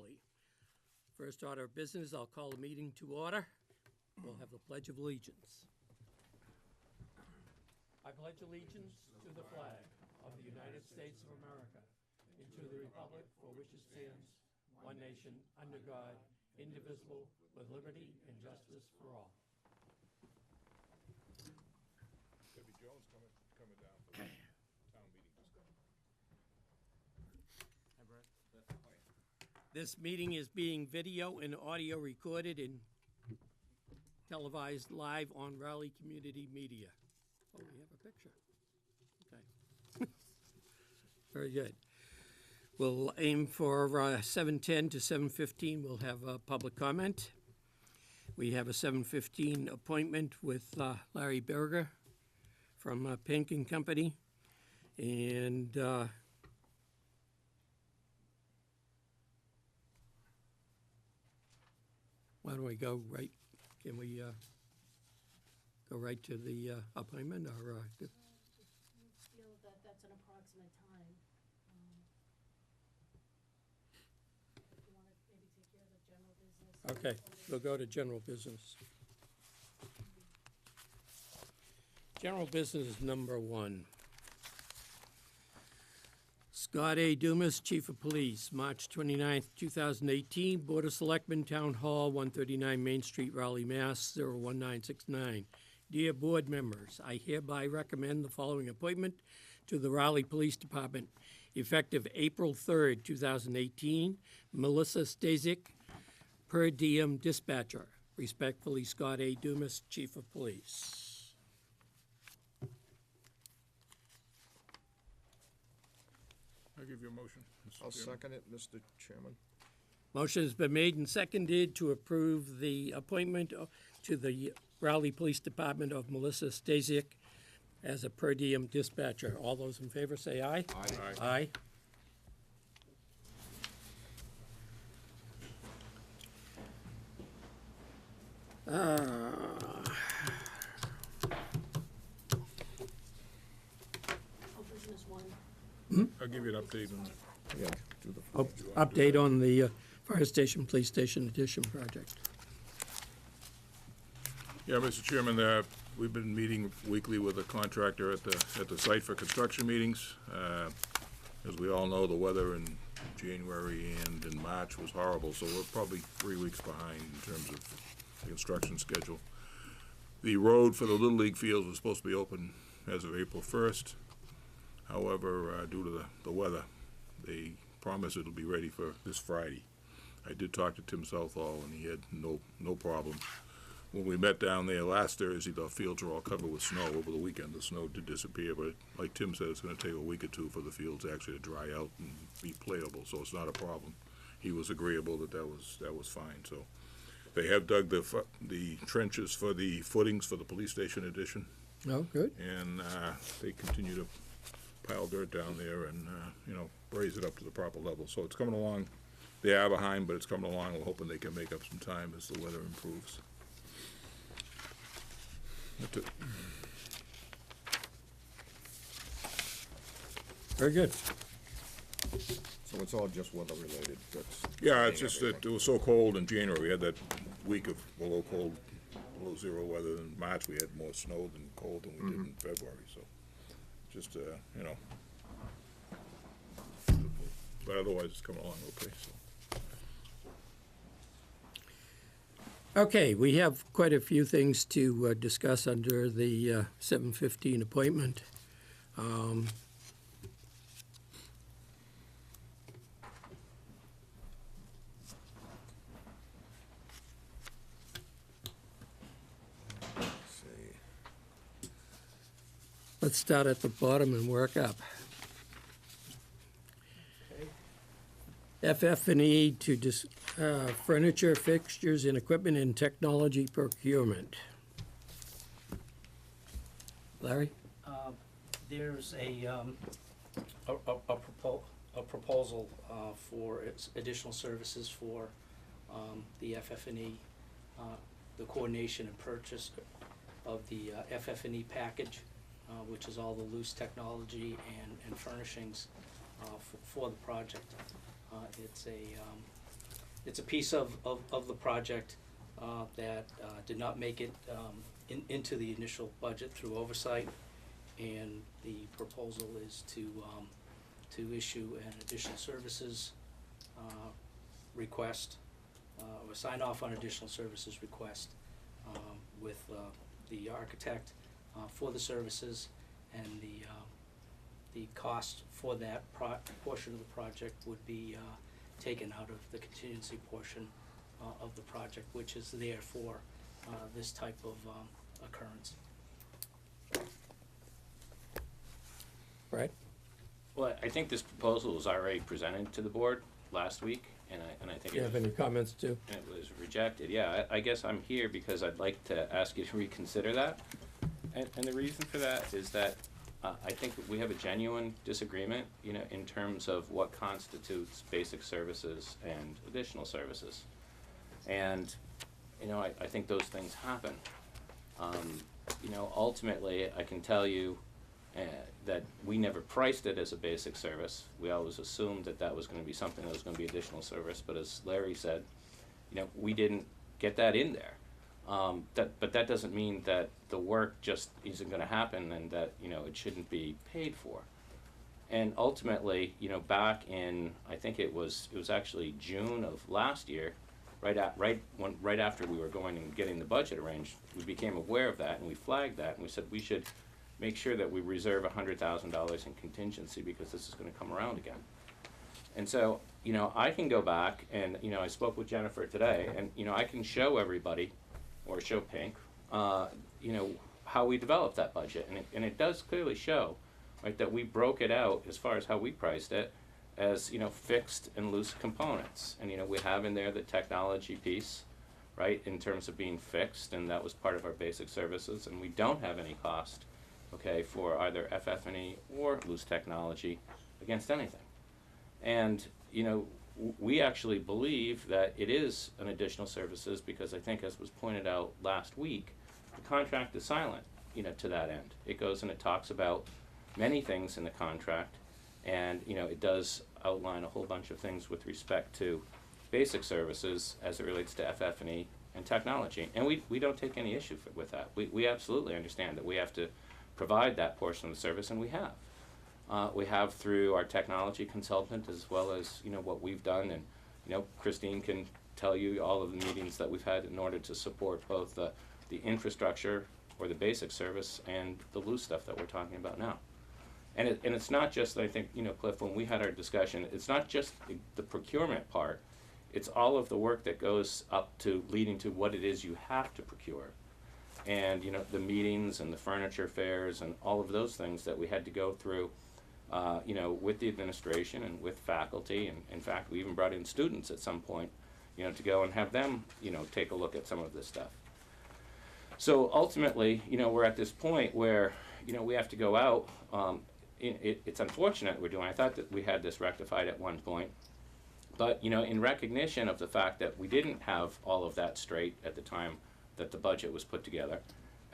Raleigh. First order of business, I'll call the meeting to order. We'll have the Pledge of Allegiance. I pledge allegiance to the flag of the United States of America and to the republic for which it stands, one nation, under God, indivisible, with liberty and justice for all. Debbie Jones coming down for the town meeting discussion. Hi, Brett. This meeting is being video and audio recorded and televised live on Raleigh Community Media. Oh, we have a picture. Okay. Very good. We'll aim for 7:10 to 7:15. We'll have public comment. We have a 7:15 appointment with Larry Berger from Pink and Company. And why don't we go right? Can we go right to the appointment, or You feel that that's an approximate time. If you want to maybe take care of the general business. okay, we'll go to general business. General business number 1. Scott A. Dumas, Chief of Police, March 29th, 2018, Board of Selectmen, Town Hall, 139 Main Street, Raleigh, Mass. 01969. Dear board members, I hereby recommend the following appointment to the Raleigh Police Department. Effective April 3rd, 2018, Melissa Stasic, per diem dispatcher. Respectfully, Scott A. Dumas, Chief of Police. I'll give you a motion, Mr. I'll Chairman. second it, Mr. Chairman. Motion has been made and seconded to approve the appointment to the Raleigh Police Department of Melissa Stasic as a per diem dispatcher. All those in favor say aye. Aye. Aye. Oh, business 1. I'll give you an update on Yeah, do the. Update on the fire station, police station addition project. Yeah, Mr. Chairman, we've been meeting weekly with a contractor at the site for construction meetings. As we all know, the weather in January and in March was horrible, so we're probably 3 weeks behind in terms of the construction schedule. The road for the Little League fields was supposed to be open as of April 1st. However, due to the weather, they promised it'll be ready for this Friday. I did talk to Tim Southall, and he had no problem. When we met down there last Thursday, the fields were all covered with snow. Over the weekend, the snow did disappear, but like Tim said, it's going to take a week or two for the fields actually to dry out and be playable, so it's not a problem. He was agreeable that was fine. So they have dug the trenches for the footings for the police station addition, Oh, good. and they continue to pile dirt down there and raise it up to the proper level. So it's coming along. They are behind, but it's coming along. We're hoping they can make up some time as the weather improves. That's it. Very good. So it's all just weather related, that's. Yeah, it's just that it was so cold in January. We had that week of below below zero weather. In March, we had more snow than cold than we did in February, so just, but otherwise it's coming along okay, so. Okay, we have quite a few things to discuss under the 7:15 appointment. Let's see. Let's start at the bottom and work up. FF&E to furniture, fixtures, and equipment and technology procurement. Larry? There's a proposal for additional services for the FF&E, the coordination and purchase of the FF&E package, which is all the loose technology and furnishings for the project. It's a it's a piece of the project that did not make it into the initial budget through oversight, and the proposal is to issue an additional services request, or sign off on additional services request with the architect for the services, and the cost for that portion of the project would be taken out of the contingency portion of the project, which is there for this type of occurrence. Right? Well, I think this proposal was already presented to the board last week, and I think Do you have any comments too? it was rejected. Yeah, I guess I'm here because I'd like to ask you to reconsider that. And the reason for that is that I think we have a genuine disagreement, in terms of what constitutes basic services and additional services. And, I think those things happen. Ultimately, I can tell you that we never priced it as a basic service. We always assumed that that was going to be something that was going to be additional service. But as Larry said, we didn't get that in there. But that doesn't mean that the work just isn't going to happen and that, it shouldn't be paid for. And ultimately, back in, I think it was actually June of last year, right after we were going and getting the budget arranged, we became aware of that and we flagged that and we said we should make sure that we reserve $100,000 in contingency because this is going to come around again. And so, I can go back and, I spoke with Jennifer today and, I can show everybody, or show Pink, how we developed that budget. And it does clearly show, right, that we broke it out as far as how we priced it as, fixed and loose components. And, we have in there the technology piece, right, in terms of being fixed, and that was part of our basic services. And we don't have any cost, okay, for either FF&E or loose technology against anything. And, we actually believe that it is an additional services because I think, as was pointed out last week, the contract is silent, to that end. It goes and it talks about many things in the contract, and, it does outline a whole bunch of things with respect to basic services as it relates to FF&E and technology. And we don't take any issue with that. We absolutely understand that we have to provide that portion of the service, and we have. We have through our technology consultant, as well as, what we've done, and, Christine can tell you all of the meetings that we've had in order to support both the infrastructure or the basic service and the loose stuff that we're talking about now. And it's not just, I think, Cliff, when we had our discussion, it's not just the procurement part, it's all of the work that goes up to leading to what it is you have to procure. And, the meetings and the furniture fairs and all of those things that we had to go through, with the administration and with faculty. And in fact, we even brought in students at some point, to go and have them, take a look at some of this stuff. So ultimately, we're at this point where, we have to go out. It's unfortunate we're doing. I thought that we had this rectified at one point. But, in recognition of the fact that we didn't have all of that straight at the time that the budget was put together,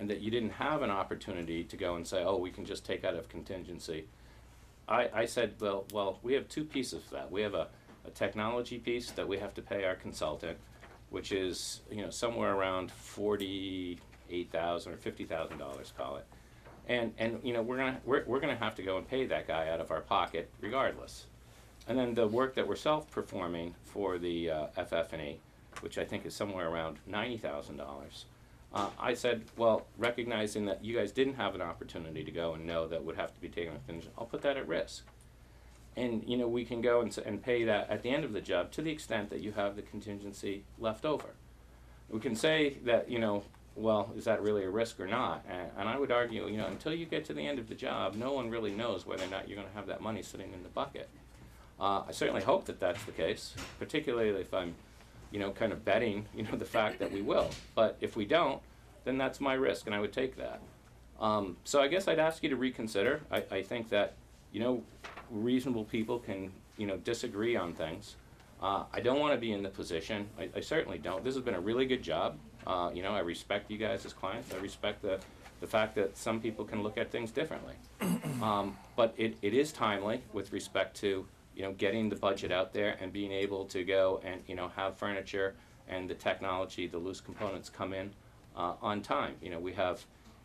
and that you didn't have an opportunity to go and say, oh, we can just take out of contingency, I said, well, we have two pieces of that. We have a technology piece that we have to pay our consultant, which is, somewhere around $48,000 or $50,000, call it. And we're gonna have to go and pay that guy out of our pocket regardless. And then the work that we're self-performing for the FF&E, which I think is somewhere around $90,000. I said, well, recognizing that you guys didn't have an opportunity to go and know that would have to be taken off contingent, I'll put that at risk. And, we can go and pay that at the end of the job to the extent that you have the contingency left over. We can say that, well, is that really a risk or not? And I would argue, until you get to the end of the job, no one really knows whether or not you're going to have that money sitting in the bucket. I certainly hope that that's the case, particularly if I'm, kind of betting, the fact that we will. But if we don't, then that's my risk, and I would take that. So I guess I'd ask you to reconsider. I think that, reasonable people can, disagree on things. I don't want to be in the position, I certainly don't. This has been a really good job. I respect you guys as clients. I respect the fact that some people can look at things differently. But it is timely with respect to, getting the budget out there and being able to go and, have furniture and the technology, the loose components come in on time.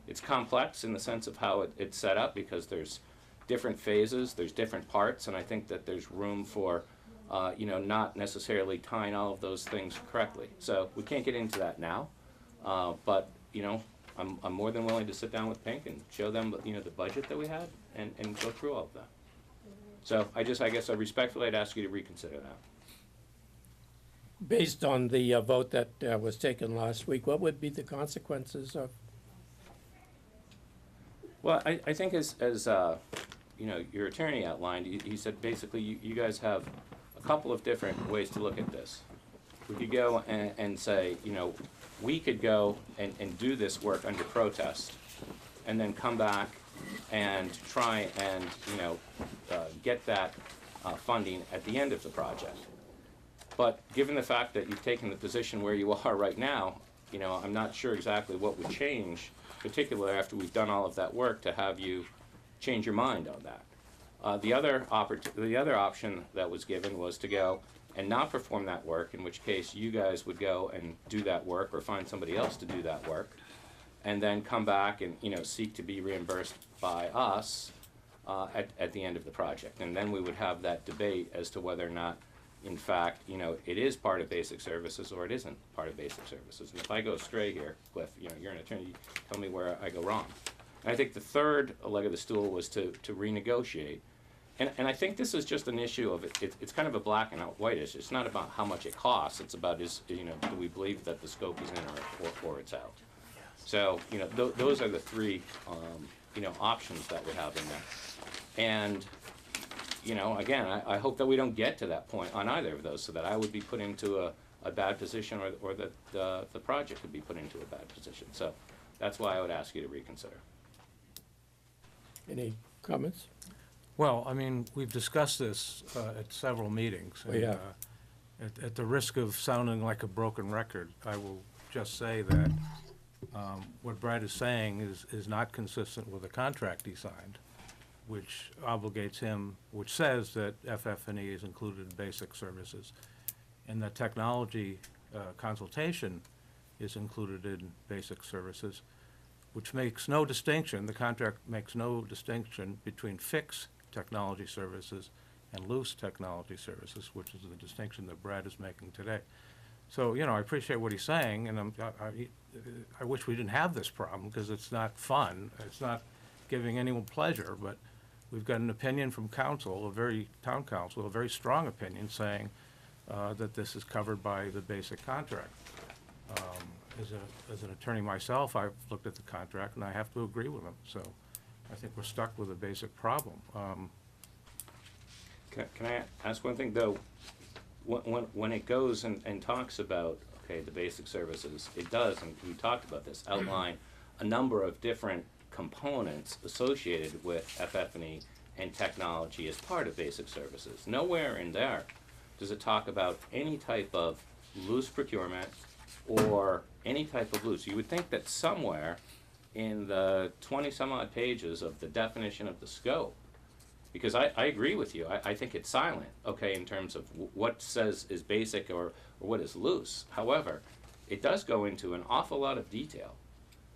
It's complex in the sense of how it's set up because there's different phases, there's different parts, and I think that there's room for, not necessarily tying all of those things correctly. So we can't get into that now, but, I'm more than willing to sit down with Pink and show them, the budget that we had and go through all of that. So I guess I respectfully I'd ask you to reconsider that. Based on the vote that was taken last week, what would be the consequences of? Well, I think as your attorney outlined, he said basically you guys have a couple of different ways to look at this. We could go and say, we could go and do this work under protest and then come back and try and, get that funding at the end of the project. But given the fact that you've taken the position where you are right now, I'm not sure exactly what would change, particularly after we've done all of that work, to have you change your mind on that. The other option that was given was to go and not perform that work, in which case you guys would go and do that work or find somebody else to do that work, and then come back and seek to be reimbursed by us at the end of the project. And then we would have that debate as to whether or not, in fact, it is part of basic services or it isn't part of basic services. And if I go astray here, Cliff, you're an attorney, tell me where I go wrong. And I think the third leg of the stool was to renegotiate. And I think this is just an issue of it's kind of a black and white issue. It's not about how much it costs. It's about do we believe that the scope is in or it's out. So those are the three options that we have in there. And again, I hope that we don't get to that point on either of those, so that I would be put into a bad position or that the project would be put into a bad position. So that's why I would ask you to reconsider. Any comments? Well, I mean, we've discussed this at several meetings. We have. At the risk of sounding like a broken record, I will just say that what Brad is saying is not consistent with the contract he signed, which obligates him, which says that FF&E is included in basic services, and that technology consultation is included in basic services, which makes no distinction, the contract makes no distinction between fixed technology services and loose technology services, which is the distinction that Brad is making today. So, I appreciate what he's saying, and I wish we didn't have this problem, because it's not fun. It's not giving anyone pleasure, but we've got an opinion from council, town council, a very strong opinion, saying that this is covered by the basic contract. As an attorney myself, I've looked at the contract, and I have to agree with him. So I think we're stuck with a basic problem. Can I ask one thing, though? When it goes and talks about, the basic services, it does, and we talked about this, outline a number of different components associated with FF&E and technology as part of basic services. Nowhere in there does it talk about any type of loose procurement or any type of loose. You would think that somewhere in the 20-some-odd pages of the definition of the scope, because I agree with you, I think it's silent, in terms of what says is basic or what is loose. However, it does go into an awful lot of detail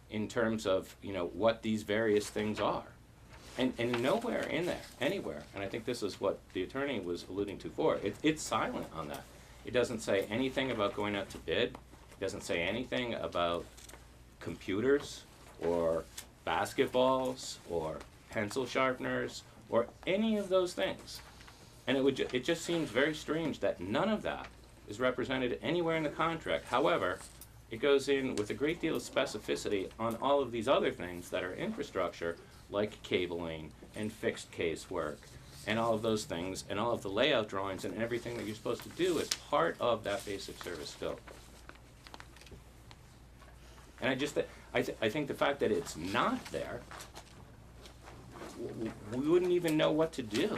in terms of, what these various things are. And nowhere in there, anywhere, and I think this is what the attorney was alluding to before, it's silent on that. It doesn't say anything about going out to bid. It doesn't say anything about computers or basketballs or pencil sharpeners or any of those things. And it just seems very strange that none of that is represented anywhere in the contract. However, it goes in with a great deal of specificity on all of these other things that are infrastructure, like cabling and fixed case work and all of those things and all of the layout drawings and everything that you're supposed to do as part of that basic service scope. And I think the fact that it's not there, we wouldn't even know what to do.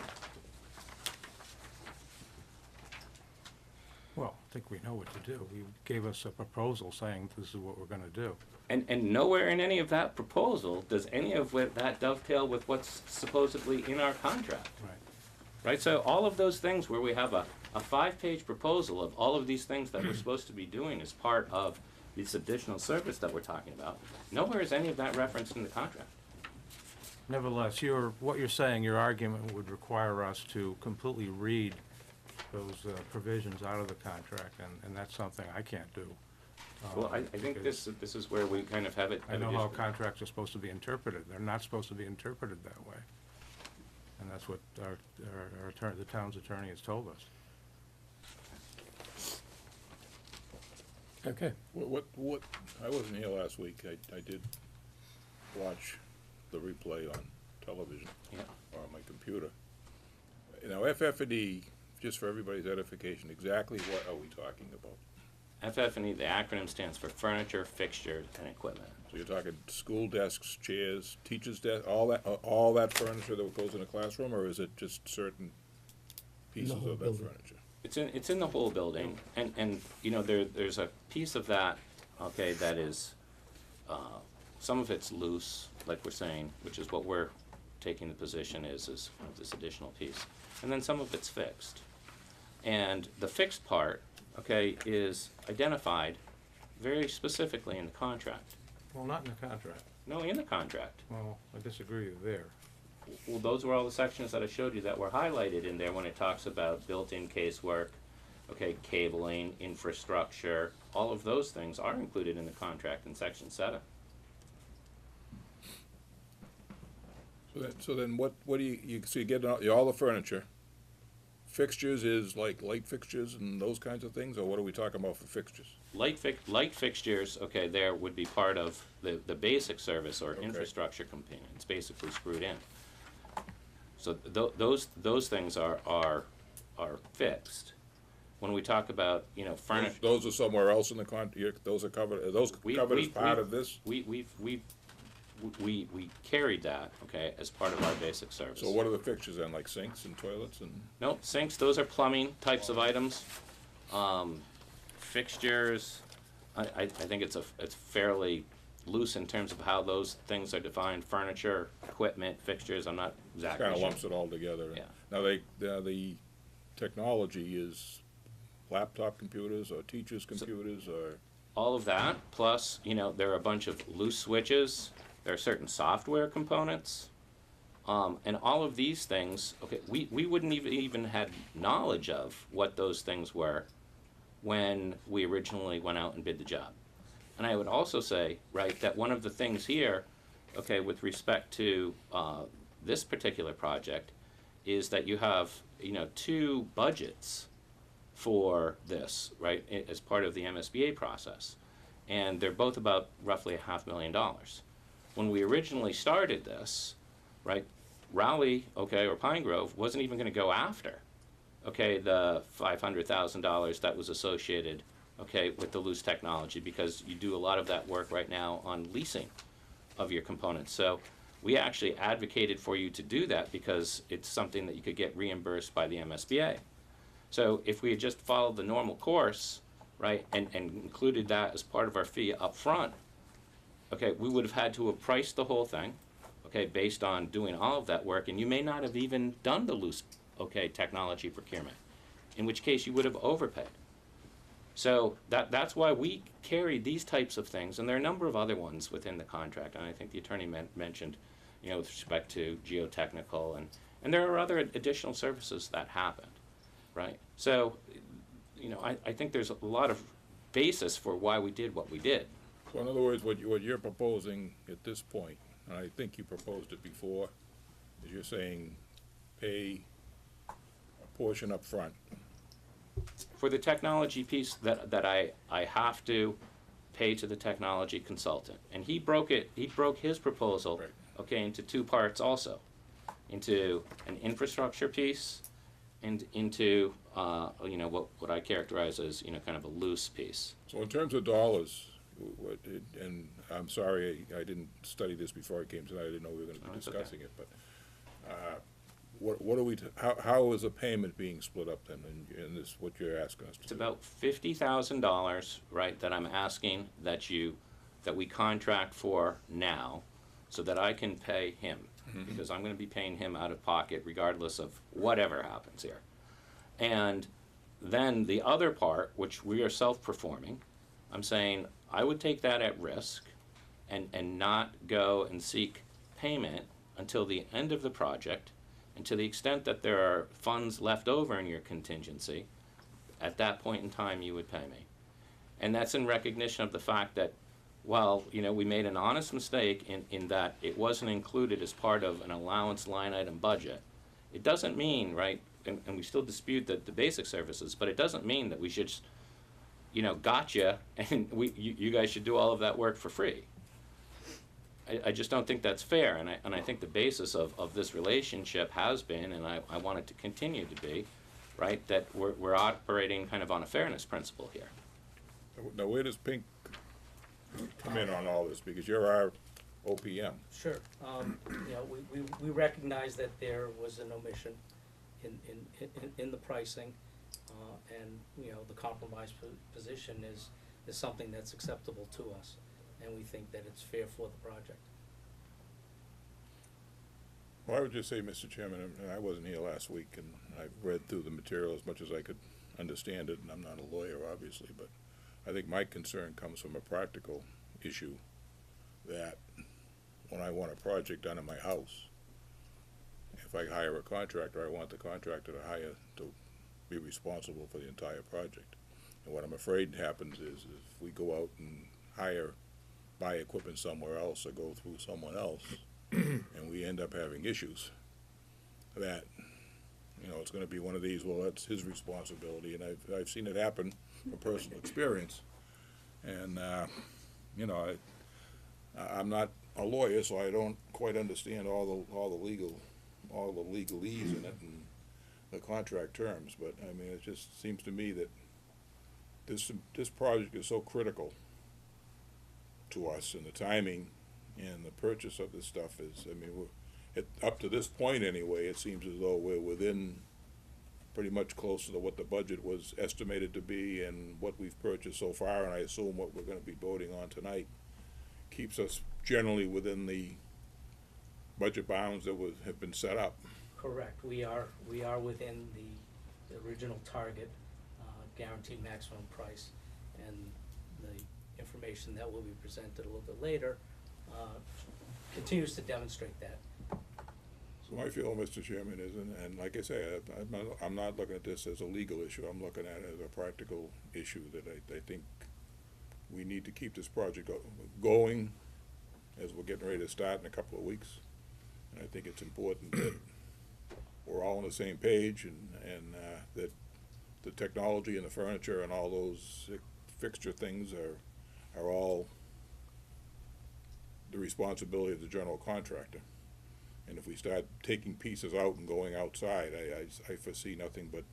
Well, I think we know what to do. You gave us a proposal saying this is what we're going to do. And nowhere in any of that proposal does any of that dovetail with what's supposedly in our contract. Right. right? So all of those things where we have a 5-page proposal of all of these things that we're supposed to be doing as part of this additional service that we're talking about, nowhere is any of that referenced in the contract. Nevertheless, what you're saying, your argument would require us to completely read those provisions out of the contract, and that's something I can't do. Well, I think because this is where we kind of have it. I know how contracts are supposed to be interpreted. They're not supposed to be interpreted that way. And that's what the town's attorney has told us. Okay. What, I wasn't here last week. I did watch the replay on television Yeah. or on my computer. You know, FF&E, just for everybody's edification, exactly what are we talking about? FF&E, the acronym stands for furniture, fixtures, and equipment. So you're talking school desks, chairs, teachers' desk, all that furniture that goes in a classroom, or is it just certain pieces whole of that building. furniture? It's in the whole building, and you know, there's a piece of that, okay, that is, some of it's loose, like we're saying, which is what we're taking the position is this additional piece. And then some of it's fixed. And the fixed part, okay, is identified very specifically in the contract. Well, not in the contract. No, in the contract. Well, I disagree with you there. Well, those were all the sections that I showed you that were highlighted in there when it talks about built-in casework, okay, cabling, infrastructure, all of those things are included in the contract in section 7. So then what do so you get all the furniture. Fixtures is like light fixtures and those kinds of things, or what are we talking about for fixtures? Light fixtures, okay, there would be part of the basic service or Okay. infrastructure component. It's basically screwed in. So those things are fixed. When we talk about, you know, furniture, Those are somewhere else in the those are covered, are those covered as part of this? we carried that, okay, as part of our basic service. So what are the fixtures then, like sinks and toilets and? No, sinks, those are plumbing types of items. Fixtures, I think it's fairly loose in terms of how those things are defined. Furniture, equipment, fixtures, I'm not exactly Kind of sure. lumps it all together. Yeah. Now the technology is laptop computers or teachers' computers or? All of that, plus, you know, there are a bunch of loose switches, there are certain software components, and all of these things, okay, we wouldn't even had knowledge of what those things were when we originally went out and bid the job. And I would also say, right, that one of the things here, okay, with respect to this particular project, is that you have, you know, 2 budgets for this, right, as part of the MSBA process. And they're both about roughly $500,000. When we originally started this, right, Raleigh, okay, or Pine Grove wasn't even gonna go after, okay, the $500,000 that was associated, okay, with the loose technology, because you do a lot of that work right now on leasing of your components. So we actually advocated for you to do that because it's something that you could get reimbursed by the MSBA. So if we had just followed the normal course, right, and included that as part of our fee up front, okay, we would have had to have priced the whole thing, okay, based on doing all of that work, and you may not have even done the loose, okay, technology procurement, in which case you would have overpaid. So that's why we carry these types of things, and there are a number of other ones within the contract, and I think the attorney mentioned, you know, with respect to geotechnical, and there are other additional services that happened, right? So, you know, I think there's a lot of basis for why we did what we did. So in other words, what you're proposing at this point, and I think you proposed it before, is you're saying pay a portion up front. For the technology piece that I have to pay to the technology consultant. And he broke his proposal, Right. okay, into 2 parts also. Into an infrastructure piece and into, you know, what I characterize as, you know, kind of a loose piece. So in terms of dollars, and I'm sorry, I didn't study this before I came tonight, I didn't know we were gonna Oh, be that's okay. discussing it, but, what are we, how is the payment being split up then, in this, what you're asking us to do? It's about $50,000, right, that I'm asking that we contract for now, so that I can pay him. because I'm gonna be paying him out of pocket regardless of whatever happens here. And then the other part, which we are self-performing, I'm saying I would take that at risk and not go and seek payment until the end of the project, and to the extent that there are funds left over in your contingency, at that point in time, you would pay me. And that's in recognition of the fact that, while, you know, we made an honest mistake in that it wasn't included as part of an allowance line item budget, it doesn't mean, right, and we still dispute the basic services, but it doesn't mean that we should just, you know, gotcha, and you guys should do all of that work for free. I just don't think that's fair, and I think the basis of this relationship has been, and I want it to continue to be, right, that we're operating kind of on a fairness principle here. Now, where does Pink come in on all this? Because you're our OPM. Sure. You know, we recognize that there was an omission in the pricing, and, you know, the compromise position is something that's acceptable to us, and we think that it's fair for the project. Well, I would just say, Mr. Chairman, and I wasn't here last week, and I've read through the material as much as I could understand it, and I'm not a lawyer, obviously, but I think my concern comes from a practical issue, that when I want a project done in my house, if I hire a contractor, I want the contractor to be responsible for the entire project. And what I'm afraid happens is if we go out and buy equipment somewhere else or go through someone else, and we end up having issues, that, you know, it's gonna be one of these, well, that's his responsibility, and I've seen it happen from personal experience. And, you know, I'm not a lawyer, so I don't quite understand all the legalese in it and the contract terms, but, I mean, it just seems to me that this project is so critical to us, and the timing and the purchase of this stuff is, I mean, up to this point anyway, it seems as though we're within pretty much close to what the budget was estimated to be and what we've purchased so far, and I assume what we're gonna be voting on tonight keeps us generally within the budget bounds that have been set up. Correct. We are within the original target, guaranteed maximum price, and the information that will be presented a little bit later continues to demonstrate that. So my feeling, Mr. Chairman, is, and like I say, I'm not looking at this as a legal issue, I'm looking at it as a practical issue, that I think we need to keep this project going as we're getting ready to start in a couple of weeks. And I think it's important that we're all on the same page, and that the technology and the furniture and all those fixture things are all the responsibility of the general contractor. And if we start taking pieces out and going outside, I foresee nothing but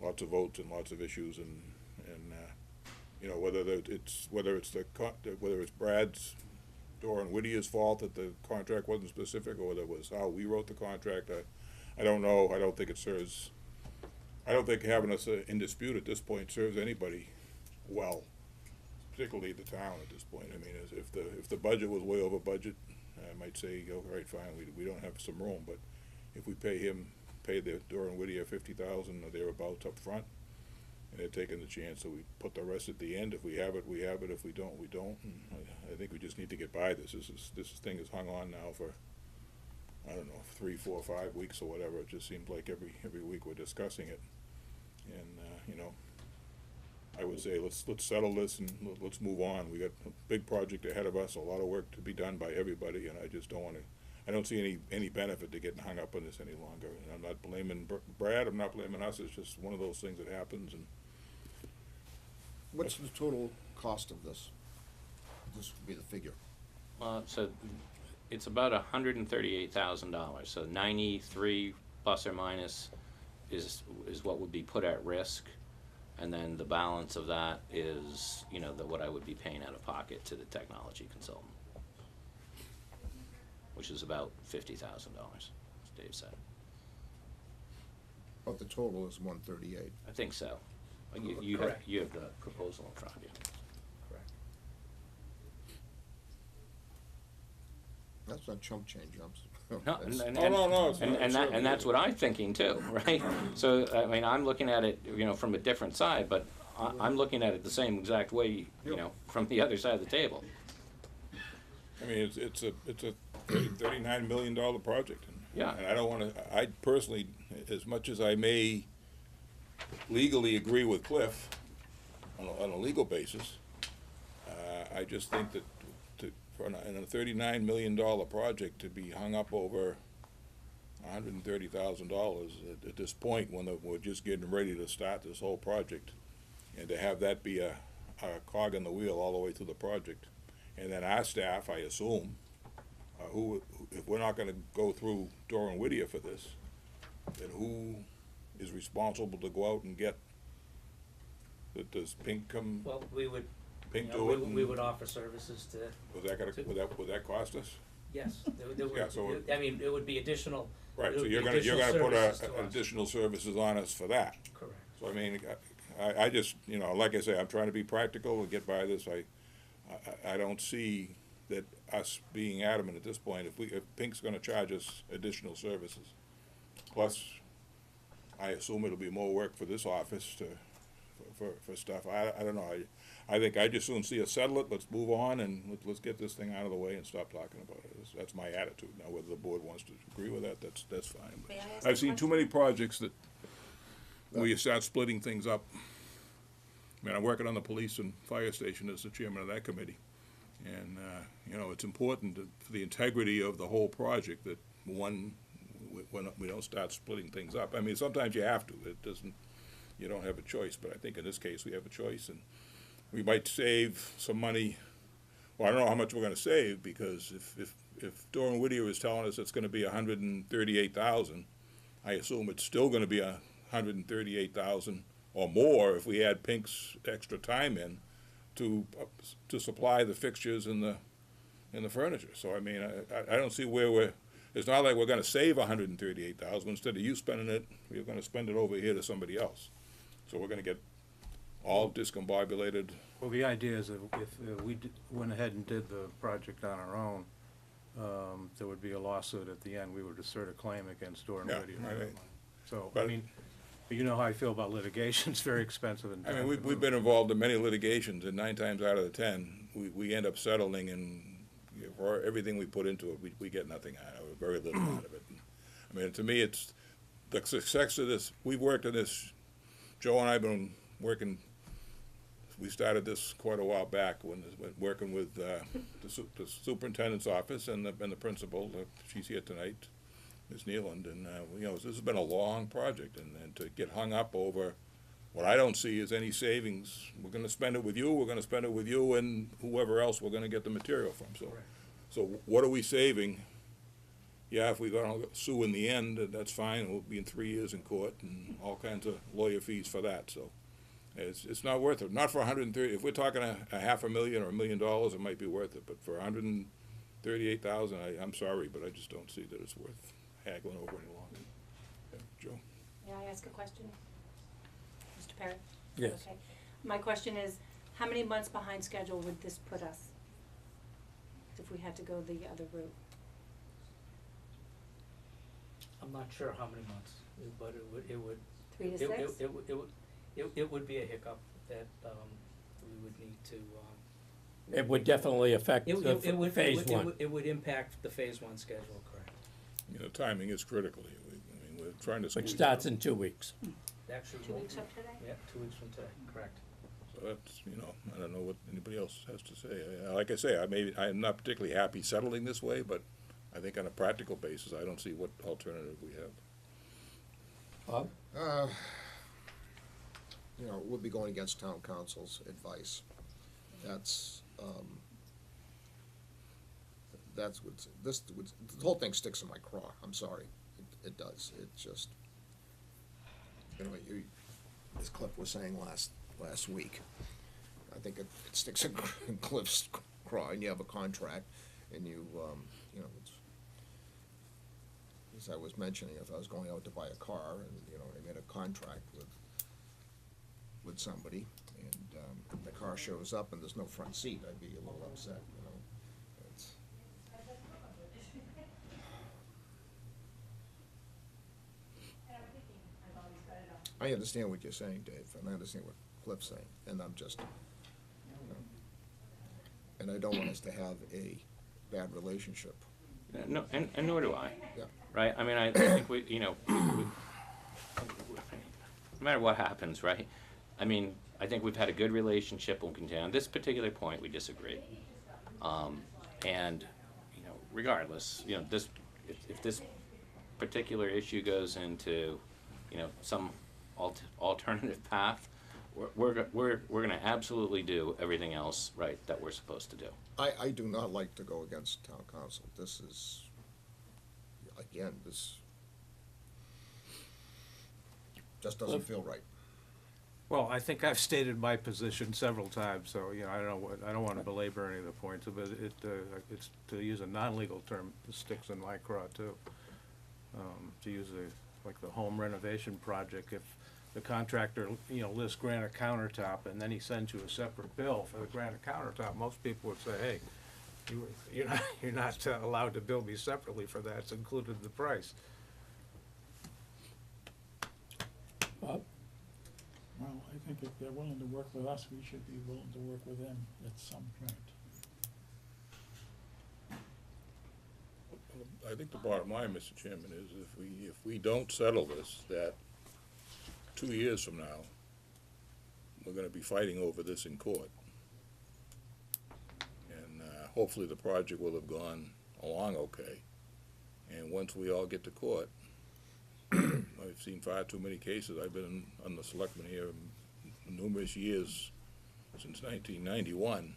lots of votes and lots of issues, and you know, whether it's Brad's, Dora and Whittier's fault that the contract wasn't specific, or whether it was how we wrote the contract, I don't know. I don't think having us in dispute at this point serves anybody well, particularly the town at this point. I mean, if the budget was way over budget, I might say, all right, fine, we don't have some room, but if we pay the Dora and Whittier $50,000 or thereabouts up front, and they're taking the chance that we put the rest at the end. If we have it, we have it. If we don't, we don't. And I think we just need to get by this. This thing is hung on now for, I don't know, 3, 4, 5 weeks or whatever. It just seems like every week we're discussing it. And you know, I would say let's settle this and let's move on. We got a big project ahead of us, a lot of work to be done by everybody, and I just don't want to. I don't see any benefit to getting hung up on this any longer. And I'm not blaming Brad. I'm not blaming us. It's just one of those things that happens. And What's the total cost of this? This would be the figure. So it's about $138,000. So 93 plus or minus is what would be put at risk, and then the balance of that is, you know, what I would be paying out of pocket to the technology consultant, which is about $50,000, as Dave said. But the total is 138. I think so. You have the proposal in front of you. Correct. That's not chump change, jumps. No, That's- no, it's not. And that's what I'm thinking too, right? So, I mean, I'm looking at it, from a different side, but I'm looking at it the same exact way, from the other side of the table. I mean, it's a $39 million project. Yeah. And I don't wanna, I personally, as much as I may legally agree with Cliff on a legal basis, I just think that in a $39 million project to be hung up over $130,000 at this point, when we're just getting ready to start this whole project, and to have that be a cog in the wheel all the way through the project. And then our staff, I assume, if we're not gonna go through Doran Whittier for this, then who is responsible to go out and get, does Pink come, Well, we would, Pink do it? we would offer services to, Would that cost us? yes, there Yeah, so would, I mean, it would be additional. Right, it so would you're be gonna additional put services to us. additional services on us for that. Correct. So I mean, I just, like I say, I'm trying to be practical and get by this. I don't see that us being adamant at this point, if Pink's gonna charge us additional services. Plus, I assume it'll be more work for this office for stuff. I don't know. I think I just soon see us settle it, let's move on, and let's get this thing out of the way and stop talking about it. That's my attitude. Now, whether the board wants to agree with that, that's fine. But May I ask I've a seen too question? many projects where you start splitting things up. I mean, I'm working on the police and fire station as the chairman of that committee. And, it's important for the integrity of the whole project that we don't start splitting things up. I mean, sometimes you have to. You don't have a choice, but I think in this case we have a choice, and we might save some money. Well, I don't know how much we're gonna save, because if Doran Whittier is telling us it's gonna be $138,000, I assume it's still gonna be $138,000 or more if we add Pink's extra time in to supply the fixtures and the furniture. So I mean, I don't see where it's not like we're gonna save $138,000. Instead of you spending it, we're gonna spend it over here to somebody else. So we're gonna get all discombobulated. Well, the idea is if we went ahead and did the project on our own, there would be a lawsuit at the end. We would assert a claim against Doran Yeah, Whittier. right. So, But- you know how I feel about litigation. It's very expensive and I mean, time we've been involved in many litigations, and 9 times out of the 10, we end up settling, and for everything we put into it, we get nothing out of it, very little out of it. I mean, to me, it's the success of this. We've worked on this. Joe and I have been working. We started this quite a while back when working with the superintendent's office and the principal. She's here tonight, Ms. Nealand, and this has been a long project, and to get hung up over what I don't see is any savings. We're gonna spend it with you, and whoever else we're gonna get the material from, so what are we saving? Yeah, if we're gonna sue in the end, that's fine, we'll be in 3 years in court and all kinds of lawyer fees for that, so it's not worth it, not for 130, if we're talking a $500,000 or $1 million, it might be worth it, but for 138,000, I'm sorry, but I just don't see that it's worth haggling over any longer. Yeah, Joe? May I ask a question? Mr. Parrott? Yes. Okay. My question is, how many months behind schedule would this put us if we had to go the other route? I'm not sure how many months, but it would. 3 to it- 6? It would be a hiccup that, we would need to, It would definitely affect it would, the it would, phase it one. would, it would impact the phase 1 schedule, correct? Timing is critical here. I mean, we're trying to. Which squeeze starts it. in 2 weeks. Actually, 2 weeks up today? Yeah, 2 weeks from today, correct. So that's, I don't know what anybody else has to say. Like I say, I'm not particularly happy settling this way, but I think on a practical basis, I don't see what alternative we have. Bob? We'll be going against town council's advice. That's the whole thing sticks in my craw, I'm sorry, it does, it just, as Cliff was saying last week, I think it sticks in Cliff's craw, and you have a contract, and as I was mentioning, if I was going out to buy a car, and, I made a contract with somebody, and the car shows up and there's no front seat, I'd be a little upset, It's, I understand what you're saying, Dave, and I understand what Cliff's saying, and I'm just, and I don't want us to have a bad relationship. No, and nor do I. Yeah. Right? I mean, I think we, you know, no matter what happens, right? I mean, I think we've had a good relationship. We'll continue. On this particular point, we disagree. And, you know, regardless, you know, if this particular issue goes into, you know, some alternative path, we're going to absolutely do everything else right that we're supposed to do. I do not like to go against town council. This is, again, this just doesn't feel right. Well, I think I've stated my position several times, so, you know, I don't want to belabor any of the points, but it's, to use a non-legal term, it sticks in my craw too. To use like the home renovation project, if the contractor, you know, lists granite countertop and then he sends you a separate bill for the granite countertop, most people would say, hey, you're not allowed to bill me separately for that, it's included in the price. Bob? Well, I think if they're willing to work with us, we should be willing to work with them at some point. I think the bottom line, Mr. Chairman, is if we don't settle this, that 2 years from now, we're gonna be fighting over this in court. And, hopefully the project will have gone along okay. And once we all get to court, I've seen far too many cases. I've been on the selectmen here numerous years, since 1991.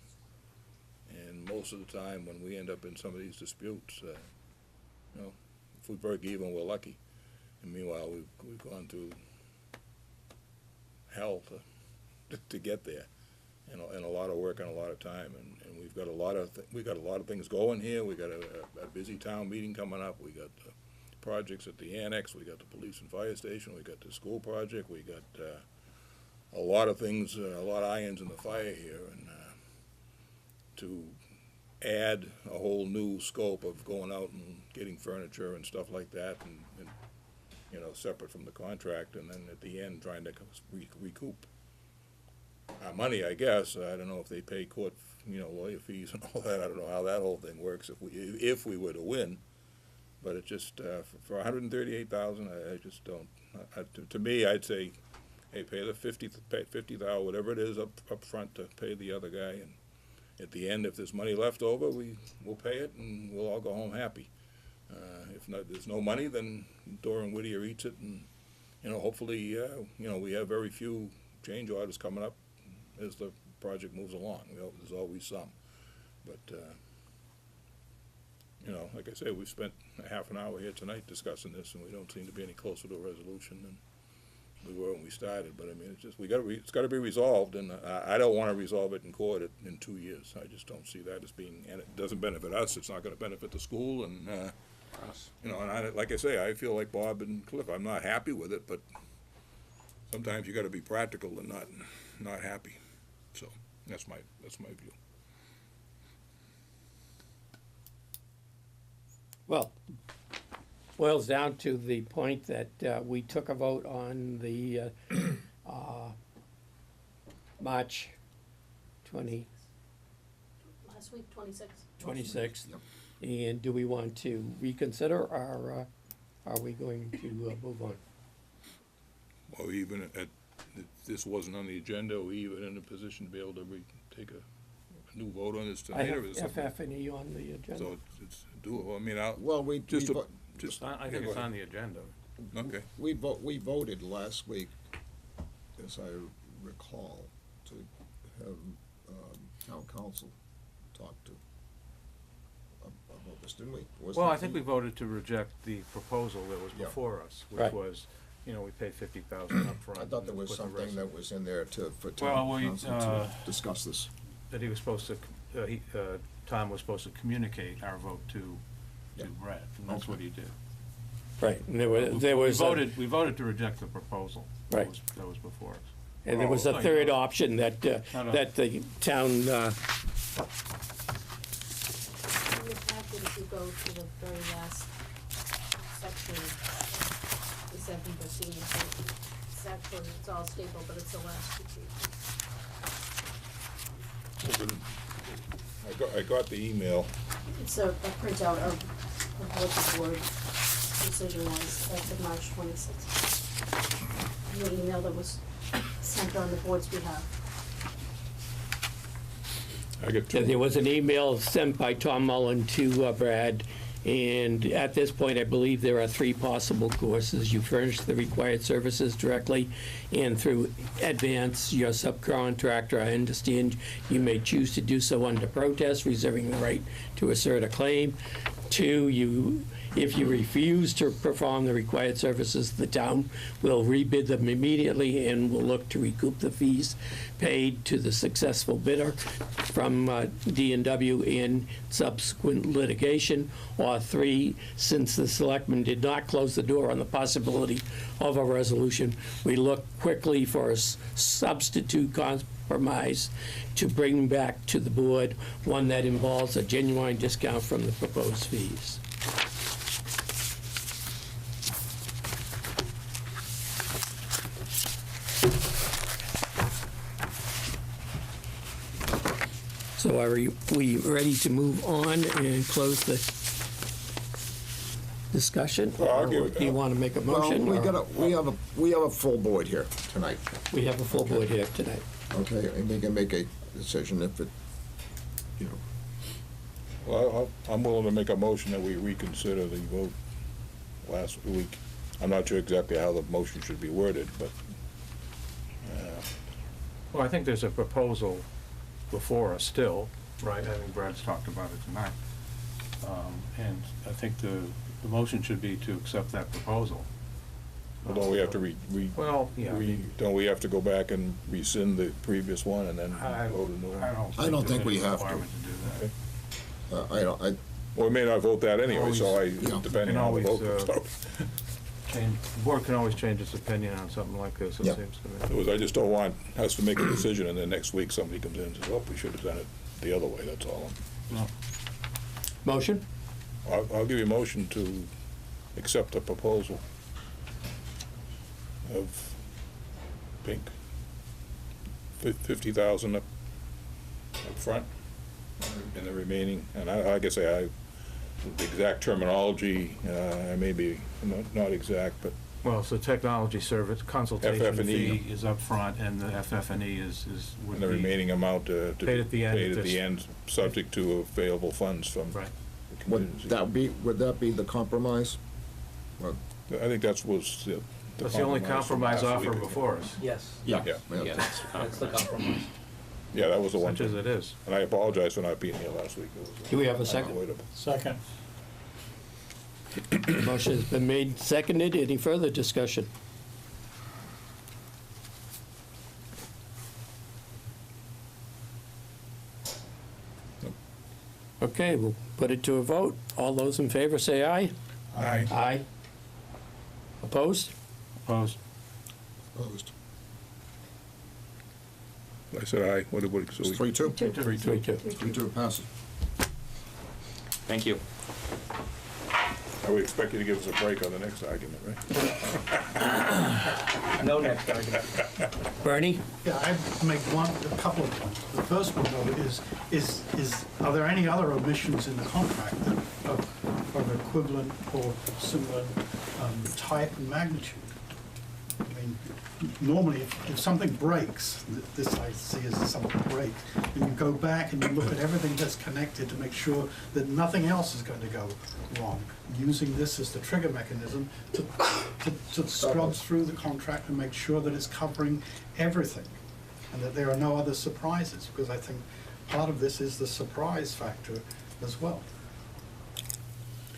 And most of the time, when we end up in some of these disputes, you know, if we break even, we're lucky. And meanwhile, we've gone through hell to get there, and a lot of work and a lot of time. And we've got a lot of things going here. We got a busy town meeting coming up. We got projects at the annex. We got the police and fire station. We got the school project. We got a lot of things, a lot of irons in the fire here, and to add a whole new scope of going out and getting furniture and stuff like that, and you know, separate from the contract, and then at the end trying to recoup our money, I guess. I don't know if they pay court, you know, lawyer fees and all that. I don't know how that whole thing works if we were to win. But it just for $138,000, I just don't. To me, I'd say, hey, pay the $50,000, whatever it is, up front to pay the other guy, and at the end, if there's money left over, we'll pay it, and we'll all go home happy. If not, there's no money, then Dora and Whittier eats it, and you know, hopefully, you know, we have very few change orders coming up as the project moves along. You know, there's always some, but you know, like I say, we've spent a half an hour here tonight discussing this, and we don't seem to be any closer to a resolution than we were when we started. But I mean, it's just it's got to be resolved, and I don't want to resolve it in court in 2 years. I just don't see that as being, and it doesn't benefit us. It's not going to benefit the school, and you know, and like I say, I feel like Bob and Cliff. I'm not happy with it, but sometimes you got to be practical and not happy. So that's my view. Well, boils down to the point that we took a vote on the March Last week, 26. 26th. Yep. And do we want to reconsider, or are we going to move on? Or even if this wasn't on the agenda, are we even in a position to be able to take a new vote on this I tonight? have Or is it something- FF&E on the agenda. So it's doable. I mean, Well, just I think go it's ahead. on the agenda. Okay. we voted last week, as I recall, to have town council talk to about this, didn't we? Wasn't Well, it I think the- we voted to reject the proposal that was Yeah. before us, which Right. was, you know, we pay 50,000 up front. I thought there was with the something rest- that was in there for Well, town we, council to discuss this. That he was supposed to, Tom was supposed to communicate our vote to Yeah. Brett, and that's what he did. Right, and there was, We voted to reject the proposed Right. That was before us. and there was a Oh, third yeah. option that, no. that the town, In the packet, if you go to the very last section, the 7 proceedings, actually, it's all stapled, but it's the last two pages. I got the email. It's a printout of what the board decision was, as of March 26th. The email that was sent on the board's behalf. I get two. There was an email sent by Tom Mullen to Brad, and at this point, I believe there are 3 possible courses. You furnish the required services directly and through Advance, your subcontractor. I understand you may choose to do so under protest, reserving the right to assert a claim. 2, if you refuse to perform the required services, the town will rebid them immediately and will look to recoup the fees paid to the successful bidder from D&W in subsequent litigation. Or 3, since the selectmen did not close the door on the possibility of a resolution, we look quickly for a substitute compromise to bring back to the board, one that involves a genuine discount from the proposed fees. So are we ready to move on and close the discussion? Well, I'll Or give it- do you want to make a Well, motion? or- we have a full board here tonight, We have a full board here tonight. okay? And we can make a decision if it, you know, Well, I'm willing to make a motion that we reconsider the vote last week. I'm not sure exactly how the motion should be worded, but Well, I think there's a proposal before us still, right? I think Brad's talked about it tonight. And I think the motion should be to accept that proposal. don't we have to Well, yeah. don't we have to go back and rescind the previous one and then I vote a new one? I don't think we there's a have to. requirement to do that. I Well, we may not vote that anyway, so Always- yeah. depending You on can the vote always, comes out. The board can always change its opinion on something like this, it Yeah. seems to It me. was, I just don't want us to make a decision and then next week somebody comes in and says, oh, we should have done it the other way, that's all. No. Motion? I'll give you a motion to accept the proposal of pink, 50,000 up front, and the remaining, and like I say, the exact terminology, I may be not exact, but Well, so technology service consultation FF&E. fee is up front, and the FF&E would and the be. remaining amount to be Paid at the end paid if at the there's- end, subject to available funds from Right. the would contingency. would that be the compromise? Well, I think that's was the That's the only from compromise last offer week. before us, Yes, yeah. Yeah. Yeah, that's the that's the compromise. compromise. Yeah, that was the one. such as it is. And I apologize for not being here last week. It was, Do we have a second? unavoidable. Second. Motion has been made, seconded. Any further discussion? Okay, we'll put it to a vote. All those in favor say aye. Aye. Aye. Opposed? Opposed? Opposed. I said aye. What, so It's we? 3-2. 3-2. 3-2 passes. Thank you. I would expect you to give us a break on the next argument, right? No next argument. Bernie? Yeah, I make a couple of points. The first one, though, is, are there any other omissions in the contract that of equivalent or similar type and magnitude? I mean, normally, if something breaks, this I see as something breaks, and you go back and you look at everything that's connected to make sure that nothing else is going to go wrong, using this as the trigger mechanism to scrub through the contract and make sure that it's covering everything, and that there are no other surprises, because I think part of this is the surprise factor as well.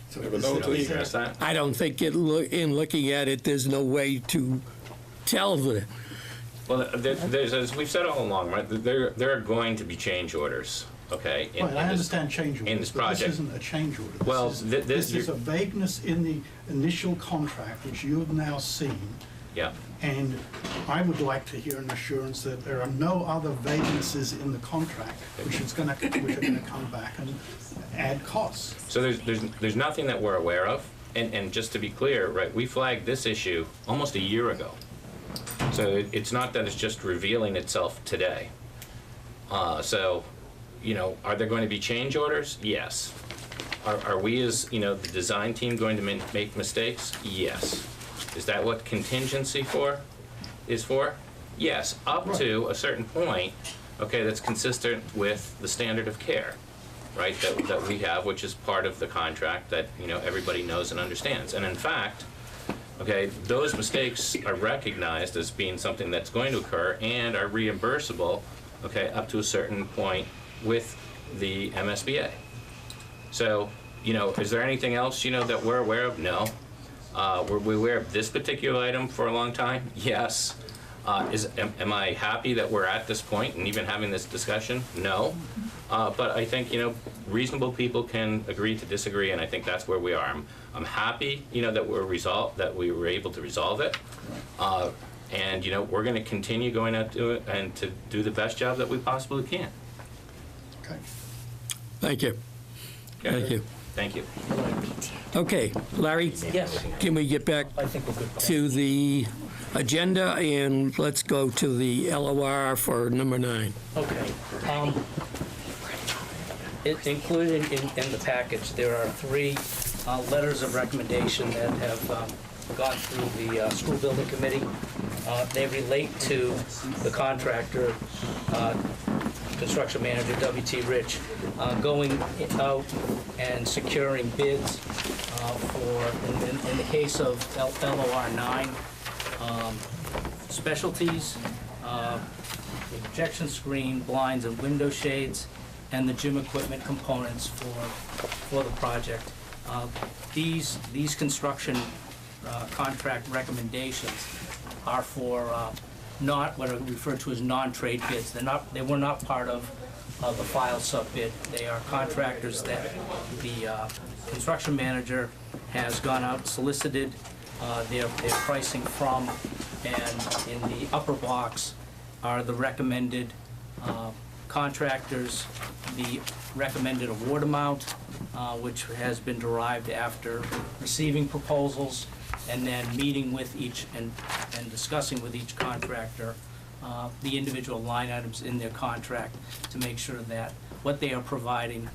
So Never is know there- till you is there- Address that? I don't think in looking at it, there's no way to tell the, Well, there's, as we've said all along, right, there are going to be change orders, okay? in Right, I this- understand change orders. in this But project. this isn't a change order. This Well, is- this- This is a vagueness in the initial contract, which you have now seen, Yeah, and I would like to hear an assurance that there are no other vaguenesses in the contract which are gonna come back and add costs. so there's nothing that we're aware of, and just to be clear, right, we flagged this issue almost a year ago. So it's not that it's just revealing itself today. So, are there going to be change orders? Yes. Are we as, the design team going to make mistakes? Yes. Is that what contingency is for? Yes, up to a certain point, okay, that's consistent with the standard of care, right, that we have, which is part of the contract that, everybody knows and understands. And in fact, okay, those mistakes are recognized as being something that's going to occur and are reimbursable, okay, up to a certain point with the MSBA. So, is there anything else, that we're aware of? No. Were we aware of this particular item for a long time? Yes. Am I happy that we're at this point and even having this discussion? No. But I think, reasonable people can agree to disagree, and I think that's where we are. I'm happy, that we were able to resolve it. And, we're going to continue going out to it and to do the best job that we possibly can. Okay. Thank you. Thank you. Thank you. Okay, Larry, Yes, can we get back I think we're good. to the agenda, and let's go to the LOR for number 9. Okay. Included in the package, there are 3 letters of recommendation that have gone through the school building committee. They relate to the contractor, construction manager, W.T. Rich, going out and securing bids for, in the case of LOR 9, specialties, the projection screen, blinds and window shades, and the gym equipment components for the project. These construction contract recommendations are for not what are referred to as non-trade bids. They were not part of the file sub-bid. They are contractors that the construction manager has gone out, solicited their pricing from, and in the upper box are the recommended contractors, the recommended award amount, which has been derived after receiving proposals and then meeting with each and discussing with each contractor the individual line items in their contract to make sure that what they are providing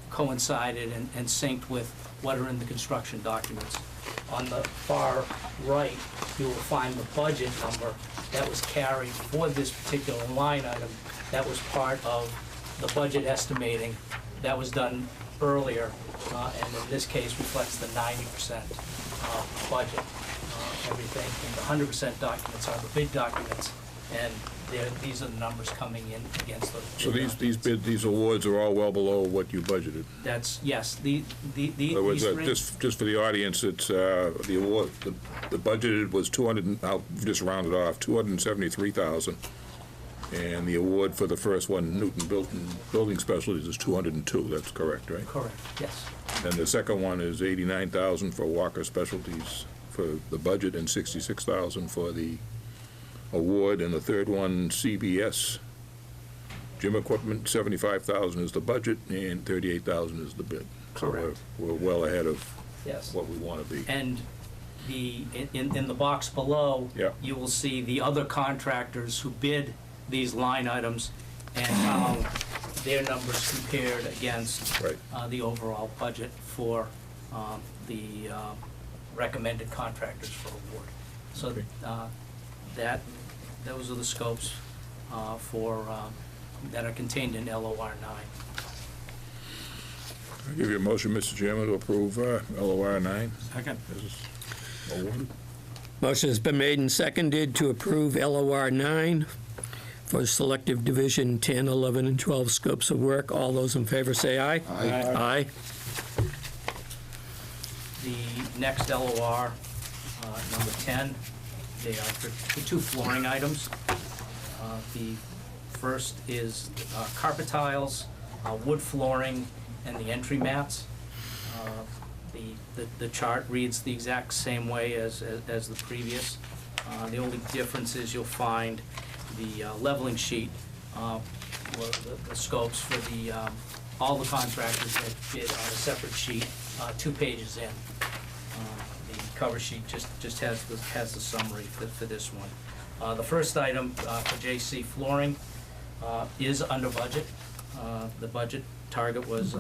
coincided and synced with what are in the construction documents. On the far right, you will find the budget number that was carried for this particular line item. That was part of the budget estimating that was done earlier, and in this case reflects the 90% budget. Everything, and the 100% documents are the bid documents, and these are the numbers coming in against those. So these awards are all well below what you budgeted? That's, yes, In other words, these three. just for the audience, it's, the award, the budgeted was 200, I'll just round it off, 273,000. And the award for the first one, Newton Building Specialties, is 202, that's correct, right? Correct, yes. And the second one is 89,000 for Walker Specialties for the budget and 66,000 for the award. And the third one, CBS, gym equipment, 75,000 is the budget and 38,000 is the bid. Correct. So we're well ahead of Yes. what we want to be. And in the box below, Yeah. you will see the other contractors who bid these line items and how their numbers compared against Right. the overall budget for the recommended contractors for award. So Okay. those are the scopes for that are contained in LOR 9. I'll give you a motion, Mr. Chairman, to approve LOR 9. Second. This is awarded. Motion has been made and seconded to approve LOR 9 for Selective Division 10, 11, and 12 scopes of work. All those in favor say aye. Aye. Aye. The next LOR, number 10, they are for the 2 flooring items. The first is carpet tiles, wood flooring, and the entry mats. The chart reads the exact same way as the previous. The only difference is you'll find the leveling sheet, the scopes for all the contractors that bid on a separate sheet, 2 pages in. The cover sheet just has the summary for this one. The first item for JC Flooring is under budget. The budget target was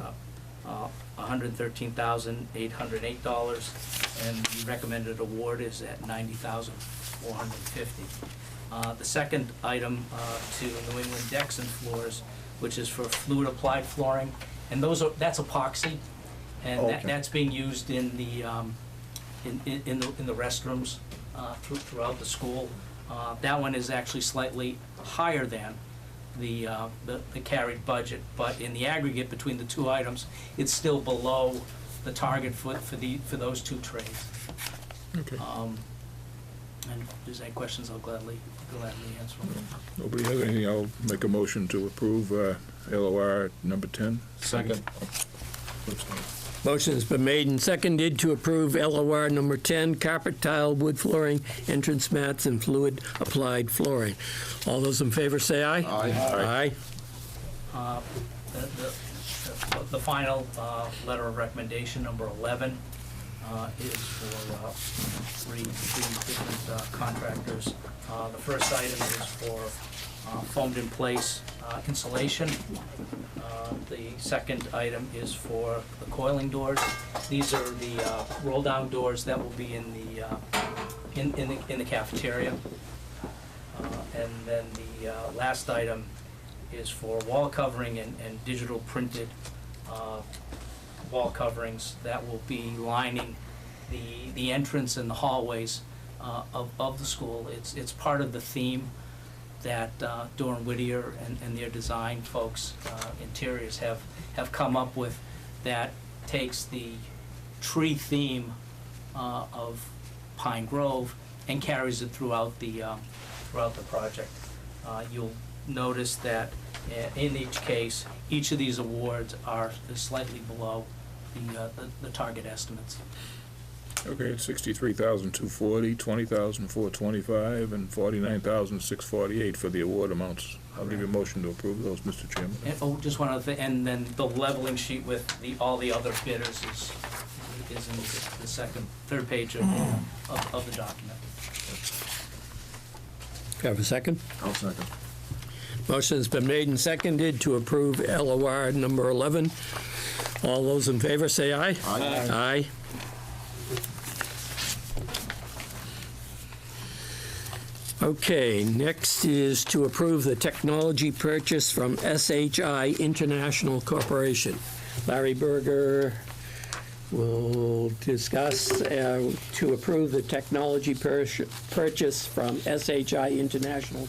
$113,808, and the recommended award is at $90,450. The second item to New England Decks and Floors, which is for fluid applied flooring, and that's epoxy, and that's being used in the restrooms throughout the school. That one is actually slightly higher than the carried budget, but in the aggregate between the two items, it's still below the target for those two trades. Okay. And if there's any questions, I'll gladly answer them. Nobody has anything, I'll make a motion to approve LOR number 10. Second. Motion's been made and seconded to approve LOR number 10, carpet tile, wood flooring, entrance mats, and fluid applied flooring. All those in favor say aye. Aye. Aye. The final letter of recommendation, number 11, is for three different contractors. The first item is for foamed in place insulation. The second item is for the coiling doors. These are the roll down doors that will be in the cafeteria. And then the last item is for wall covering and digital printed wall coverings that will be lining the entrance and the hallways of the school. It's part of the theme that Doran Whittier and their design folks, interiors, have come up with, that takes the tree theme of Pine Grove and carries it throughout the project. You'll notice that in each case, each of these awards is slightly below the target estimates. Okay, it's 63,240, 20,425, and 49,648 for the award amounts. I'll give you a motion to approve those, Mr. Chairman. And, just one other thing, and then the leveling sheet with all the other bidders is in the third page of the document. Have a second? I'll second. Motion's been made and seconded to approve LOR number 11. All those in favor say aye. Aye. Aye. Okay, next is to approve the technology purchase from SHI International Corporation. Larry Berger will discuss to approve the technology purchase from SHI International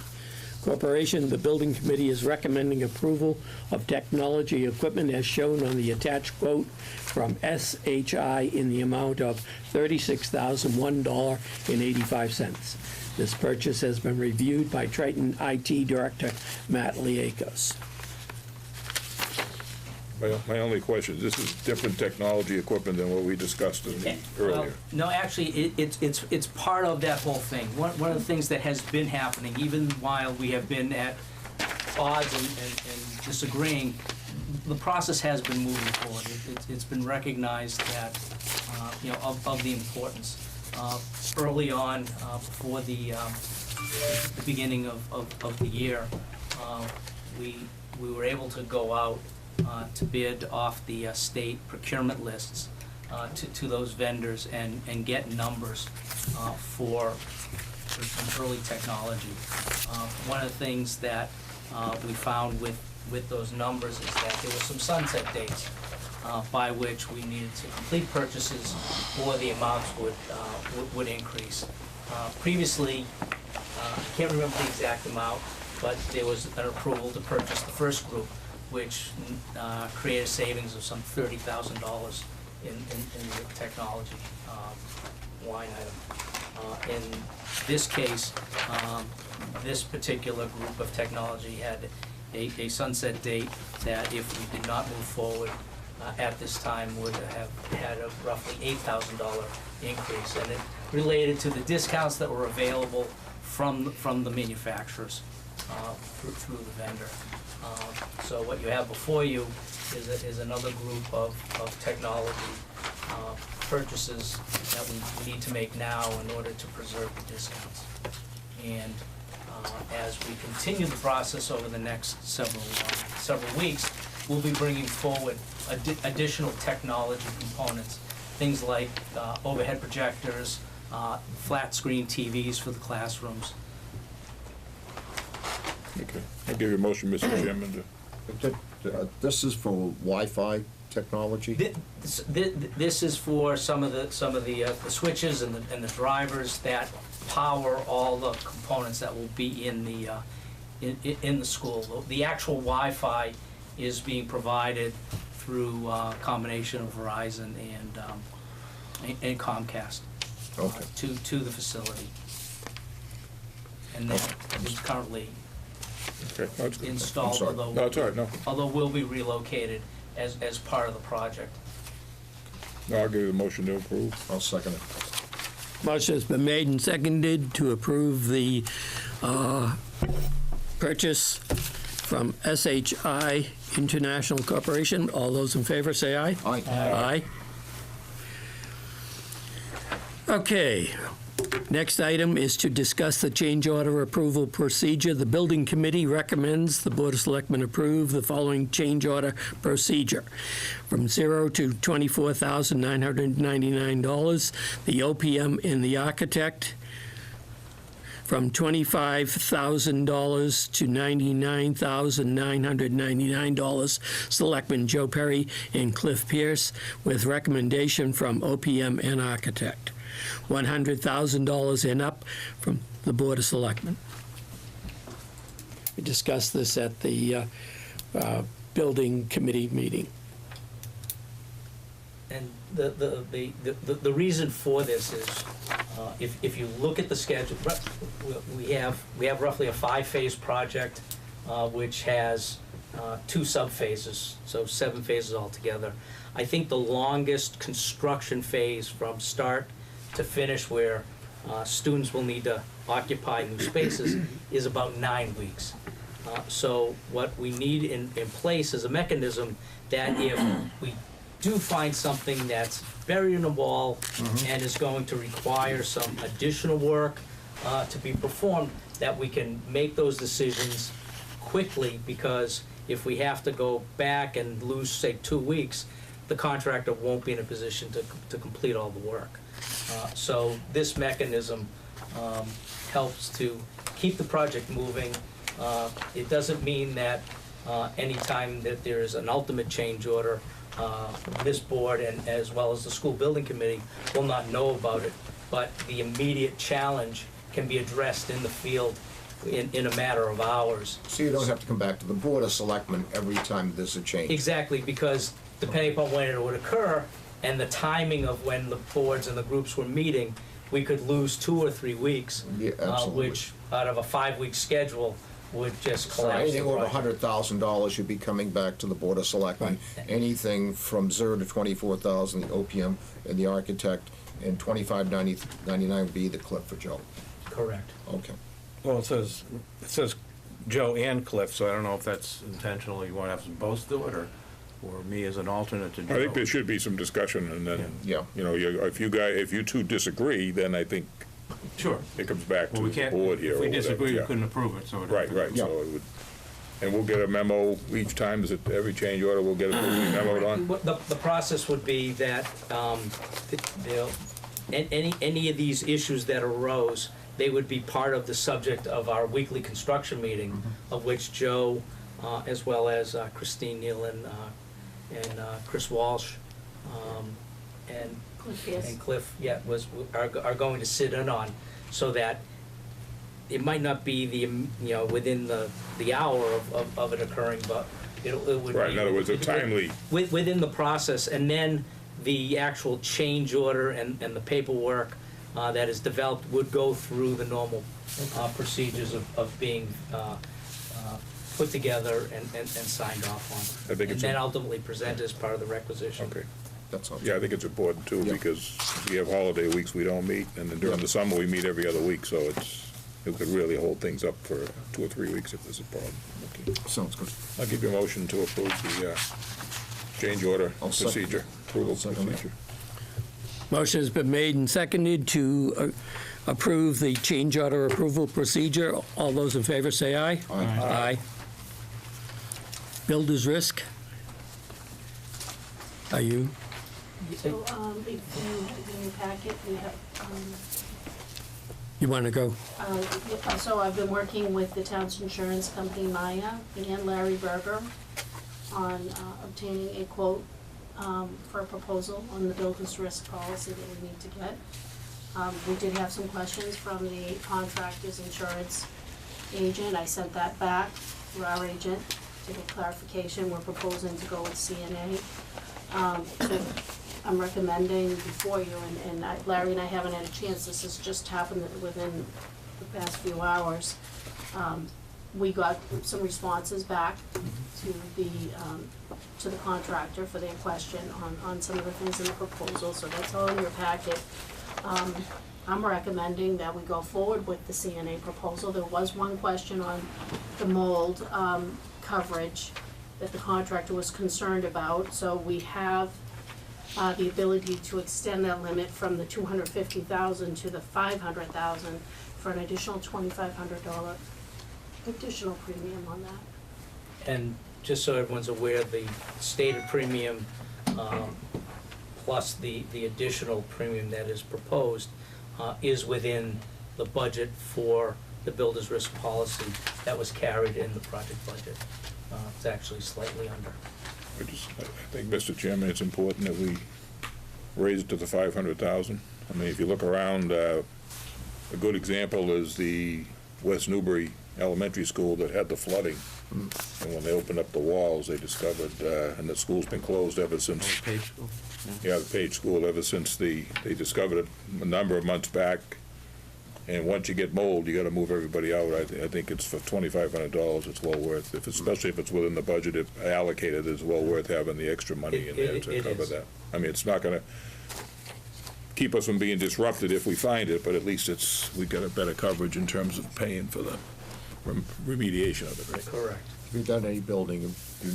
Corporation. The building committee is recommending approval of technology equipment as shown on the attached quote from SHI in the amount of $36,001.85. This purchase has been reviewed by Triton IT Director Matt Liakos. My only question, this is different technology equipment than what we discussed earlier. No, actually, it's part of that whole thing. One of the things that has been happening, even while we have been at odds and disagreeing, the process has been moving forward. It's been recognized that, of the importance. Early on, before the beginning of the year, we were able to go out to bid off the state procurement lists to those vendors and get numbers for some early technology. One of the things that we found with those numbers is that there were some sunset dates by which we needed to complete purchases or the amounts would increase. Previously, I can't remember the exact amount, but there was an approval to purchase the first group, which created savings of some $30,000 in the technology line item. In this case, this particular group of technology had a sunset date that, if we did not move forward at this time, would have had a roughly $8,000 increase, and it related to the discounts that were available from the manufacturers through the vendor. So what you have before you is another group of technology purchases that we need to make now in order to preserve the discounts. And as we continue the process over the next several weeks, we'll be bringing forward additional technology components, things like overhead projectors, flat screen TVs for the classrooms. Okay, I'll give you a motion, Mr. Chairman, to, This is for Wi-Fi technology? This is for some of the switches and the drivers that power all the components that will be in the school. The actual Wi-Fi is being provided through a combination of Verizon and Comcast Okay. to the facility. And that is currently okay, no, it's good. installed, sorry. No, it's all right, no, although will be relocated as part of the project. no, I'll give you the motion to approve. I'll second it. Motion has been made and seconded to approve the purchase from SHI International Corporation. All those in favor say aye. Aye. Aye. Okay. Next item is to discuss the change order approval procedure. The building committee recommends the Board of Selectmen approve the following change order procedure. From $0 to $24,999, the OPM in the architect. From $25,000 to $99,999, Selectmen Joe Perry and Cliff Pierce, with recommendation from OPM and architect. $100,000 and up from the Board of Selectmen. We discussed this at the building committee meeting. And the reason for this is, if you look at the schedule, we have roughly a 5-phase project, which has 2 sub-phases, so 7 phases altogether. I think the longest construction phase from start to finish, where students will need to occupy new spaces, is about 9 weeks. So what we need in place is a mechanism that if we do find something that's buried in a wall and is going to require some additional work to be performed, that we can make those decisions quickly, because if we have to go back and lose, say, 2 weeks, the contractor won't be in a position to complete all the work. So this mechanism helps to keep the project moving. It doesn't mean that anytime that there is an ultimate change order, this board and as well as the school building committee will not know about it, but the immediate challenge can be addressed in the field in a matter of hours. So you don't have to come back to the Board of Selectmen every time there's a change? Exactly, because depending upon when it would occur and the timing of when the boards and the groups were meeting, we could lose 2 or 3 weeks, Yeah, absolutely. which out of a 5-week schedule would just So collapse the anything over project. $100,000, you'd be coming back to the Board of Selectmen. Anything from 0 to 24,000, the OPM and the architect, and $25,999 would be the clip for Joe. Correct. Okay. Well, it says Joe and Cliff, so I don't know if that's intentional, you want to have them both do it, or me as an alternate to Joe. I think there should be some discussion, and then, Yeah. you know, if you two disagree, then I think Sure. it comes back Well, to we the can't, board here. if we or whatever, disagree, we yeah. couldn't approve it, so. Right, right, Yeah. so it would, and we'll get a memo each time, is it every change order, we'll get a memo on? The process would be that any of these issues that arose, they would be part of the subject of our weekly construction meeting, of which Joe, as well as Christine Nealon and Chris Walsh, and Cliff Pierce. Cliff, are going to sit in on, so that it might not be within the hour of it occurring, but it would be. Right, in other words, a timely, Within the process, and then the actual change order and the paperwork that is developed would go through the normal procedures of being put together and signed off on. I think And it's then a- ultimately presented as part of the requisition. okay. That sounds Yeah, I think it's important too, Yeah. because we have holiday weeks we don't meet, and then during the summer, we meet every other week, so it could really hold things up for 2 or 3 weeks if there's a problem. Okay. Sounds good. I'll give you a motion to approve the change order I'll second. procedure, approval I'll second that. procedure. Motion has been made and seconded to approve the change order approval procedure. All those in favor say aye. Aye. Aye. Builder's risk? Are you? So, if you, in your packet, we have, You want to go? so I've been working with the town's insurance company, Maya, and Larry Berger on obtaining a quote for a proposal on the builder's risk policy that we need to get. We did have some questions from the contractor's insurance agent. I sent that back for our agent to get clarification. We're proposing to go with CNA. So I'm recommending before you, and Larry and I haven't had a chance, this has just happened within the past few hours. We got some responses back to the contractor for their question on some of the things in the proposal, so that's all in your packet. I'm recommending that we go forward with the CNA proposal. There was one question on the mold coverage that the contractor was concerned about, so we have the ability to extend that limit from the $250,000 to the $500,000 for an additional $2,500 additional premium on that. And just so everyone's aware, the stated premium plus the additional premium that is proposed is within the budget for the builder's risk policy that was carried in the project budget. It's actually slightly under. I think, Mr. Chairman, it's important that we raise it to the 500,000. I mean, if you look around, a good example is the West Newbury Elementary School that had the flooding. And when they opened up the walls, they discovered, and the school's been closed ever since. Page school? Yeah, the Page School, ever since they discovered it a number of months back. And once you get mold, you gotta move everybody out. I think it's for $2,500, it's well worth, especially if it's within the budget, if allocated, it's well worth having the extra money in there to It cover is. that. I mean, it's not gonna keep us from being disrupted if we find it, but at least we got a better coverage in terms of paying for the remediation of it, right? Correct. If you've done any building, you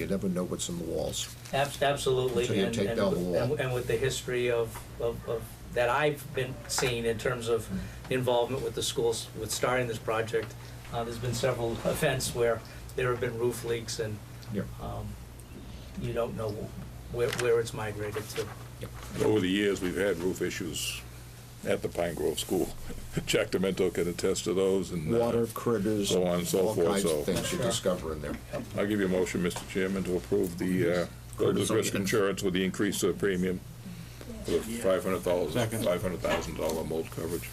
never know what's in the walls. Absolutely. Until you and- take and down the with- wall. And with the history of that I've been seeing in terms of involvement with the schools, with starting this project, there's been several events where there have been roof leaks and Yep. you don't know where it's migrated to. Over the years, we've had roof issues at the Pine Grove School. Jack Demento can attest to those, and Water, critters, so on and so all forth, kinds so- of things you discover in there. I'll give you a motion, Mr. Chairman, to approve the builder's risk insurance with the increase of the premium for the $500,000 mold coverage.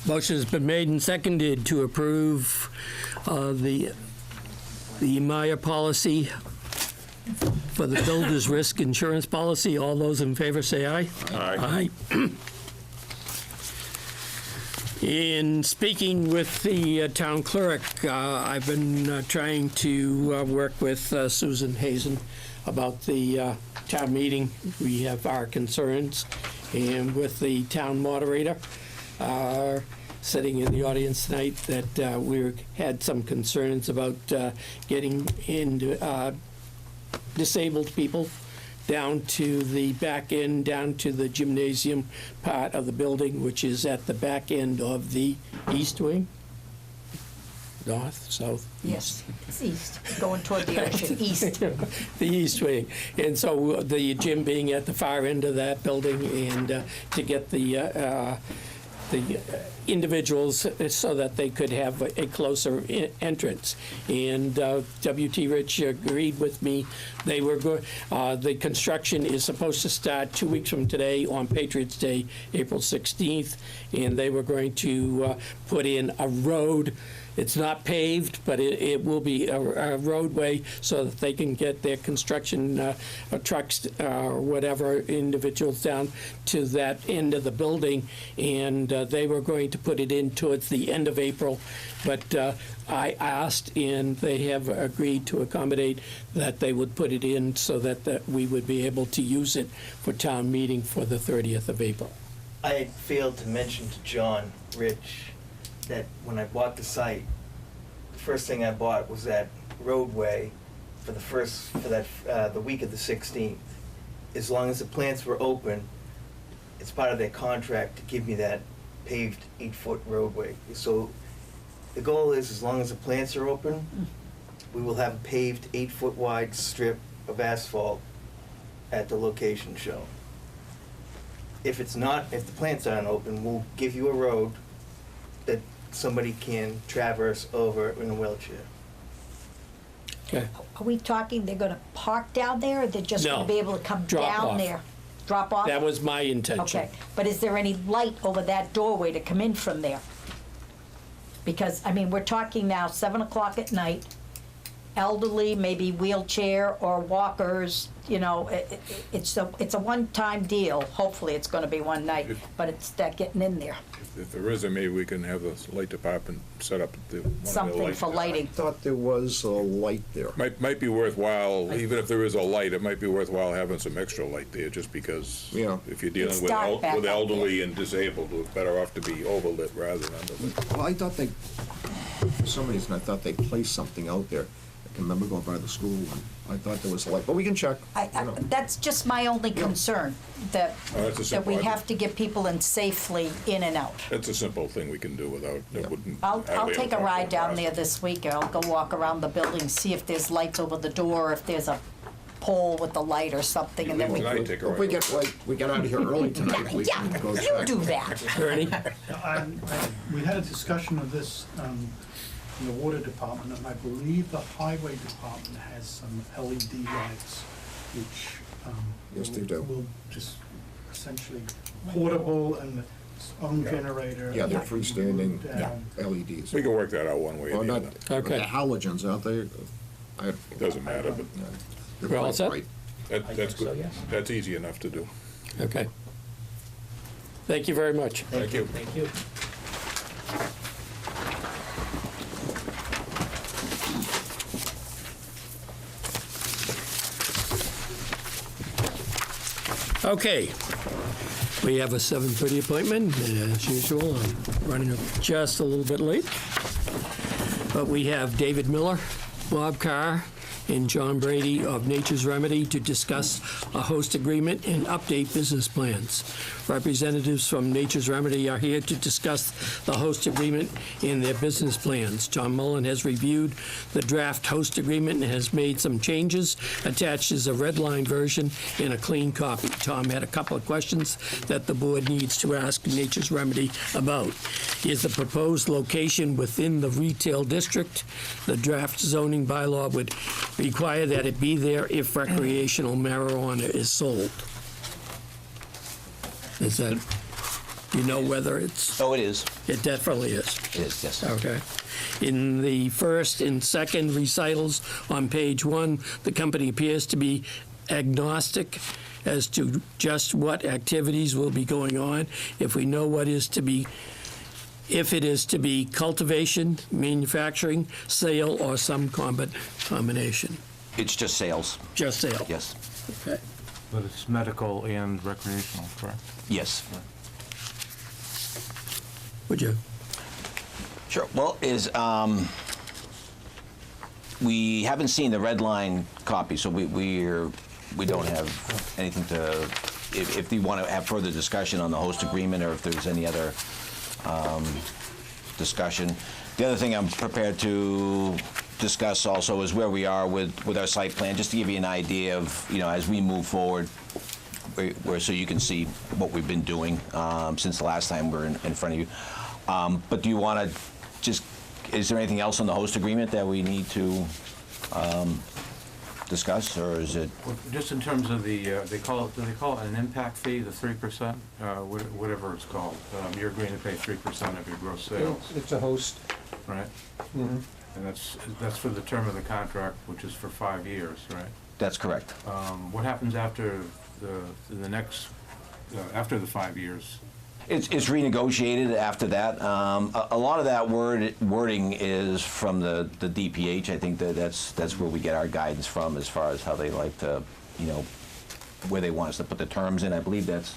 Motion has been made and seconded to approve the Maya policy for the builder's risk insurance policy. All those in favor say aye. Aye. Aye. In speaking with the town clerk, I've been trying to work with Susan Hazen about the town meeting. We have our concerns, and with the town moderator sitting in the audience tonight, that we had some concerns about getting into disabled people down to the back end, down to the gymnasium part of the building, which is at the back end of the east wing, north, south, Yes, it's east, going toward the ocean, east. the east wing. And so the gym being at the far end of that building, and to get the individuals so that they could have a closer entrance. And W.T. Rich agreed with me. They were the construction is supposed to start 2 weeks from today on Patriots' Day, April 16th, and they were going to put in a road. It's not paved, but it will be a roadway so that they can get their construction trucks or whatever individuals down to that end of the building. And they were going to put it in towards the end of April. But I asked, and they have agreed to accommodate that they would put it in so that we would be able to use it for town meeting for the 30th of April. I failed to mention to John Rich that when I bought the site, the first thing I bought was that roadway for the week of the 16th. As long as the plants were open, it's part of their contract to give me that paved 8-foot roadway. So the goal is, as long as the plants are open, we will have a paved 8-foot wide strip of asphalt at the location shown. If it's not, if the plants aren't open, we'll give you a road that somebody can traverse over in a wheelchair. Okay. Are we talking they're gonna park down there, or they're just No. gonna be able to come Drop down off. there? Drop off? That was my intention. Okay, but is there any light over that doorway to come in from there? Because, I mean, we're talking now 7 o'clock at night, elderly, maybe wheelchair or walkers, you know, it's a one-time deal. Hopefully, it's gonna be one night, but it's that getting in there. If there isn't, maybe we can have the light department set up one of their Something lights. for I lighting. thought there was a light there. Might be worthwhile, even if there is a light, it might be worthwhile having some extra light there, just because Yeah. if you're dealing It's with dark back up there. elderly and disabled, it's better off to be overlit rather than underlit. Well, I thought they, for some reason, I thought they placed something out there. I can remember going by the school, and I thought there was a light, but we can check. you know. That's just my only concern, that, Oh, that's a that simple we idea. have to get people in safely in and out. It's a simple thing we can do without, Yeah. it wouldn't. I'll hardly take a ever ride cost down us. there this week, I'll go walk around the building, see if there's lights over the door, if there's a pole with a light or something, and then we. Tonight, take a If we ride. get, like, we get out of here early tonight, we Yeah, can go you check. do that. Ernie? We had a discussion of this in the water department, and I believe the highway department has some LED lights, which Yes, they do. will just essentially portable and its own generator. Yeah, they're that can be freestanding moved down. LEDs. We can work that out one way Well, or the not, other. Okay. they're halogens, aren't they? Doesn't matter, but They're We're all quite set? bright. that's good. That's easy enough to do. Okay. Thank you very much. Thank you. Thank you. Okay. We have a 7:30 appointment, and as usual, I'm running up just a little bit late. But we have David Miller, Bob Carr, and John Brady of Nature's Remedy to discuss a host agreement and update business plans. Representatives from Nature's Remedy are here to discuss the host agreement and their business plans. John Mullen has reviewed the draft host agreement and has made some changes. Attached is a red line version and a clean copy. Tom had a couple of questions that the board needs to ask Nature's Remedy about. Is the proposed location within the retail district? The draft zoning bylaw would require that it be there if recreational marijuana is sold. Is that, you know whether it's, Oh, it is. it definitely is. It is, yes. Okay. In the first and second recitals on page 1, the company appears to be agnostic as to just what activities will be going on. If we know what is to be, if it is to be cultivation, manufacturing, sale, or some combination. It's just sales, Just sale. yes. Okay. But it's medical and recreational, correct? Yes. Would you? Sure. Well, we haven't seen the red line copy, so we don't have anything to, if you want to have further discussion on the host agreement, or if there's any other discussion. The other thing I'm prepared to discuss also is where we are with our site plan, just to give you an idea of, as we move forward, so you can see what we've been doing since the last time we were in front of you. But do you want to just, is there anything else on the host agreement that we need to discuss, or is it? Well, just in terms of the, do they call it an impact fee, the 3%, whatever it's called? You're agreeing to pay 3% of your gross sales, It's a host. right? Mhm. And that's for the term of the contract, which is for 5 years, right? That's correct. What happens after the next, after the 5 years? It's renegotiated after that. A lot of that wording is from the DPH. I think that's where we get our guidance from as far as how they like to, where they want us to put the terms in. I believe that's.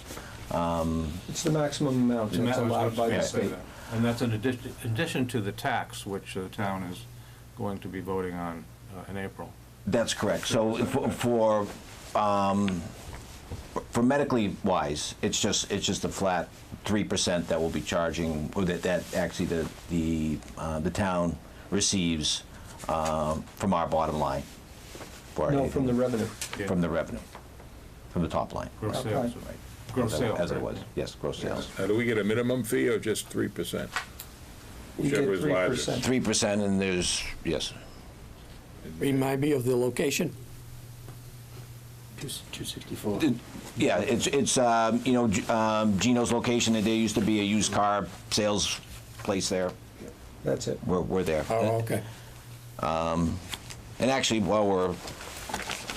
It's the maximum amount that's allowed by the state. And that's in addition to the tax, which the town is going to be voting on in April. That's correct. So for for medically wise, it's just a flat 3% that we'll be charging, or that actually the town receives from our bottom line. For No, anything. from the revenue. From the revenue, from the top line. Gross Okay. sales, Right. gross sales. As it right? was, yes, gross sales. Now, do we get a minimum fee or just 3%? You get Whichever is 3%. largest. 3%, and there's, yes. Remind me of the location? 264. Yeah, it's Gino's location, and there used to be a used car sales place there. That's it. We're there. Oh, okay. And actually, while we're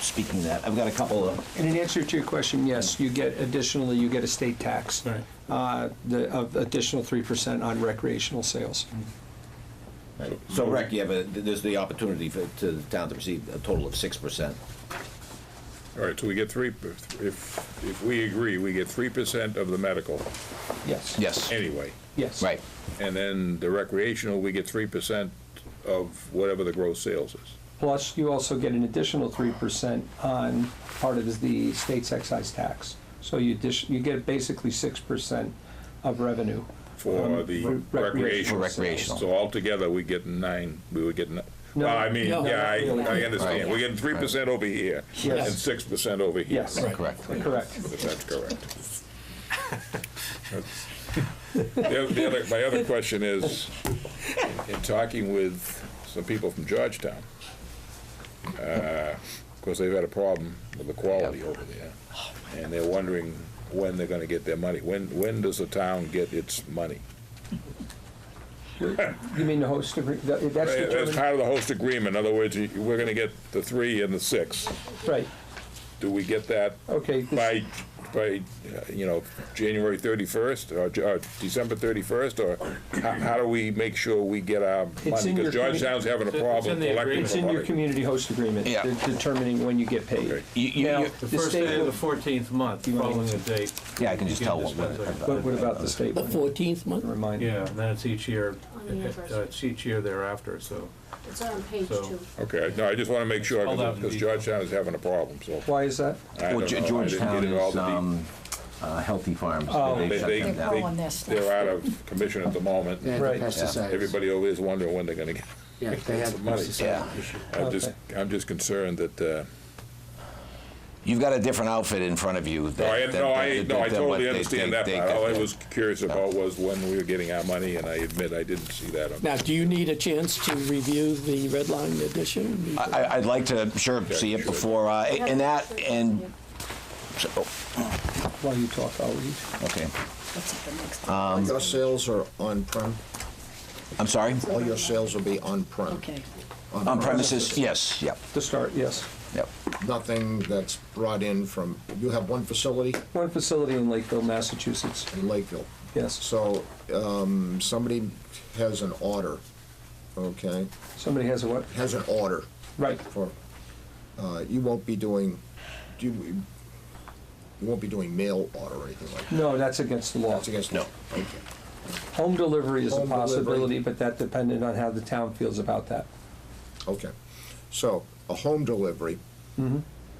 speaking of that, I've got a couple of, And in answer to your question, yes, you get a state tax. Right. Of additional 3% on recreational sales. so Rec, there's the opportunity to the town to receive a total of 6%. All right, so we get if we agree, we get 3% of the medical Yes. Yes, anyway. Yes. right. And then the recreational, we get 3% of whatever the gross sales is. Plus, you also get an additional 3% on part of the state's excise tax. So you get basically 6% of revenue. For the for recreational. For recreational. So altogether, we get 9, we would get, No. well, I mean, No, yeah, I not really. understand. Right. We're getting 3% over here and Yes. 6% over here. Yes. Correct. Correct. If that's correct. My other question is, in talking with some people from Georgetown, of course, they've had a problem with the quality over there, and they're wondering when they're gonna get their money. When does the town get its money? You mean the host agreement? That's That's determined, part of the host agreement. In other words, we're gonna get the 3 and the 6. right. Do we get that Okay. by January 31st or December 31st, or how do we make sure we get our It's money? in your Because Georgetown's having a It's in problem the collecting It's the in your money. community host agreement, Yeah. determining when you get paid. Okay. Now, The the first state day of will- the 14th month, You wanna following the answer? date. Yeah, I can just you tell begin what- dispensing. What about the state The one? 14th month? Remind me. Yeah, and then it's each year, On the anniversary. it's each year thereafter, so. It's on page So- 2. Okay, no, I just want to make sure, Spelled out in because detail. Georgetown is having a problem, so. Why is that? I Well, don't know. I Georgetown didn't get it all is the Healthy Farms. Oh. They- shut they- them down. they- growing their stuff. They're out of commission at the moment. They had Right. the pesticides. Everybody over there is wondering when they're going to get Yeah, they had the money. pesticide Yeah. issue. I'm just concerned that, You've got a different outfit in front of you. no, I that- totally what understand that they- part. All I was curious about was when we were getting our money, and I admit I didn't see that on. Now, do you need a chance to review the red line edition? I'd like to, sure, see it before, and that, and, so, While you talk, I'll read. okay. All your sales are on-prem? I'm sorry? All your sales will be on-prem? Okay. On premises, yes, yep, To start, yes. yep. Nothing that's brought in from, you have one facility One facility in Lakeville, Massachusetts. in Lakeville. Yes. So, somebody has an order, okay? Somebody has a what? Has an order Right. for, you won't be doing, you won't be doing mail order or anything like that? No, that's against the law. That's against, no, okay. Home delivery is a Home delivery. possibility, but that depended on how the town feels about that. Okay. So, a home delivery,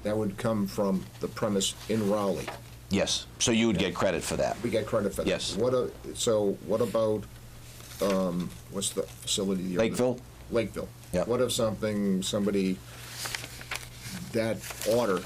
that would come from the premise in Raleigh. Yes, so you would get credit for that. We get credit for that. Yes. So what about, what's the facility? you're in? Lakeville? Lakeville. Yep. What if somebody, that order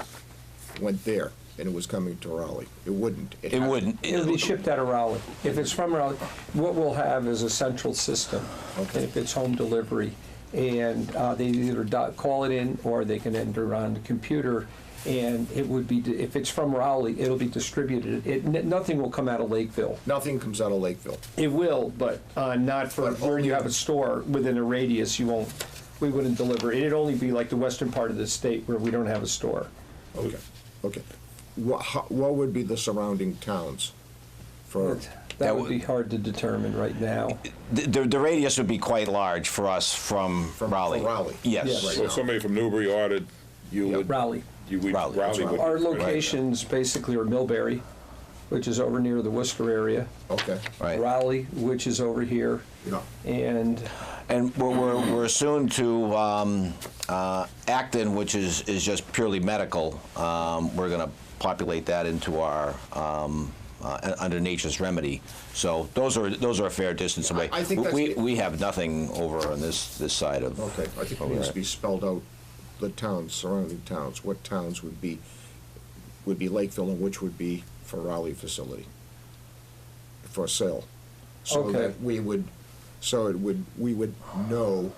went there and it was coming to Raleigh? It wouldn't. It wouldn't. It'll be shipped out of Raleigh. If it's from Raleigh, what we'll have is a central system. Okay. If it's home delivery, and they either call it in or they can enter on the computer, and it would be, if it's from Raleigh, it'll be distributed. Nothing will come out of Lakeville. Nothing comes out of Lakeville. It will, but not for But where only- you have a store within a radius, we wouldn't deliver. It'd only be like the western part of the state where we don't have a store. Okay, okay. What would be the surrounding towns for, That would be hard to determine right now. The radius would be quite large for us from Raleigh. from Raleigh? Yes. Yes. So if somebody from Newbury ordered, you would. Raleigh. Raleigh. Raleigh would. Our right. locations basically are Millbury, which is over near the Worcester area, okay, Right. Raleigh, which is over here, yeah. and And we're soon to Acton, which is just purely medical. We're going to populate that into our under Nature's Remedy. So those are a fair distance away. I think that's we have nothing over on this side of. Okay, I think it needs to be spelled out, the towns, surrounding towns, what towns would be Lakeville and which would be for Raleigh facility for sale. So Okay. that we would know,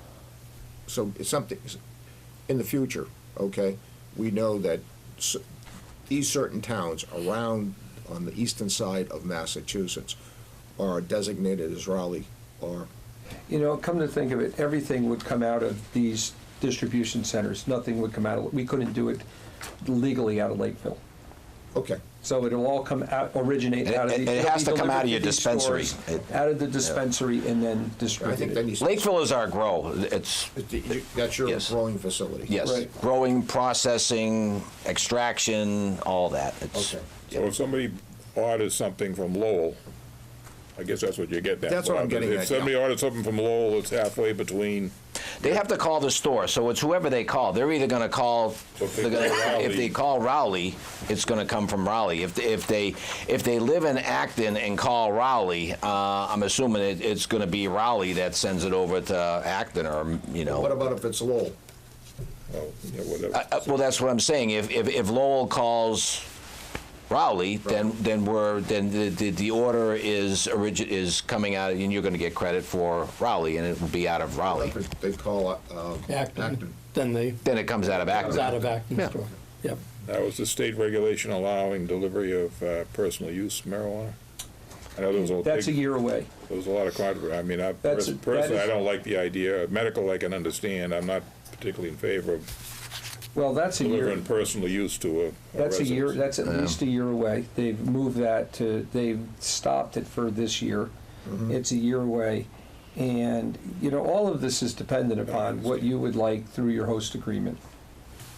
so it's something, in the future, okay, we know that these certain towns around on the eastern side of Massachusetts are designated as Raleigh or. You know, come to think of it, everything would come out of these distribution centers. Nothing would come out of, we couldn't do it legally out of Lakeville. Okay. So it'll all come out, originate out of the. It has to come out of your dispensary. Out of the dispensary and then I think distributed. that needs. Lakeville is our grow. It's That's your Yes. growing facility. yes, Right. growing, processing, extraction, all that. It's, Okay. So if somebody orders something from Lowell, I guess that's what you're getting at. That's what I'm Bob. getting at, If somebody yeah. orders something from Lowell, it's halfway between. They have to call the store, so it's whoever they call. They're either going to call. So if they they're gonna- call Raleigh- if they call Raleigh, it's going to come from Raleigh. If they live in Acton and call Raleigh, I'm assuming it's going to be Raleigh that sends it over to Acton, or What about if it's Lowell? Well, yeah, whatever. Well, that's what I'm saying. If Lowell calls Raleigh, then the order is coming out, and you're going to get credit for Raleigh, and it will be out of Raleigh. If they call Acton, then Then it comes out of Acton. comes out of Acton Yeah. store. Yep. Now, is the state regulation allowing delivery of personal use marijuana? I know there was a That's a big, year away. there was a lot of controversy. I mean, That's- personally, that I is- don't like the idea. Medical, I can understand. I'm not particularly in favor of Well, that's a year. delivering personal use to a That's a year, residence. that's at least a year away. They've moved that to, they've stopped it for this year. It's a year away. And, you know, all of this is dependent upon what you would like through your host agreement.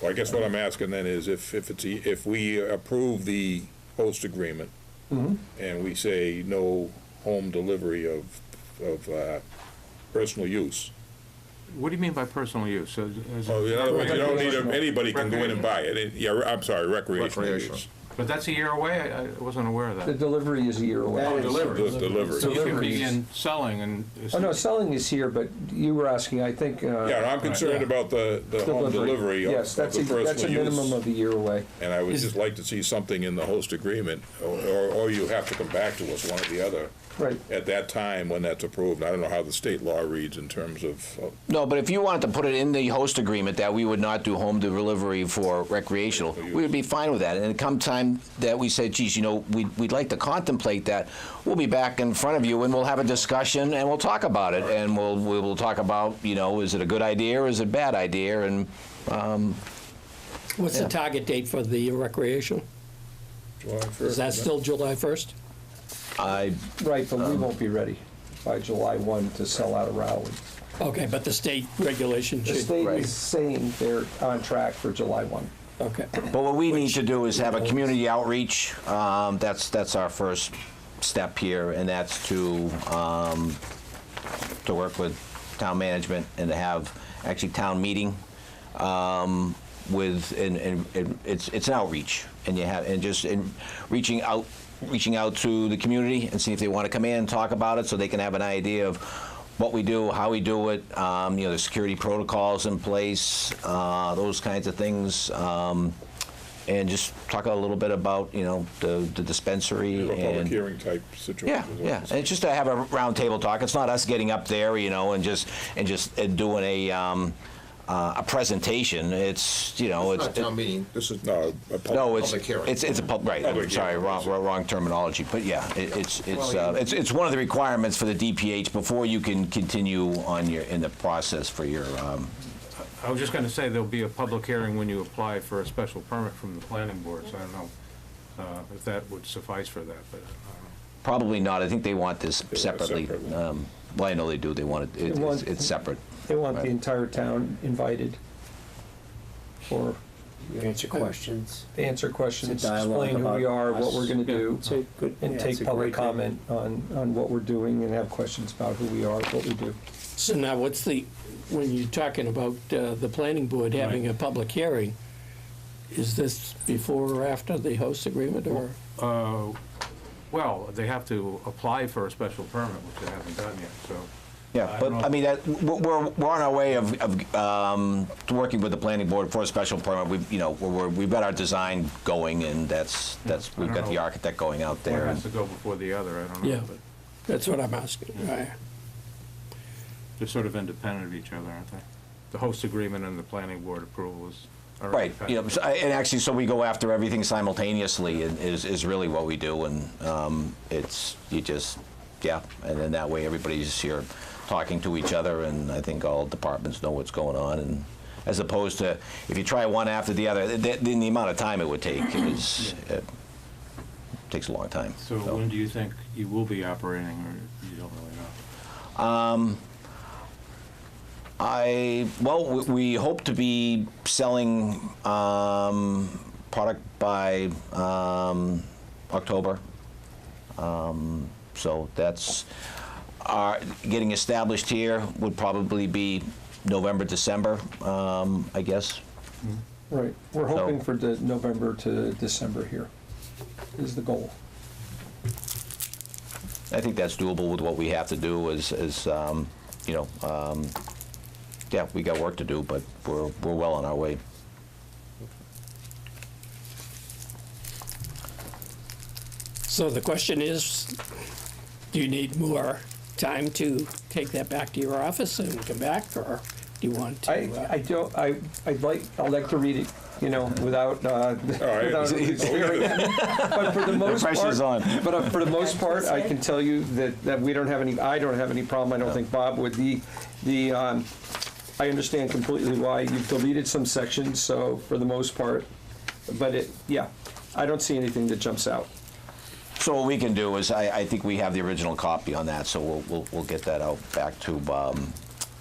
Well, I guess what I'm asking then is if we approve the host agreement and we say no home delivery of personal use. What do you mean by personal use? Oh, in other words, you don't need, anybody can go in and buy it. Yeah, I'm sorry, recreational Recreational. use. But that's a year away? I wasn't aware of The that. delivery is a year away. Delivery. So you can Delivery. begin selling and. Oh, no, selling is here, but you were asking, I think. Yeah, and I'm concerned about the home delivery of Yes, the that's a personal minimum use. of a year away. And I would just like to see something in the host agreement, or you have to come back to us, one or the other, Right. at that time when that's approved. I don't know how the state law reads in terms of, No, but if you wanted to put it in the host agreement that we would not do home delivery for recreational, we would be fine with that. And come time that we say, geez, you know, we'd like to contemplate that, we'll be back in front of you and we'll have a discussion and we'll talk about it. And we'll talk about, you know, is it a good idea or is it a bad idea? And What's Yeah. the target date for the recreation? July 1st. Is that still July 1st? Right, but we won't be ready by July 1 to sell out of Rowley. Okay, but the state regulation The should, state Right. is saying they're on track for July 1. okay. But what we need to do is have a community outreach. That's our first step here, and that's to work with town management and to have actually town meeting with, and it's an outreach, and you have, and just in reaching out to the community and see if they want to come in and talk about it so they can have an idea of what we do, how we do it, you know, the security protocols in place, those kinds of things, and just talk a little bit about, you know, the dispensary a public and. hearing type situation. Yeah, and it's just to have a round table talk. It's not us getting up there, you know, and just doing a presentation. It's, you know, It's not a town meeting, this is. No, a no, it's Public hearing. it's a right. Public I'm sorry, hearing. wrong terminology. But yeah, it's one of the requirements for the DPH before you can continue on in the process for your. I was just going to say there'll be a public hearing when you apply for a special permit from the planning board, so I don't know if that would suffice for that, but. Probably not. I think they want this want it separately. separately. Well, I know they do. They want it. They want- It's separate. They want the Right. entire town invited for, Answer questions. to answer questions, It's a dialogue explain who we about are, what us. we're going to do, It's a good, and yeah, take it's a public great thing. comment on what we're doing and have questions about who we are, what we do. So now what's when you're talking about the planning board having a public hearing, is this before or after the host agreement, or? Well, they have to apply for a special permit, which they haven't done yet, so. Yeah, I but, don't know. I mean, we're on our way of working with the planning board for a special permit. We've got our design going, and we've got the architect going out One there. has to go before the other, I don't know. Yeah. But That's what I'm asking. Right. they're sort of independent of each other, aren't they? The host agreement and the planning board approval are Right, independent. and actually, so we go after everything simultaneously is really what we do, and and then that way everybody's here talking to each other, and I think all departments know what's going on, and as opposed to, if you try one after the other, then the amount of time it would take it takes a long time. So when do you think you will be operating, or you don't really know? We hope to be selling product by October. So that's getting established here would probably be November, December, I guess. Right, we're So- hoping for the November to December here, is the goal. I think that's doable with what we have to do we got work to do, but we're well on our way. So the question is, do you need more time to take that back to your office and come back, or do you want to? I'd like to read it, without, without hearing it. But for the most part. pressure's on. But for the most part, I can tell you that I don't have any problem, I don't think Bob would. I understand completely why you've deleted some sections, so for the most part, but I don't see anything that jumps out. So what we can do is, I think we have the original copy on that, so we'll get that out back to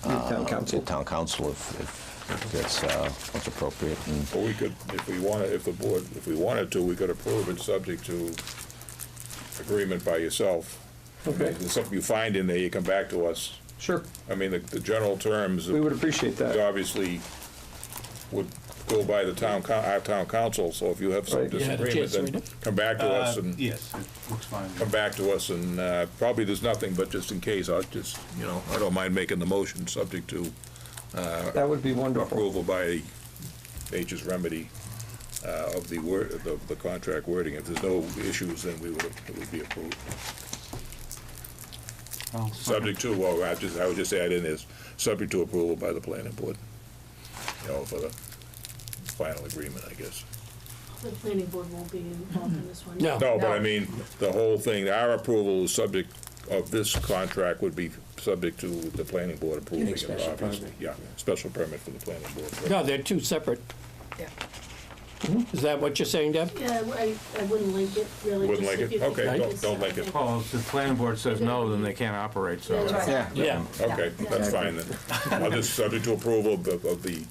Town council. the town council if that's what's appropriate. And Or we could, if we wanted to, we could approve it subject to agreement by yourself. Okay. If there's something you find in there, you come back to us. Sure, I mean, the general terms we would appreciate that. obviously would go by our town council, so if you have some Right. You had a disagreement, chance to then read it? come back to us and Yes, it looks fine. come back to us, and probably there's nothing, but just in case, I don't mind making the motion subject to That would be wonderful. approval by Nature's Remedy of the contract wording. If there's no issues, then it would be approved. Oh, Subject to, I would just add in this, subject to approval by the planning board, for the final agreement, I guess. The planning board won't be involved in this one. No. No, but I mean, the whole thing, our approval is subject, of this contract would be subject to the planning board approving it, special obviously. permit. Yeah, special permit for the planning board. No, they're two separate. Yeah. Is that what you're saying, Deb? Yeah, I wouldn't link it, really. Wouldn't just link if it? you think Okay, it's, don't link it. Well, if the planning board says no, then they can't operate, so. That's right. Yeah. Yeah. Okay, that's fine then. I'll just, subject to approval of the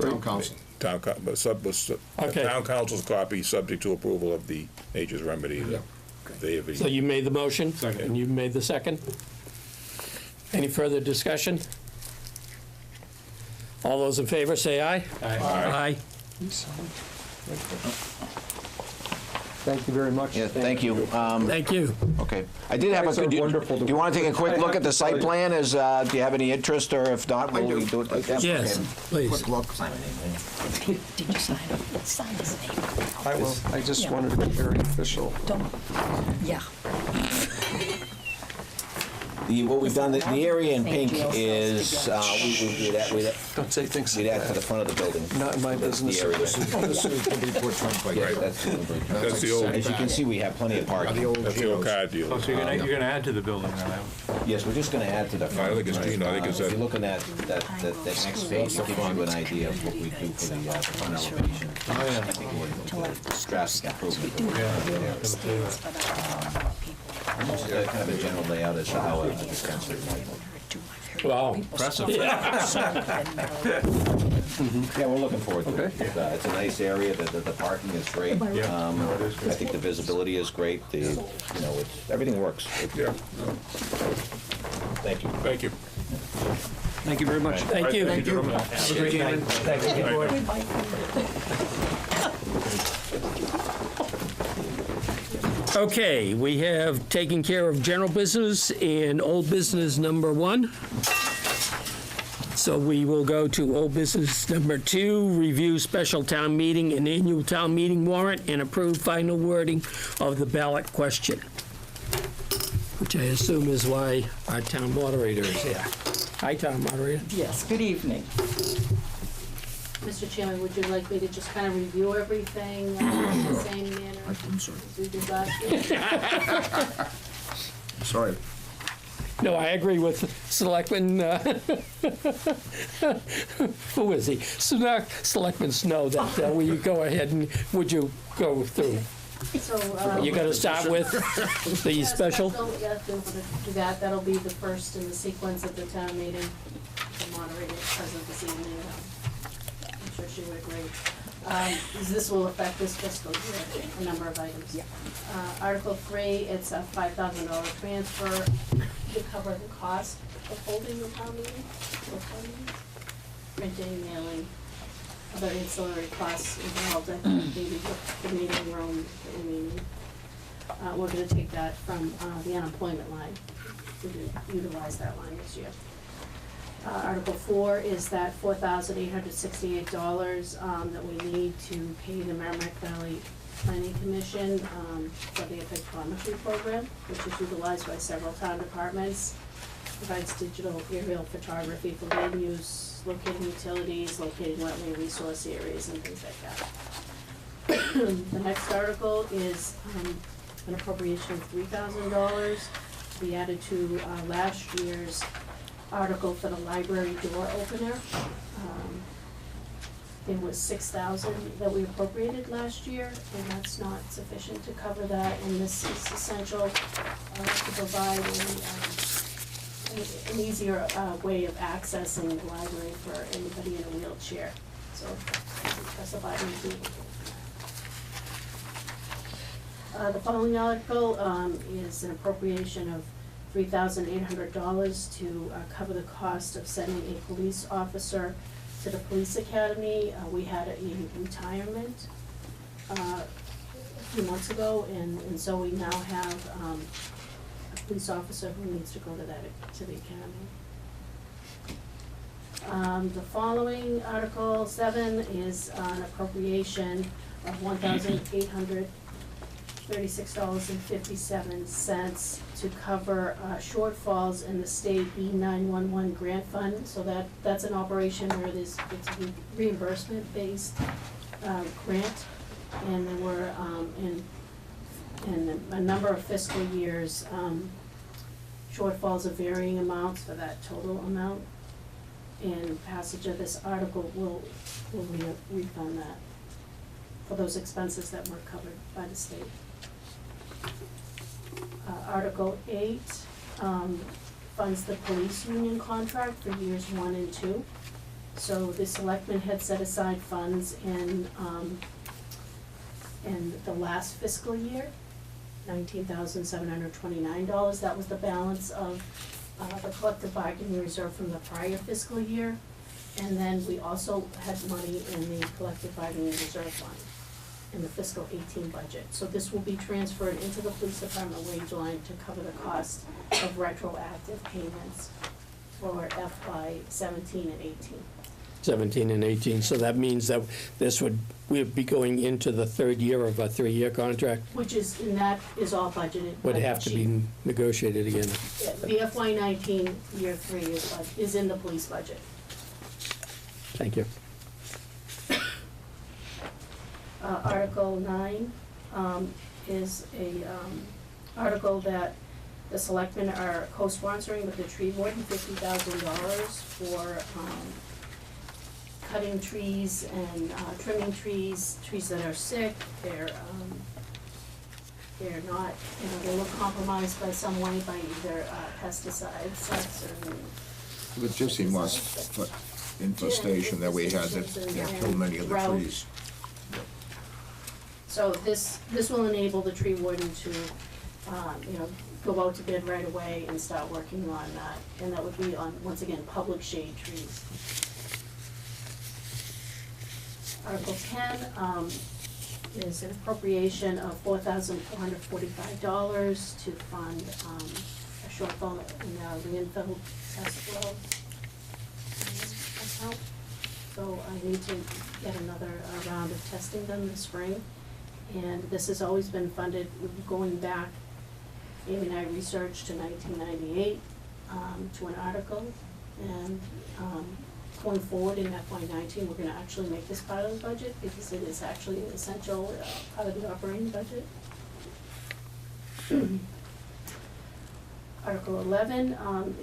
Town council. Okay. town council's copy, subject to approval of the Nature's Remedy. They have So you made the motion? Second. And you made the second? Any further discussion? All those in favor, say aye. Aye. Thank you very much. Yeah, thank you. Thank you. Okay. I did have Guys a, are do wonderful to you want to take a quick I look have at the to tell site you- plan? Do you have any interest, or if not, I we'll do. do it like that? Yes, please. Quick look. Did you sign it? Sign his name. I will, I just wanted to be very official. Don't, yeah. What we've done, the area in pink Thank you. is, we'd Don't say things add like to the that. front of the building. Not in my business. The area. This is the Newport Turnpike. Yeah, that's That's the old, As you can see, we have plenty of The parking. old that's the old Geno's. car dealer. Oh, so you're gonna add to the building then? Yes, we're just gonna add to the front. I think it's Gino, I think it's If that- you're looking at that next page, it'll give you an idea of what we do for the front elevation. Oh, yeah. I think we're drastic improvement. Almost kind of a general layout as to how the dispensary might look. Wow. Impressive. Yeah, we're looking forward to it. Okay. It's a nice area, the parking is great. Yeah, no, it is good. I think the visibility is great, everything works. Yeah, Thank you. thank you. Thank you very much. Thank you. Thank you. Have a great night. Thank you, board. Okay, we have taken care of general business and old business number 1. So we will go to old business number 2, review special town meeting and annual town meeting warrant and approve final wording of the ballot question, which I assume is why our town moderator is here. Hi, town moderator. Yes, good evening. Mr. Chairman, would you like me to just kind of review everything in the same manner as we did last year? Sorry. No, I agree with Selectman, who is he? Selectman Snow, that we go ahead and, would you go through? So, You're gonna start with the yeah, special? Yeah, do that. That'll be the first in the sequence of the town meeting. The moderator is present this evening. I'm sure she would agree. This will affect this fiscal year, a number of items. Yeah. Article 3, it's a $5,000 transfer to cover the cost of holding the town meeting, printing, mailing, other ancillary costs involved, I think, maybe the meeting room that we need. We're gonna take that from the unemployment line. We didn't utilize that line this year. Article 4 is that $4,868 that we need to pay the Merrimack Valley Planning Commission for the pictometry program, which is utilized by several town departments. Provides digital aerial photography for venues, locating utilities, locating wetland resource areas, and things like that. The next article is an appropriation of $3,000 to be added to last year's article for the library door opener. It was $6,000 that we appropriated last year, and that's not sufficient to cover that, and this is essential to provide an easier way of accessing the library for anybody in a wheelchair. So specified in the the following article is an appropriation of $3,800 to cover the cost of sending a police officer to the police academy. We had a retirement a few months ago, and so we now have a police officer who needs to go to the academy. The following, Article 7, is an appropriation of $1,836.57 to cover shortfalls in the state E911 grant fund. So that's an operation where it's a reimbursement-based grant, and there were in a number of fiscal years shortfalls of varying amounts for that total amount. And passage of this article will refund that for those expenses that were covered by the state. Article 8 funds the police union contract for years 1 and 2. So the selectmen had set aside funds in the last fiscal year, $19,729. That was the balance of the collective bargaining reserve from the prior fiscal year. And then we also had money in the collective bargaining reserve fund in the fiscal 18 budget. So this will be transferred into the police department wage line to cover the cost of retroactive payments for FY 17 and 18. 17 and 18, so that means that we'd be going into the third year of a 3-year contract? And that is all budgeted. Would have to be negotiated again. The FY 19 year 3 is in the police budget. Thank you. Article 9 is a article that the selectmen are co-sponsoring with the tree warden, $50,000 for cutting trees and trimming trees that are sick. They're not, they look compromised by some way, by either pesticides, or The gypsy moth infestation that we had that killed many of the drought. trees. So this will enable the tree warden to, go out to bid right away and start working on that. And that would be on, once again, public shade trees. Article 10 is an appropriation of $4,445 to fund a shortfall in our landfill escrow account. So I need to get another round of testing done this spring. And this has always been funded going back, Amy and I researched to 1998 to an article. And going forward in FY19, we're going to actually make this part of the budget because it is actually an essential part of the operating budget. Article 11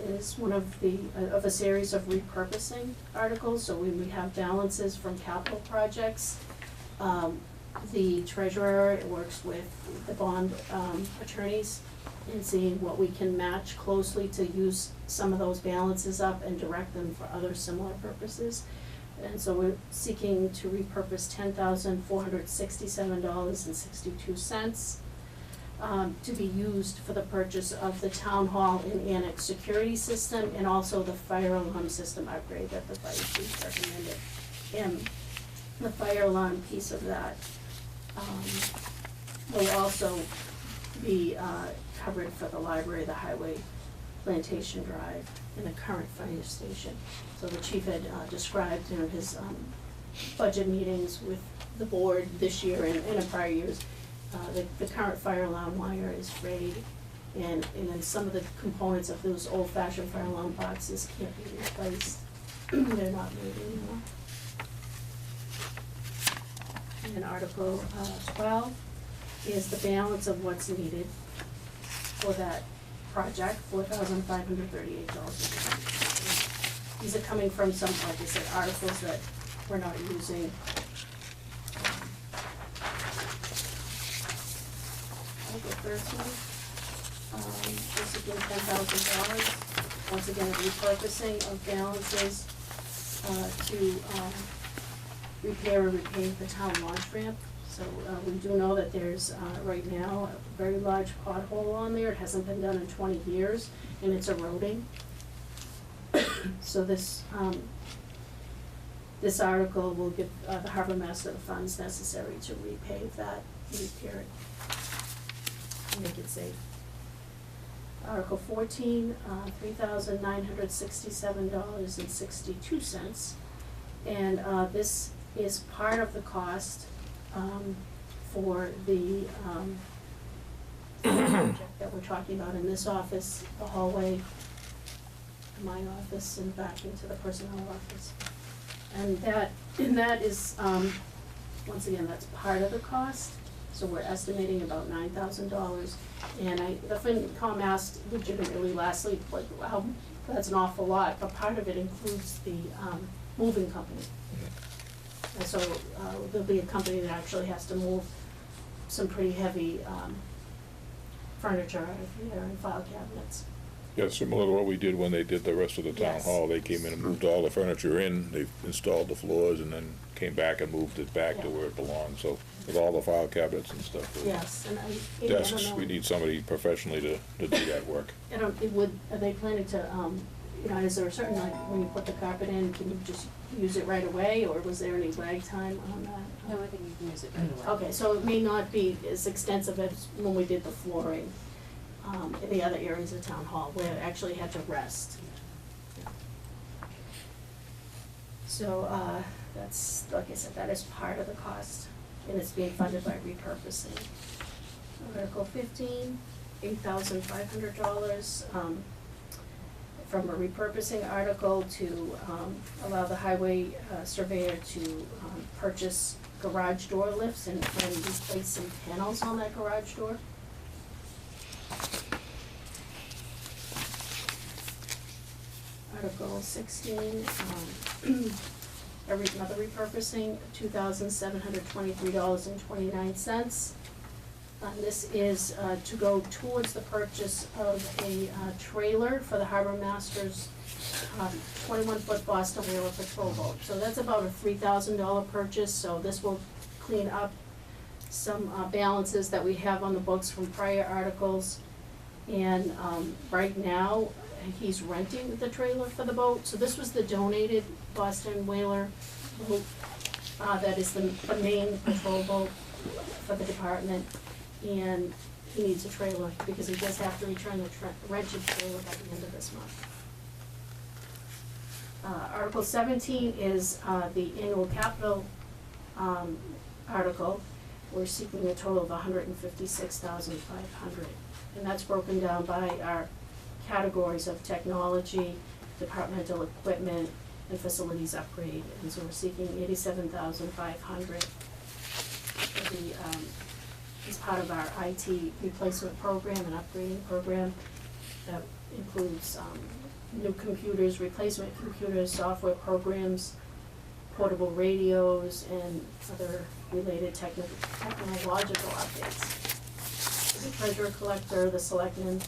is one of a series of repurposing articles. So when we have balances from capital projects, the treasurer works with the bond attorneys and seeing what we can match closely to use some of those balances up and direct them for other similar purposes. And so we're seeking to repurpose $10,467.62 to be used for the purchase of the town hall and annex security system and also the fire alarm system upgrade that the fire chief recommended. And the fire alarm piece of that will also be covered for the library, the highway, Plantation Drive, and the current fire station. So the chief had described in his budget meetings with the board this year and in prior years, the current fire alarm wire is frayed, and then some of the components of those old-fashioned fire alarm boxes can't be replaced. They're not made anymore. And then Article 12 is the balance of what's needed for that project, $4,538. These are coming from some, like I said, articles that we're not using. Article 13, this is $10,000. Once again, a repurposing of balances to repair and repave the town launch ramp. So we do know that there's right now a very large pothole on there. It hasn't been done in 20 years, and it's eroding. So this this article will give the harbor master the funds necessary to repave that, repair it, and make it safe. Article 14, $3,967.62, and this is part of the cost for the project that we're talking about in this office, the hallway, my office, and back into the personnel office. And that is, once again, that's part of the cost, so we're estimating about $9,000. And the FinCom asked legitimately lastly, like, how, that's an awful lot, but part of it includes the moving company. And so there'll be a company that actually has to move some pretty heavy furniture out of here and file cabinets. Yeah, similar to what we did when they did the rest of the town Yes. hall. They came in and moved all the furniture in, they installed the floors, and then came back and moved it back to Yeah. where it belonged, so with all the file cabinets and stuff. Yes, and I don't Desks, know. we need somebody professionally to do that work. Are they planning to, is there a certain, like, when you put the carpet in, can you just use it right away, or was there any lag time on that? No, I think you can use it right away. Okay, so it may not be as extensive as when we did the flooring, in the other areas of town hall, where it actually had to rest. So, that's, like I said, that is part of the cost, and it's being funded by repurposing. Article 15, $8,500, from a repurposing article to, allow the highway, surveyor to, purchase garage door lifts and replace some panels on that garage door. Article 16, another repurposing, $2,723.29. This is to go towards the purchase of a trailer for the harbor master's 21-foot Boston Whaler patrol boat. So that's about a $3,000 purchase, so this will clean up some balances that we have on the books from prior articles. And, right now, he's renting the trailer for the boat, so this was the donated Boston whaler boat. That is the main patrol boat for the department, and he needs a trailer, because he does have to return the rented trailer by the end of this month. Article 17 is, the annual capital, article. We're seeking a total of $156,500, and that's broken down by our categories of technology, departmental equipment, and facilities upgrade, and so we're seeking $87,500 for the, as part of our IT replacement program and upgrading program. That includes, new computers, replacement computers, software programs, portable radios, and other related technological updates. The treasurer collector, the selectmen's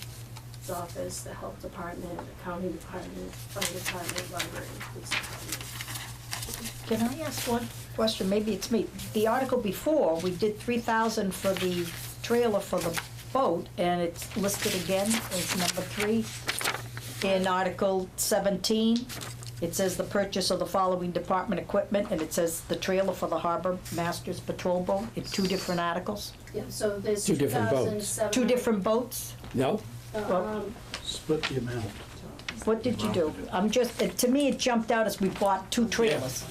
office, the health department, accounting department, fire department, library, and police department. Can I ask one question? Maybe it's me. The article before, we did 3,000 for the trailer for the boat, and it's listed again as number 3. In Article 17, it says the purchase of the following department equipment, and it says the trailer for the harbor master's patrol boat in 2 different articles. Yeah, so there's Two different boats. 2,700. 2 different boats? No? Split the amount. What did you do? I'm just, to me, it jumped out as we bought 2 trailers.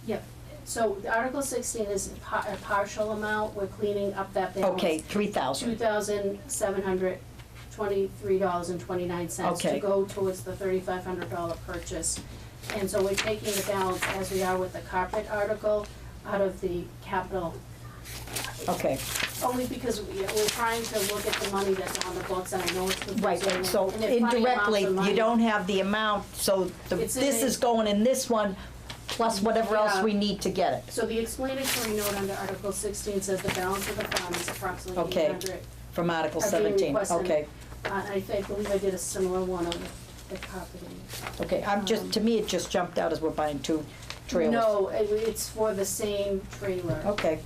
Yep, so Article 16 is a partial amount, we're cleaning up that balance. Okay, 3,000. $2,723.29 Okay. to go towards the $3,500 purchase. And so we're taking the balance, as we are with the carpet article, out of the capital. Okay, Only because we're trying to look at the money that's on the books, and I know it's confusing. right, so and they're funny indirectly, amounts of money. you don't have the amount, so It's in this a- is going in this one, plus whatever else Yeah. we need to get it, So the explanatory note under Article 16 says the balance of the fund is approximately Okay. 800. from Article Are being 17. requested. Okay, I believe I did a similar one on the carpeting. okay, I'm just, to me, it just jumped out as we're buying 2 trailers. No, it's for the same trailer. Okay,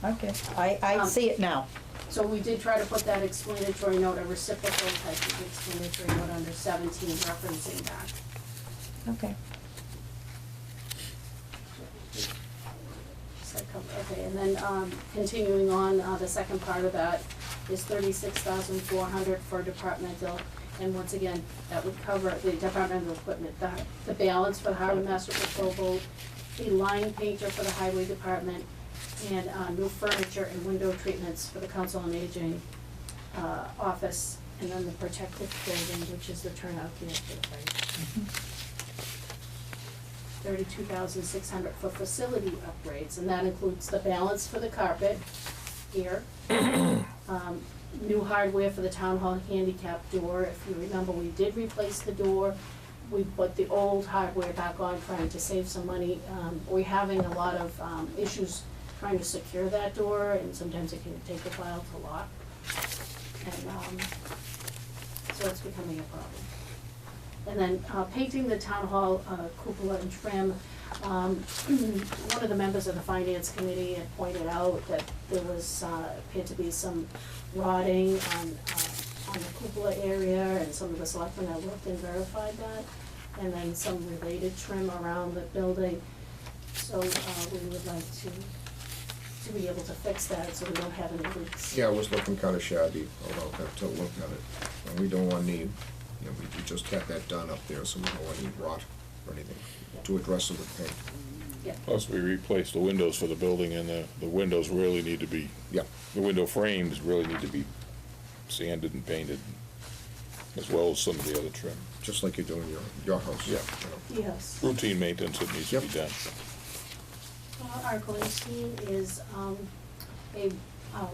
okay, I see it now. So we did try to put that explanatory note, a reciprocal type of explanatory note under 17 referencing that. Okay. Okay, and then, continuing on, the second part of that is $36,400 for departmental, and once again, that would cover the departmental equipment, the balance for the harbor master patrol boat, a line painter for the highway department, and, new furniture and window treatments for the council on aging, office, and then the protective building, which is the turnout gear for the fire. $32,600 for facility upgrades, and that includes the balance for the carpet here. New hardware for the town hall handicap door. If you remember, we did replace the door. We put the old hardware back on, trying to save some money. We're having a lot of issues trying to secure that door, and sometimes it can take a while to lock. And so it's becoming a problem. And then painting the town hall cupola and trim. One of the members of the finance committee had pointed out that there was, appeared to be some rotting on the cupola area, and some of the selectmen that looked and verified that. And then some related trim around the building. So we would like to be able to fix that so we don't have any leaks. Yeah, it was looking kind of shabby, although I have to look at it. And we don't want any, we just had that done up there, so we don't want any rot or anything to address it with paint. Yeah. Plus, we replaced the windows for the building, and the windows really need to be, Yeah, the window frames really need to be sanded and painted, as well as some of the other trim. just like you do in your house. Yeah. Yes. Routine maintenance that needs to be Yep. done. Article 18 is a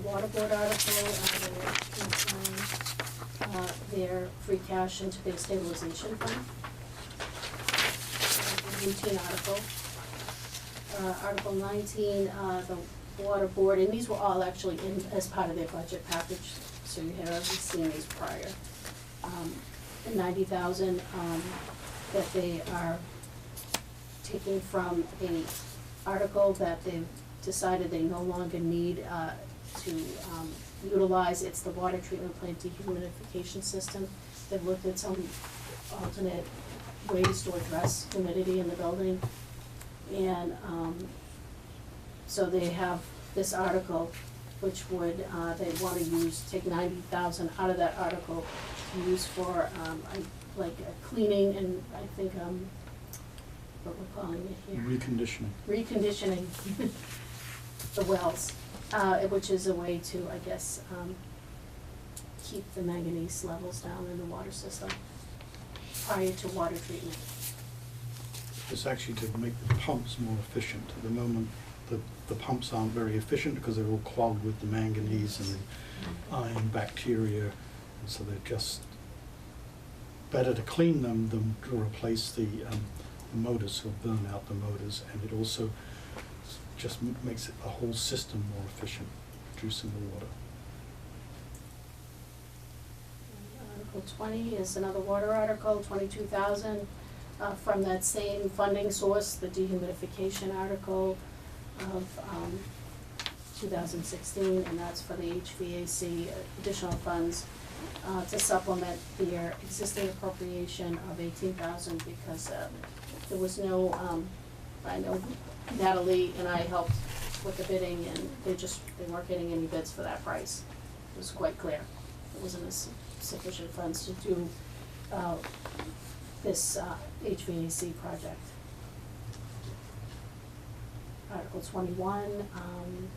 water board article, they're transferring their free cash into their stabilization fund. Routine article. Article 19, the water board, and these were all actually in, as part of their budget package, so you had already seen these prior. The 90,000 that they are taking from a article that they've decided they no longer need to utilize. It's the water treatment plant dehumidification system. They've looked at some alternate ways to address humidity in the building. And so they have this article, which would, they want to use, take 90,000 out of that article to use for like cleaning and I think, what we're calling it here. Reconditioning. Reconditioning the wells, which is a way to, I guess, keep the manganese levels down in the water system prior to water treatment. It's actually to make the pumps more efficient. At the moment, the pumps aren't very efficient because they're all clogged with the manganese and the iron bacteria, and so they're just better to clean them than to replace the motors, or burn out the motors, and it also just makes it the whole system more efficient, producing the water. Article 20 is another water article, 22,000 from that same funding source, the dehumidification article of 2016, and that's for the HVAC additional funds to supplement their existing appropriation of 18,000 because there was no, I know Natalie and I helped with the bidding and they weren't getting any bids for that price. It was quite clear. There wasn't sufficient funds to do this HVAC project. Article 21,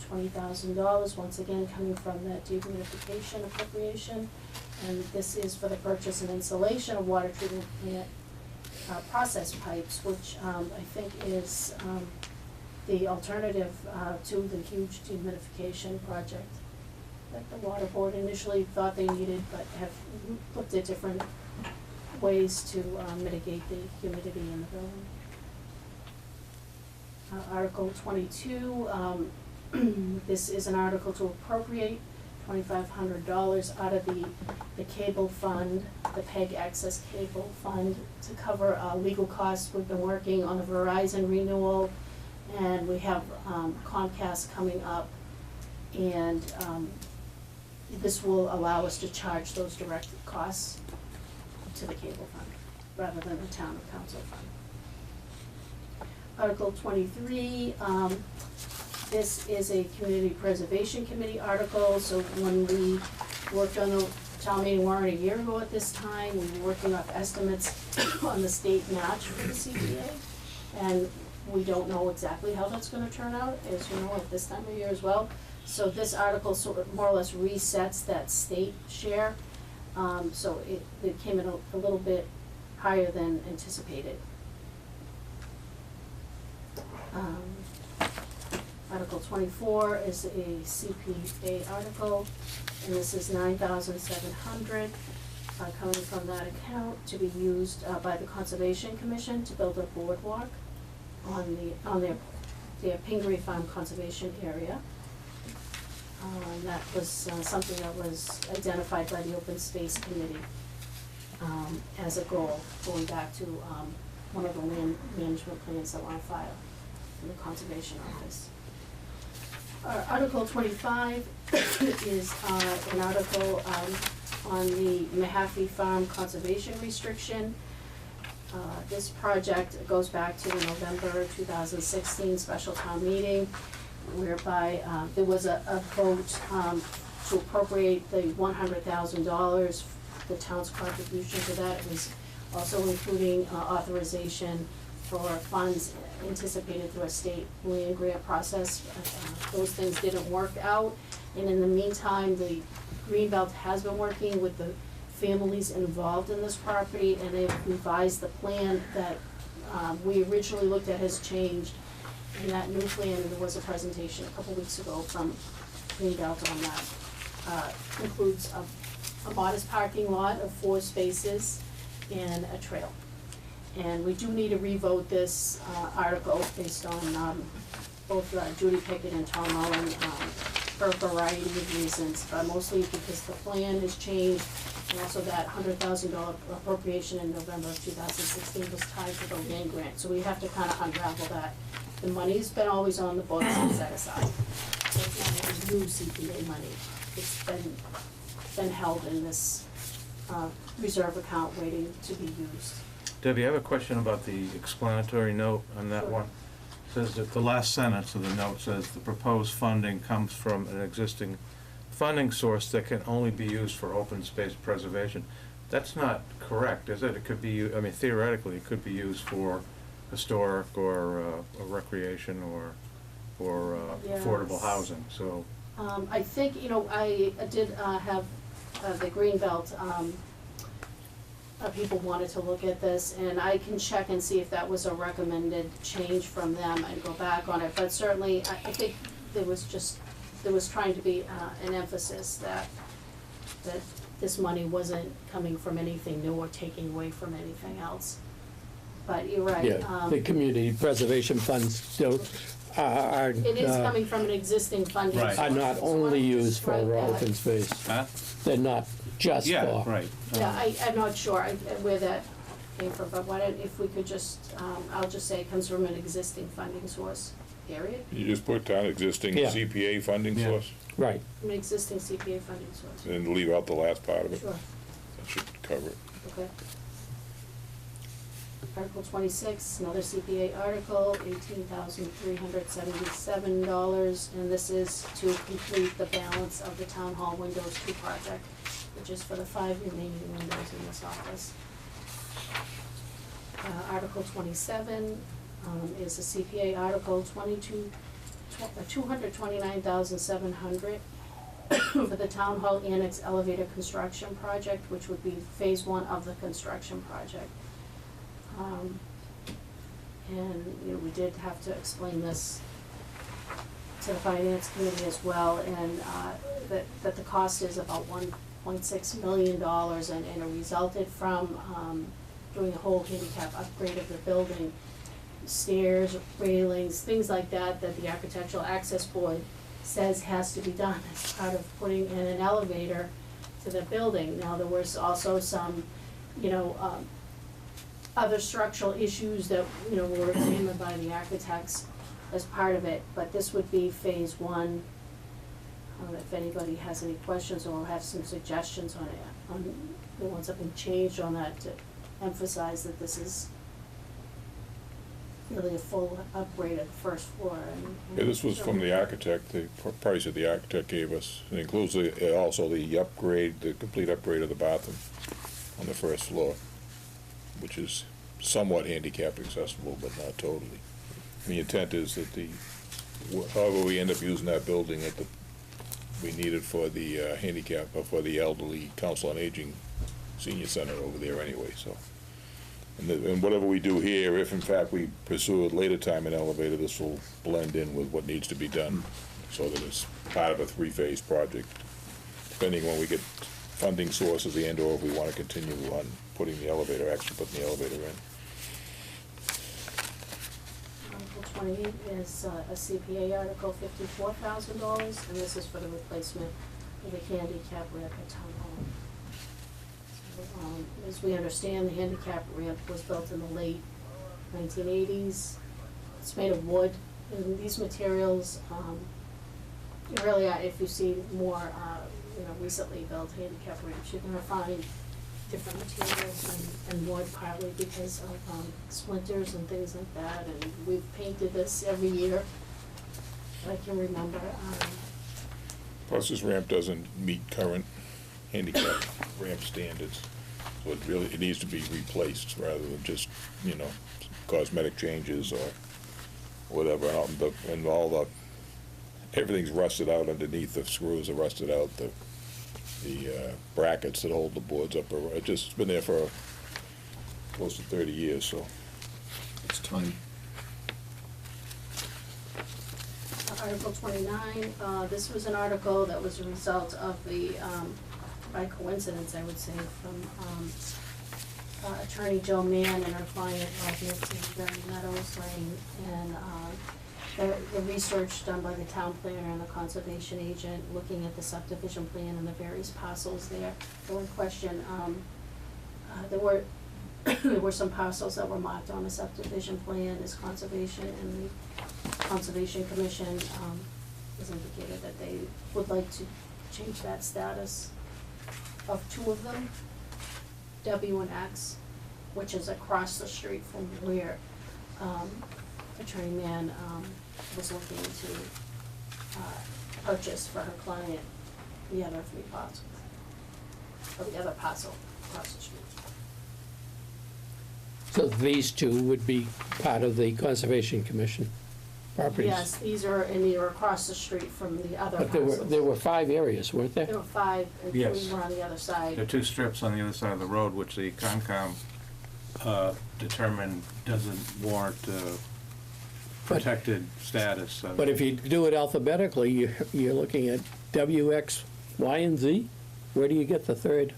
$20,000, once again coming from that dehumidification appropriation. And this is for the purchase and installation of water treatment plant process pipes, which I think is the alternative to the huge dehumidification project that the water board initially thought they needed, but have looked at different ways to mitigate the humidity in the building. Article 22, this is an article to appropriate $2,500 out of the cable fund, the PEG access cable fund, to cover legal costs. We've been working on the Verizon renewal, and we have Comcast coming up, and this will allow us to charge those direct costs to the cable fund, rather than the town or council fund. Article 23, this is a Community Preservation Committee article, so when we worked on the town meeting warrant a year ago at this time, we were working off estimates on the state match for the CPA, and we don't know exactly how that's gonna turn out, as you know, at this time of year as well. So this article sort of more or less resets that state share, so it came in a little bit higher than anticipated. Article 24 is a CPA article, and this is $9,700 coming from that account to be used by the Conservation Commission to build a boardwalk on their Pingree Farm Conservation Area. And that was something that was identified by the Open Space Committee as a goal, going back to one of the land management plans that were on file in the Conservation Office. Article 25 is an article on the Mahaffey Farm Conservation Restriction. This project goes back to the November 2016 special town meeting, whereby there was a vote to appropriate the $100,000, the town's contribution to that. It was also including authorization for funds anticipated through a state land grant process. Those things didn't work out, and in the meantime, the Greenbelt has been working with the families involved in this property, and they've revised the plan that we originally looked at has changed. And that new plan, there was a presentation a couple weeks ago from Greenbelt on that. Includes a modest parking lot of 4 spaces and a trail. And we do need to revote this article based on both Judy Pickett and Tom Mullen for a variety of reasons, but mostly because the plan has changed, and also that $100,000 appropriation in November of 2016 was tied to the land grant, so we have to kind of unravel that. The money's been always on the books and set aside, so it's not new CPA money. It's been held in this reserve account waiting to be used. Debbie, I have a question about the explanatory note on that Sure. one. Says that the last sentence of the note says the proposed funding comes from an existing funding source that can only be used for open space preservation. That's not correct, is it? It could be, I mean, theoretically, it could be used for historic or recreation or affordable Yes. housing, so. I think, I did have the Greenbelt, people wanted to look at this, and I can check and see if that was a recommended change from them and go back on it, but certainly, I think there was trying to be an emphasis that this money wasn't coming from anything new or taking away from anything else. But you're right. Yeah, the community preservation funds are. It is coming from an existing funding Right. source. Are not So only I used just for write that. open space. Huh? They're not just for. Yeah, right. Yeah, I'm not sure where that came from, but why don't, if we could just, I'll just say it comes from an existing funding source, period. You just put down existing Yeah. CPA funding Yeah. source, Right. An existing CPA funding source. and leave out the last part of it. Sure, That should cover it. okay. Article 26, another CPA article, $18,377, and this is to complete the balance of the Town Hall Windows 2 project, which is for the 5 remaining windows in this office. Article 27 is a CPA article, $229,700 for the Town Hall Annex Elevator Construction Project, which would be phase 1 of the construction project. And, we did have to explain this to the finance committee as well, and, that the cost is about $1.6 million, and it resulted from, doing a whole handicap upgrade of the building, stairs, railings, things like that, that the Architectural Access Board says has to be done as part of putting in an elevator to the building. Now, there was also some, other structural issues that, were examined by the architects as part of it, but this would be phase 1. If anybody has any questions or have some suggestions on it, they want something changed on that to emphasize that this is really a full upgrade of the first floor. Yeah, this was from the architect, the price that the architect gave us. It includes also the upgrade, the complete upgrade of the bathroom on the first floor, which is somewhat handicap accessible, but not totally. And the intent is that however we end up using that building, we need it for the handicap, or for the elderly council on aging senior center over there anyway, so. And whatever we do here, if in fact we pursue at later time an elevator, this will blend in with what needs to be done, so that it's part of a 3-phase project, depending when we get funding sources and or if we want to continue on putting the elevator, actually putting the elevator in. Article 28 is a CPA article, $54,000, and this is for the replacement of the handicap ramp at Town Hall. So, as we understand, the handicap ramp was built in the late 1980s. It's made of wood, and these materials, really, if you see more, recently built handicap ramps, you're gonna find different materials and wood, partly because of splinters and things like that, and we've painted this every year, I can remember. Plus, this ramp doesn't meet current handicap ramp standards, so it needs to be replaced rather than just, cosmetic changes or whatever. And everything's rusted out underneath. The screws are rusted out. The brackets that hold the boards up are just been there for close to 30 years. So It's time. Article 29, this was an article that was a result of the, by coincidence, I would say, from Attorney Joe Mann and her client, Nancy Meadows Lane, and the research done by the town planner and the conservation agent, looking at the subdivision plan and the various parcels there. There were question, there were some parcels that were marked on the subdivision plan as conservation, and the Conservation Commission has indicated that they would like to change that status of two of them, W and X, which is across the street from where Attorney Mann was looking to purchase for her client the other 3 parcels, or the other parcel across the street. So these two would be part of the Conservation Commission properties? Yes, these are, and they are across the street from the other But parcels. there were 5 areas, weren't there? There were 5, and 3 Yes. were on the other side. There are 2 strips on the other side of the road, which the Concom determined doesn't warrant protected status. But if you do it alphabetically, you're looking at W, X, Y, and Z? Where do you get the 3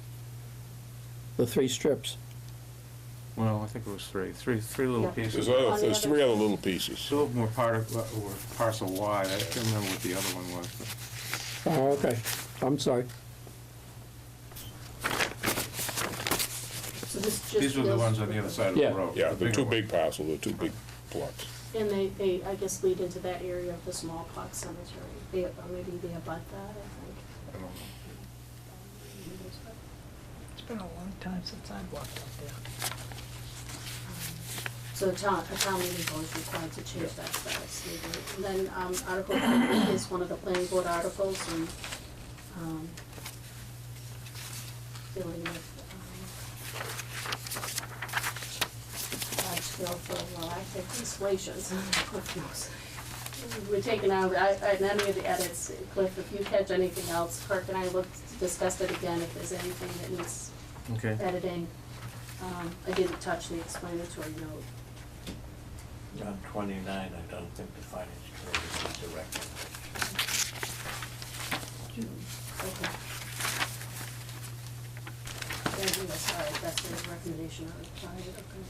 strips? Well, I think it was 3 little Yeah. pieces. There's 3 other little pieces. 2 of them were part of, were parcel Y. I can't remember what the other one was. But Oh, okay, I'm sorry. So this just these were the deals ones on with the other side of the Yeah. road. Yeah, the the bigger 2 one. big parcels, the 2 big plots. And they, I guess, lead into that area of the smallpox cemetery. They, or maybe they abut that, I think. I don't know. It's been a long time since I've walked up there. So a town meeting vote is required to change that status legally. And then, Article 3 is one of the planning board articles, and, dealing with, large-scale prophylactic installations. Cliff knows. We're taking out, in any of the edits, Cliff, if you catch anything else, Kirk and I discussed it again, if there's anything that needs Okay. editing. I didn't touch the explanatory note. On 29, I don't think the finance committee is directed. Okay. Sorry, that's the recommendation of the client, okay.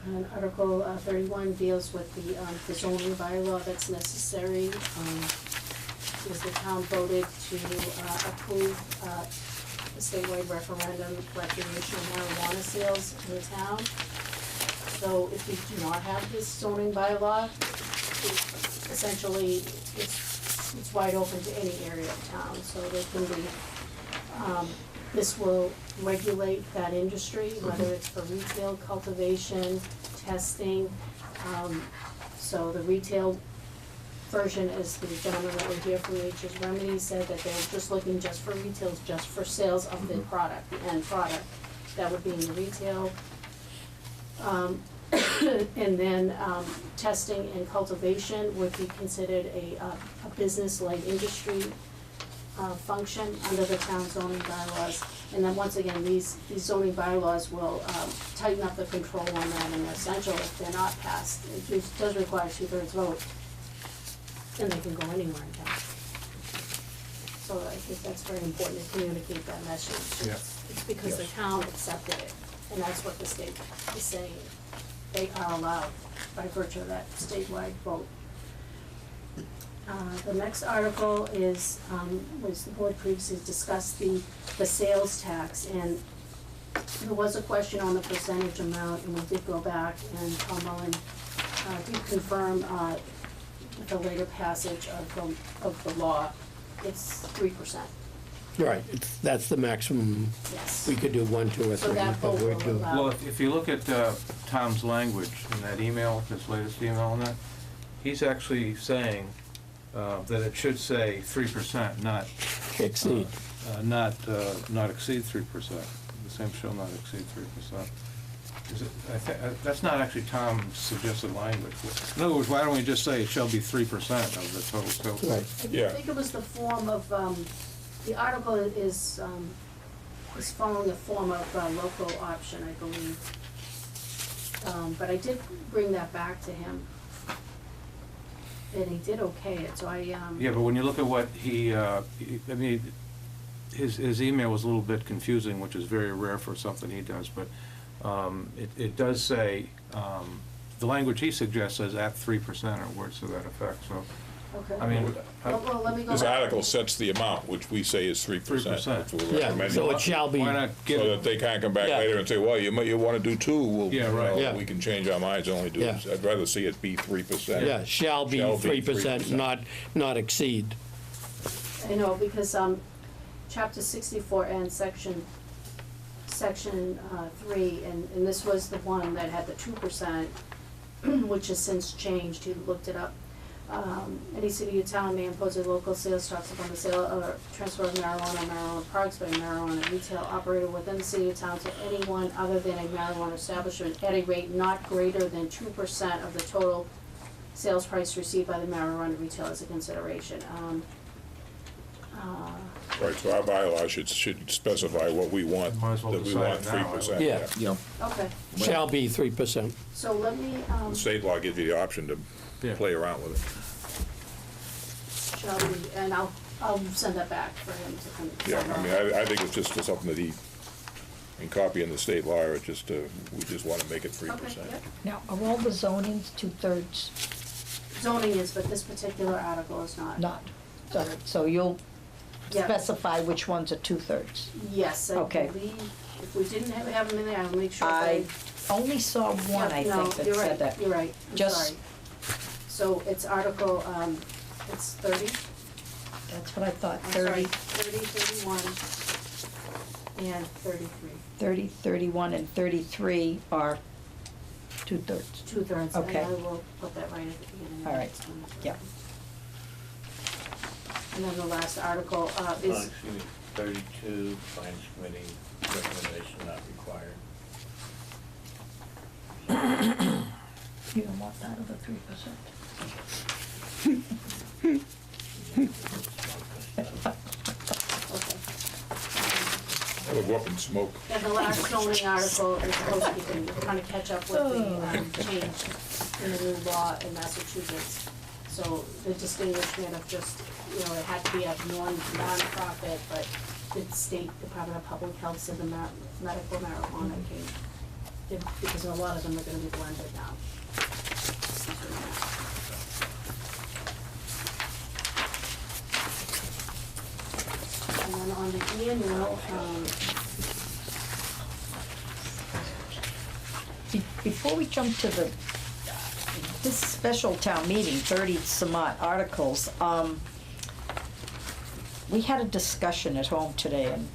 And Article 31 deals with the zoning bylaw that's necessary, because the town voted to approve a statewide referendum for recreational marijuana sales in the town. So if you do not have this zoning bylaw, essentially, it's wide open to any area of town, so there can be, this will regulate that industry, whether it's for retail, cultivation, testing. So the retail version is the gentleman that we hear from Nature's Remedy said that they're just looking just for retails, just for sales of the product, the end product. That would be in the retail. And then, testing and cultivation would be considered a business-like industry, function under the town zoning bylaws. And then once again, these zoning bylaws will, tighten up the control on that, and essential if they're not passed. It does require 2/3 vote, and they can go anywhere in town. So I think that's very important to communicate that message. Yeah. It's because the town accepted it, and that's what the state is saying. They are allowed by virtue of that statewide vote. The next article is, was the board previously discussed the sales tax, and there was a question on the percentage amount, and we did go back, and Tom Mullen did confirm with the later passage of the law, it's 3%. Right, that's the maximum. Yes. We could do 1, 2, or 3. So that but vote we're will doing- allow. Well, if you look at Tom's language in that email, his latest email on that, he's actually saying that it should say 3%, not Exceed. not exceed 3%. The same shall not exceed 3%. That's not actually Tom's suggested language. In other words, why don't we just say it shall be 3% of the total sales? Right. Yeah. I think it was the form of, the article is following the form of local option, I believe. But I did bring that back to him. And he did okay it, so I, Yeah, but when you look at what I mean, his email was a little bit confusing, which is very rare for something he does, but it does say, the language he suggests says at 3% or words to that effect, so Okay. I mean, Well, let me go This back. article sets the amount, which we say is 3%. 3%. Which we're Yeah, recommending. so it shall be. why not get So it? that they can't come back Yeah. later and say, well, you want to do 2, well, Yeah, right. Yeah. we can change our minds and only do, Yeah. I'd rather see it be 3%. Yeah, shall be Shall be 3%, 3%. not exceed. I know, because, chapter 64 and section 3, and this was the one that had the 2%, which has since changed, you looked it up. Any city or town may impose a local sales tax upon the sale or transfer of marijuana or marijuana products by a marijuana retail operator within the city or town to anyone other than a marijuana establishment at a rate not greater than 2% of the total sales price received by the marijuana retailer as a consideration. Right, so our bylaw should specify what we want, Might as well that we decide want it now, 3%. Yeah. Yeah, Okay, Shall be 3%. so let me, The state law gives you the option to Yeah. play around with it. shall we, and I'll send that back for him to come. Yeah, I mean, I think it's just something that he, in copying the state law, it just, we just want to make it 3%. Okay, yep. Now, are all the zonings 2/3? Zoning is, but this particular article is not. Not. So you'll Yeah. specify which ones are 2/3? Yes, I Okay. believe, if we didn't have them in there, I'll make sure I they. only saw one, I Yeah, no, think, that you're said right, that. You're right, I'm Just- sorry. So it's article, it's 30, That's what I thought, I'm sorry, 30, 31, and 33. 30, 31, and 33 are 2/3. 2/3, and Okay. I will put that right at the beginning. of All right. next one. Yep. And then the last article is, Excuse me, 32, Finance Committee, recommendation not required. You don't want that other 3%? okay. It'll go up in smoke. And the last zoning article is housekeeping, we're trying to catch up with the change in the new law in Massachusetts. So the distinguishment of just, it had to be a non-profit, but the State Department of Public Health said the medical marijuana because a lot of them are gonna be blended now. And then on the annual, Before we jump to this special town meeting, 30 some odd articles, we had a discussion at home today, and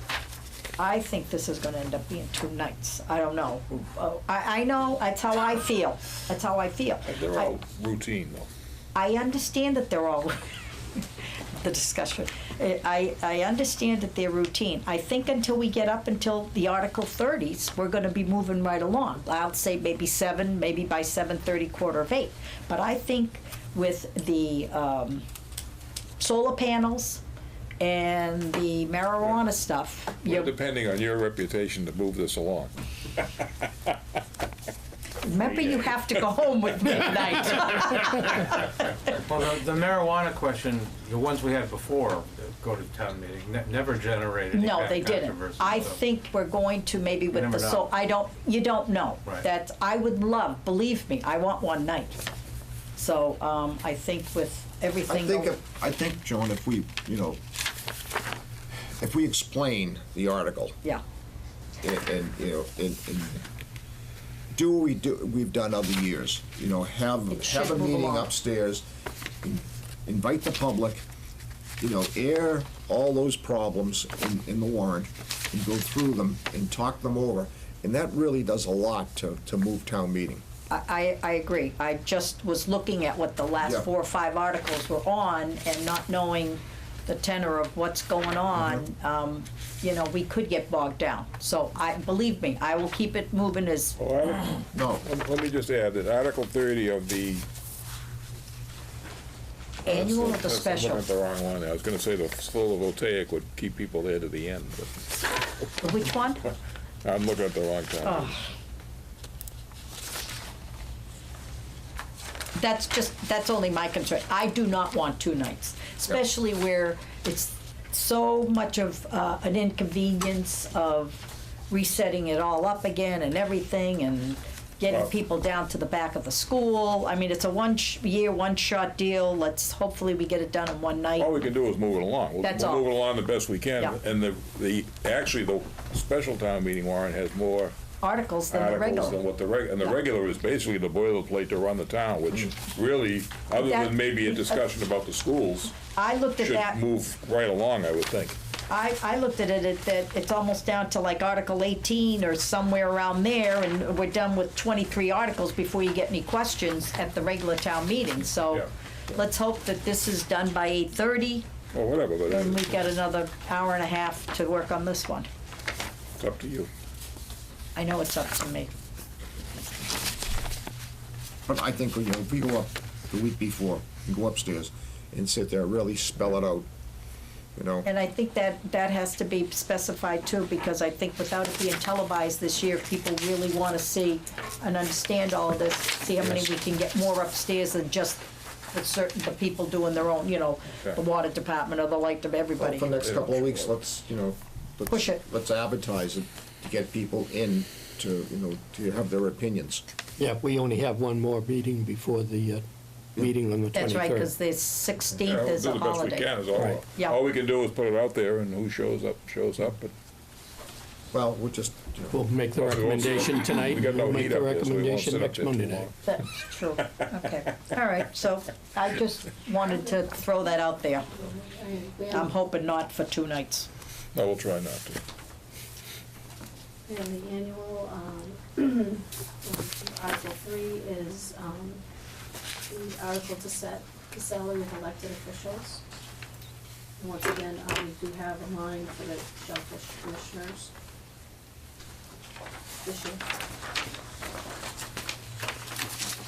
I think this is gonna end up being 2 nights. I don't know. I know, that's how I feel. That's how I feel. They're all routine, though. I understand that they're all, the discussion, I understand that they're routine. I think until we get up until the Article 30s, we're gonna be moving right along. I'll say maybe 7, maybe by 7:30, 7:45. But I think with the solar panels and the marijuana stuff, Well, depending on your reputation to move this along. remember you have to go home with me tonight. Well, the marijuana question, the ones we had before go to town meeting, never generated any No, kind they of didn't. controversy. I so- think we're going to maybe with never the, know. you don't know. Right. That, I would love, believe me, I want one night. So, I think with everything. I think, Joan, if we, if we explain the article Yeah, and do what we've done other years, It should have a move meeting along. upstairs, invite the public, air all those problems in the warrant and go through them and talk them over. And that really does a lot to move town meeting. I agree. I just was looking at what the last Yeah. 4 or 5 articles were on and not knowing the tenor of what's going on, we could get bogged down. So believe me, I will keep it moving as, No, Let me just add that Article 30 of the. annual or the I'm special? looking at the wrong one. I was gonna say the photovoltaic would keep people there to the end, but Which one? I'm looking at the wrong time. Oh. That's only my concern. I do not want 2 nights, especially where it's so much of an inconvenience of resetting it all up again and everything, and getting Well- people down to the back of the school. I mean, it's a one-year, one-shot deal. Let's, hopefully we get it done in one night. All we can do is move it along. That's We'll all. move it along the best we can. Yeah. And actually, the special town meeting warrant has more Articles than the articles regular. than what and the Yeah. regular is basically the boilerplate to run the town, which really, other That- than maybe a discussion about the schools, I looked at should that. move right along, I would think. I looked at it, that it's almost down to like Article 18 or somewhere around there, and we're done with 23 articles before you get any questions at the regular town meeting. So Yeah. let's hope that this is done by 8:30, Or whatever, but and we got another hour and a half to work on this one. it's up to you. I know it's up to me. But I think, if we go up the week before, and go upstairs and sit there, really spell it out, And I think that has to be specified too, because I think without it being televised this year, people really want to see and understand all of this, see how many we can get more upstairs than just the people doing their own, the water department or the light of everybody. For the next couple of weeks, let's Push it. Let's advertise it to get people in to, to have their opinions. Yeah, we only have one more meeting before the meeting on the 23rd. That's right, because the Yeah, 16th we'll is do a the best we holiday. can, is all. Right. Yeah. All we can do is put it out there, and who shows up, but Well, we'll just, We'll make the Well, we won't sit- recommendation tonight. we got no We'll make heat the up there, so we won't recommendation sit up next there too Monday long. night. That's true. Okay. All right, so I just wanted to throw that out there. I'm hoping not for 2 nights. No, we'll try not to. And the annual, Article 3 is the article to set the salary of elected officials. And once again, we do have a line for the shellfish commissioners this year.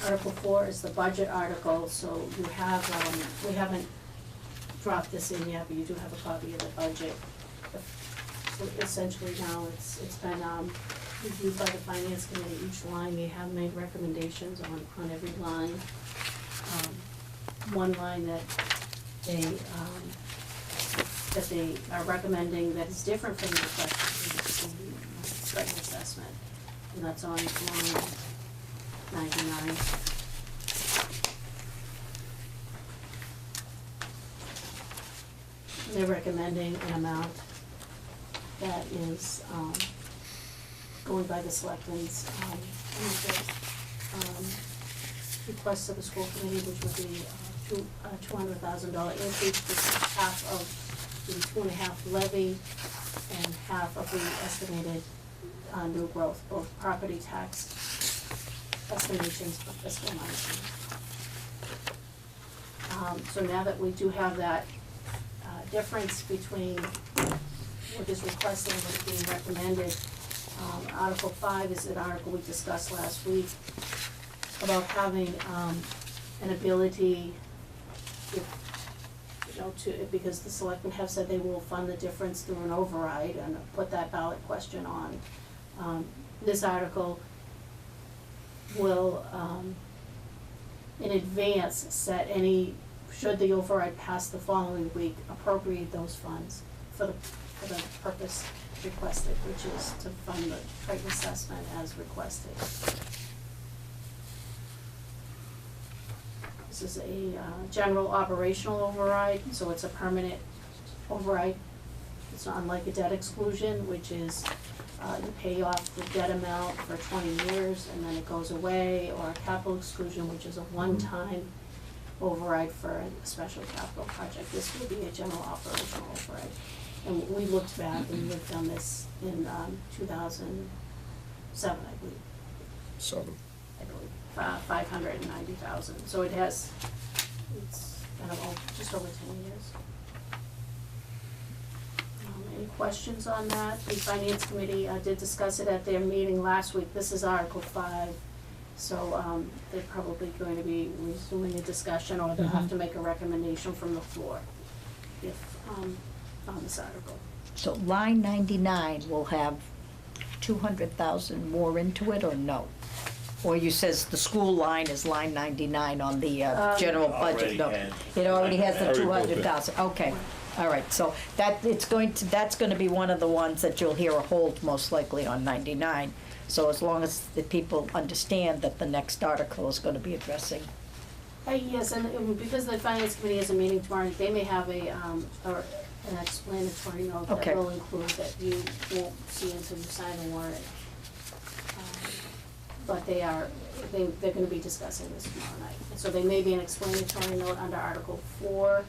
Article 4 is the budget article, so you have, we haven't dropped this in yet, but you do have a copy of the budget. So essentially now, it's been reviewed by the finance committee, each line, they have made recommendations on every line. One line that they are recommending that is different from the question is the threat assessment, and that's on line 99. And they're recommending an amount that is going by the selectmen's request of the school committee, which would be $200,000 increase, which is half of the 2.5 levy and half of the estimated new growth, both property tax estimations for fiscal 19. So now that we do have that difference between what is requested and what is being recommended, Article 5 is an article we discussed last week about having an ability, because the selectmen have said they will fund the difference through an override and put that ballot question on. This article will, in advance, set any, should the override pass the following week, appropriate those funds for the purpose requested, which is to fund the Triton assessment as requested. This is a general operational override, so it's a permanent override. It's not unlike a debt exclusion, which is you pay off the debt amount for 20 years and then it goes away, or a capital exclusion, which is a one-time override for a special capital project. This will be a general operational override. And we looked back and we've done this in 2007, I believe. 7. I believe, 590,000. So it's been about just over 10 years. Any questions on that? The finance committee did discuss it at their meeting last week. This is Article 5. So they're probably going to be resuming a discussion, or they'll have to make a recommendation from the floor if, on this article. So line 99 will have 200,000 more into it, or no? Or you says the school line is line 99 on the general budget? Already No, has. it already has the Already built it. 200,000, okay. All right, so that's going to be one of the ones that you'll hear a hold most likely on 99. So as long as the people understand that the next article is going to be addressing. Yes, and because the finance committee has a meeting tomorrow, they may have or an explanatory note Okay. that will include that you won't see until you sign the warrant. But they're gonna be discussing this tomorrow night. And so there may be an explanatory note under Article 4,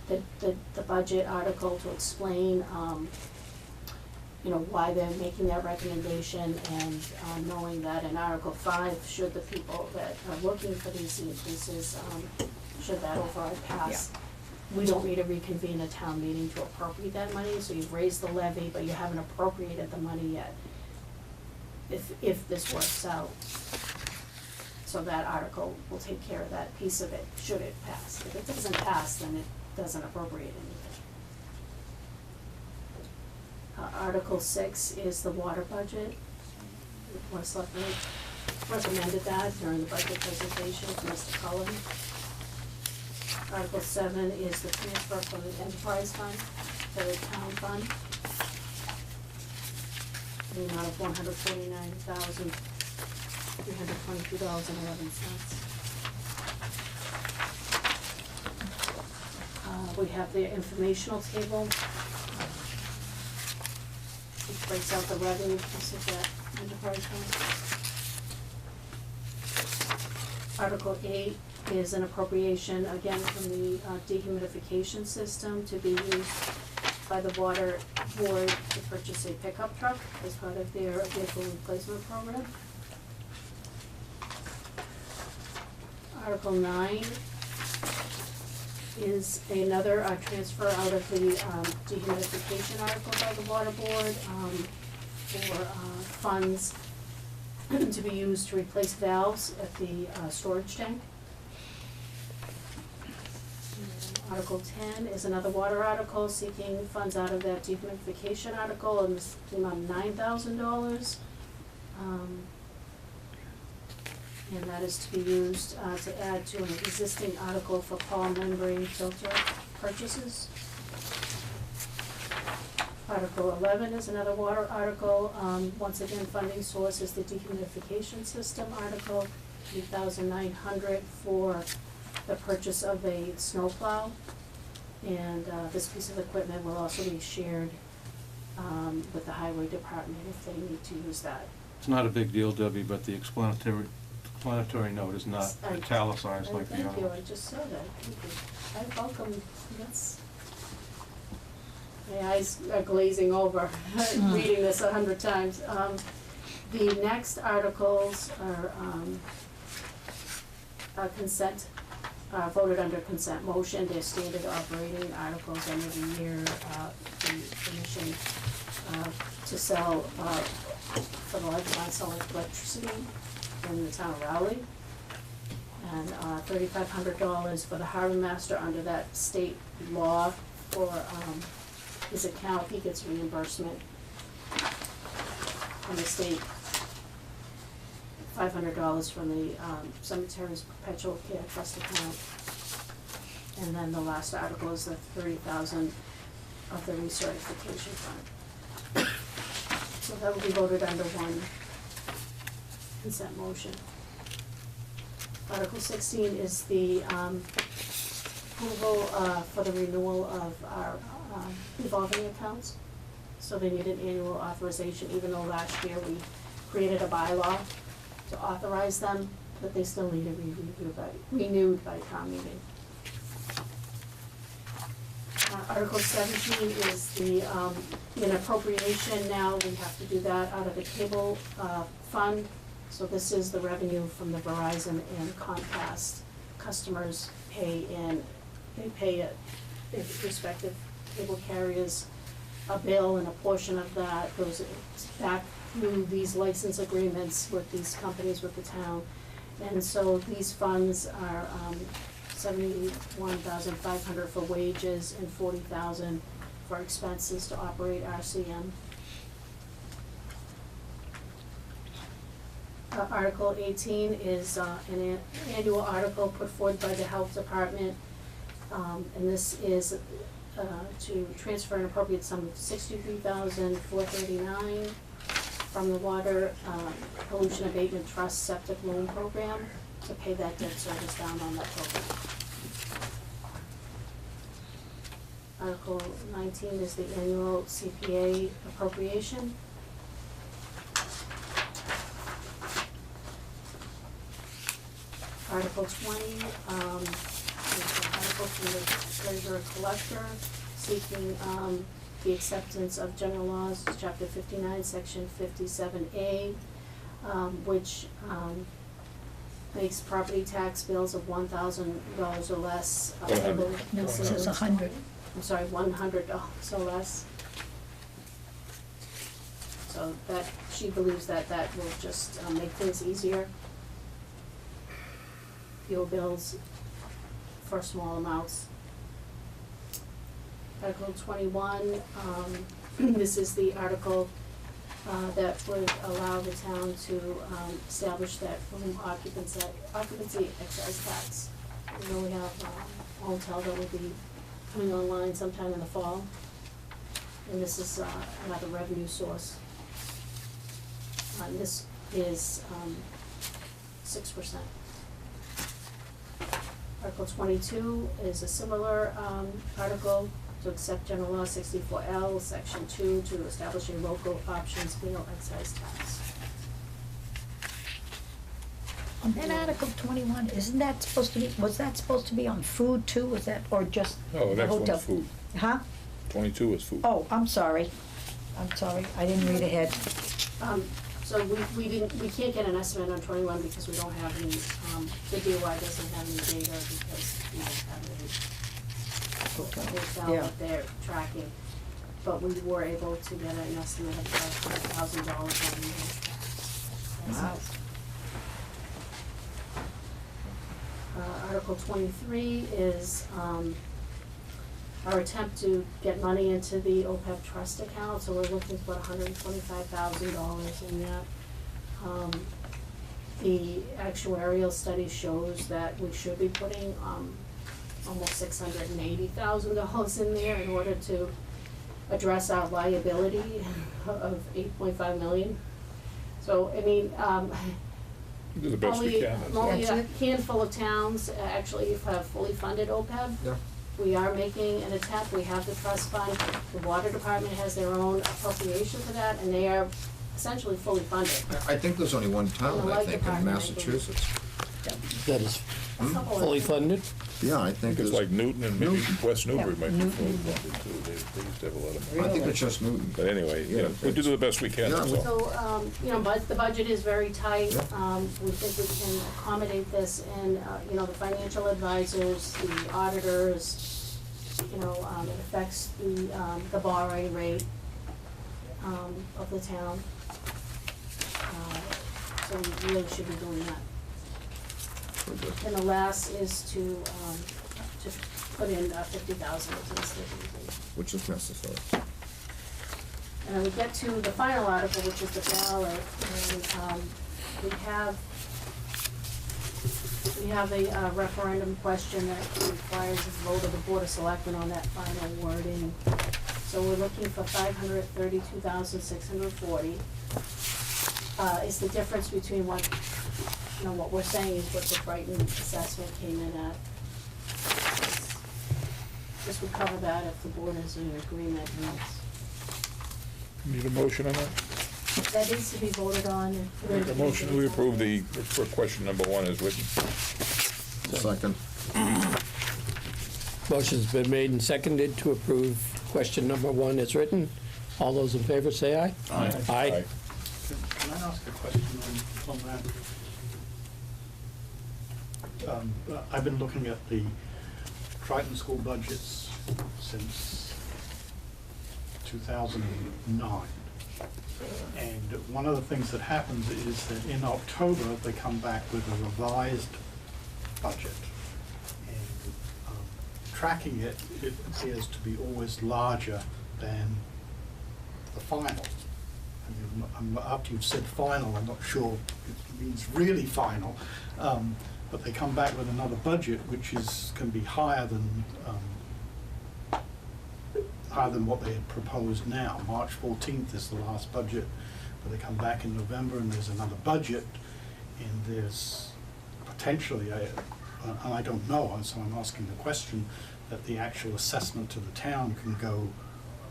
the budget article to explain, why they're making that recommendation, and knowing that in Article 5, should the people that are looking for these increases, should that override pass, we don't need to reconvene a town meeting to appropriate that money, so you've raised the levy, but you haven't appropriated the money yet, if this works out. So that article will take care of that piece of it, should it pass. If it doesn't pass, then it doesn't appropriate anything. Article 6 is the water budget. The Board of Selectmen recommended that during the budget presentation from Mr. Cullen. Article 7 is the transfer from the enterprise fund to the town fund. The amount of $149,322.11. We have the informational table, which breaks out the revenue piece of that enterprise fund. Article 8 is an appropriation, again, from the dehumidification system to be used by the water board to purchase a pickup truck as part of their vehicle replacement program. Article 9 is another transfer out of the dehumidification article by the water board for funds to be used to replace valves at the storage tank. Article 10 is another water article seeking funds out of that dehumidification article in the amount of $9,000. And that is to be used to add to an existing article for polymer membrane filter purchases. Article 11 is another water article. Once again, funding source is the dehumidification system article, $3,900 for the purchase of a snowplow. And this piece of equipment will also be shared with the highway department if they need to use that. It's not a big deal, Debbie, but the explanatory note is not italicized like the other. Thank you, I just saw that, thank you. I welcome, that's, my eyes are glazing over, reading this 100 times. The next articles are consent, voted under consent motion. They're standard operating articles, and every year, the commission to sell, for the lifetime, sell electricity in the town of Rowley. And $3,500 for the harbor master under that state law for his account. He gets reimbursement from the state. $500 from the cemetery's perpetual care trust account. And then the last article is the $30,000 of the recertification fund. So that will be voted under one consent motion. Article 16 is the approval for the renewal of our revolving accounts. So they need an annual authorization, even though last year we created a bylaw to authorize them, but they still need to be renewed by town meeting. Article 17 is the an appropriation. Now we have to do that out of the cable fund. So this is the revenue from the Verizon and Comcast customers pay in. They pay it, respective cable carriers, a bill, and a portion of that goes back through these license agreements with these companies, with the town. And so these funds are $71,500 for wages and $40,000 for expenses to operate RCM. Article 18 is an annual article put forward by the Health Department, and this is to transfer an appropriate sum of $63,439 from the Water Pollution Abatement Trust Septic Loan Program to pay that debt service down on that program. Article 19 is the annual CPA appropriation. Article 20 is an article from the treasurer collector seeking the acceptance of general laws, chapter 59, section 57A, which makes property tax bills of $1,000 or less. No, it says 100. I'm sorry, $100 or less. So that, she believes that that will just make things easier. Fuel bills for small amounts. Article 21, this is the article that would allow the town to establish that room occupancy excise tax. You know, we have a hotel that will be coming online sometime in the fall, and this is another revenue source. This is 6%. Article 22 is a similar article to accept General Law 64L, Section 2, to establish a local options meal excise tax. On that Article 21, isn't that supposed to be, was that supposed to be on food too, was that, or just Oh, the next hotel? one's food. Huh? 22 is food. Oh, I'm sorry, I didn't read ahead. So we can't get an estimate on 21 because we don't have any, the DOI doesn't have any data because we don't have any hotel Yeah. that they're tracking. But we were able to get an estimate of $500,000 on the Wow. Article 23 is our attempt to get money into the OPEB trust account, so we're looking for $125,000 in that. The actuarial study shows that we should be putting almost $680,000 in there in order to address our liability of $8.5 million. So, I mean, Do the best we can. only That's a it. handful of towns actually have fully funded OPEB. Yeah. We are making an attempt, we have the trust fund, the water department has their own appropriation for that, and they are essentially fully funded. I think there's only one town, The I light think, in department, I think. Massachusetts. That is A couple of- fully funded? Yeah, I I think think it's there's, like Newton and maybe West Newbury Yeah, might be Newton. fully funded too. They used to have a lot of money. I think it's just Newton. But anyway, you know, we do the best we can, Yeah, that's we- all. So, you know, but the budget is very tight. Yeah. We think we can accommodate this, and, you know, the financial advisors, the auditors, you know, it affects the borrowing rate of the town. So we really should be doing that. And the last is to put in 50,000 into the stabilization. Which is necessary. And then we get to the final article, which is the ballot, and we have a referendum question that requires a vote of the Board of Selectmen on that final wording. So we're looking for 532,640. Is the difference between what, you know, what we're saying is what the Triton assessment came in at. This would cover that if the board is in agreement, and Need a motion on that? that needs to be voted on. and put Make into a motion, we approve executive for question number 1 as written. Second. Motion's been made and seconded to approve question number 1 as written. All those in favor say aye. Aye. Aye. Can I ask a question on that? I've been looking at the Triton school budgets since 2009. And one of the things that happens is that in October, they come back with a revised budget. And tracking it, it appears to be always larger than the final. After you've said final, I'm not sure it means really final, but they come back with another budget which can be higher than what they had proposed now. March 14th is the last budget, but they come back in November and there's another budget, and there's potentially, and I don't know, and so I'm asking the question, that the actual assessment to the town can go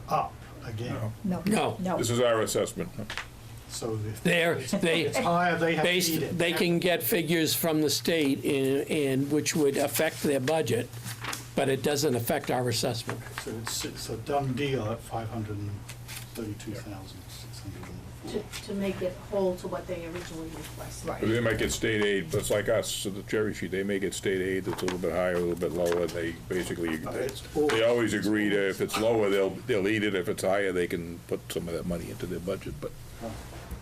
up again. No. This is our assessment. So if They, it's higher, they have to eat it. they can get figures from the state and which would affect their budget, but it doesn't affect our assessment. So it's a done deal at 532,604. To make it whole to what they originally requested. Right. They might get state aid, but it's like us, so the cherry sheet, they may get state aid that's a little bit higher, a little bit lower. They basically, they always agree to, if it's lower, they'll eat it. If it's higher, they can put some of that money into their budget, but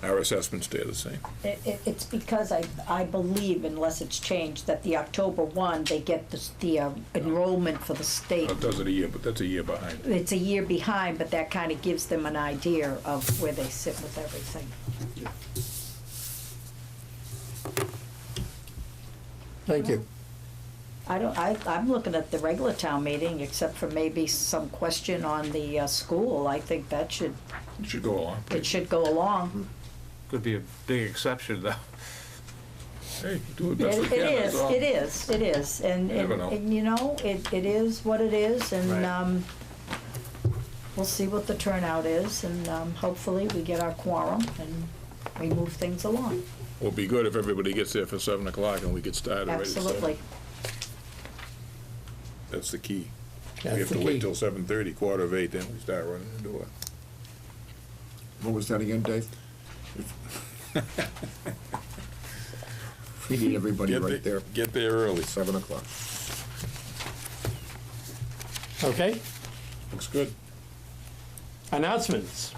our assessments stay the same. It's because I believe, unless it's changed, that the October 1, they get the enrollment for the state. It does it a year, but that's a year behind. It's a year behind, but that kind of gives them an idea of where they sit with everything. Thank you. I'm looking at the regular town meeting, except for maybe some question on the school. I think that It should go along. it should go along. Could be a big exception, though. Hey, do it best we can. that's all. It is, and, You never know. and you know, it is what it is, and, Right. we'll see what the turnout is, and, hopefully we get our quorum and we move things along. Well, it'd be good if everybody gets there for 7 o'clock and we get started right at 7. Absolutely. That's the key. We That's have the to wait key. till 7:30, 7:45, then we start running the door. What was that again, Dave? We need everybody right there, Get there early. 7 o'clock. Okay? Looks good. Announcements.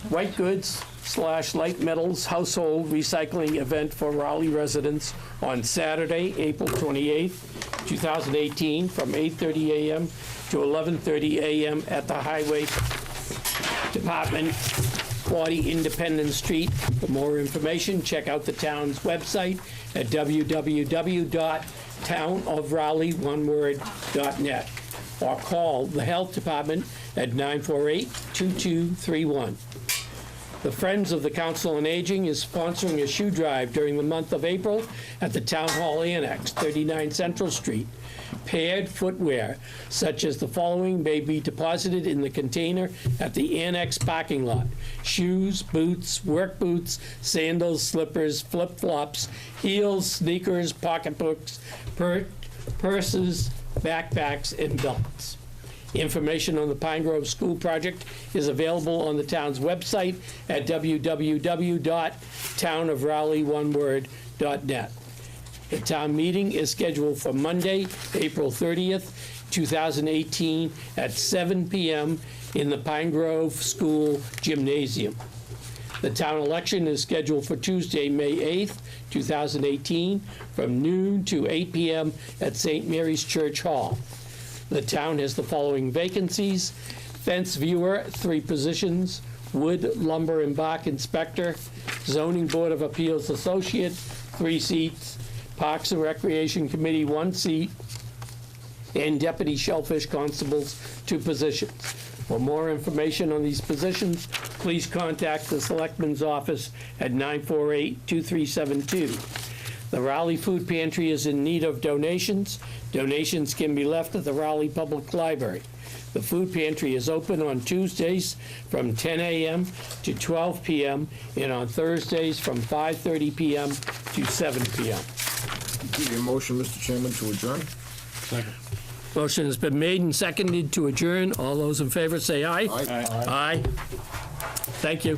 White goods / light metals household recycling event for Raleigh residents on Saturday, April 28th, 2018, from 8:30 a.m. to 11:30 a.m. at the Highway Department, 40 Independence Street. For more information, check out the town's website at www.townofraleigh.net or call the Health Department at 948-2231. The Friends of the Council on Aging is sponsoring a shoe drive during the month of April at the Town Hall Annex, 39 Central Street. Paired footwear, such as the following, may be deposited in the container at the Annex parking lot: shoes, boots, work boots, sandals, slippers, flip-flops, heels, sneakers, pocketbooks, purses, backpacks, and belts. Information on the Pine Grove School Project is available on the town's website at www.townofraleigh.net. The town meeting is scheduled for Monday, April 30th, 2018, at 7 p.m. in the Pine Grove School Gymnasium. The town election is scheduled for Tuesday, May 8th, 2018, from noon to 8 p.m. at St. Mary's Church Hall. The town has the following vacancies: fence viewer, 3 positions; wood, lumber, and bark inspector; zoning board of appeals associate, 3 seats; Parks and Recreation Committee, 1 seat; and deputy shellfish constables, 2 positions. For more information on these positions, please contact the Selectmen's office at 948-2372. The Raleigh Food Pantry is in need of donations. Donations can be left at the Raleigh Public Library. The food pantry is open on Tuesdays from 10 a.m. to 12 p.m. and on Thursdays from 5:30 p.m. to 7 p.m. Give you a motion, Mr. Chairman, to adjourn? Motion has been made and seconded to adjourn. All those in favor say aye. Aye. Aye. Thank you.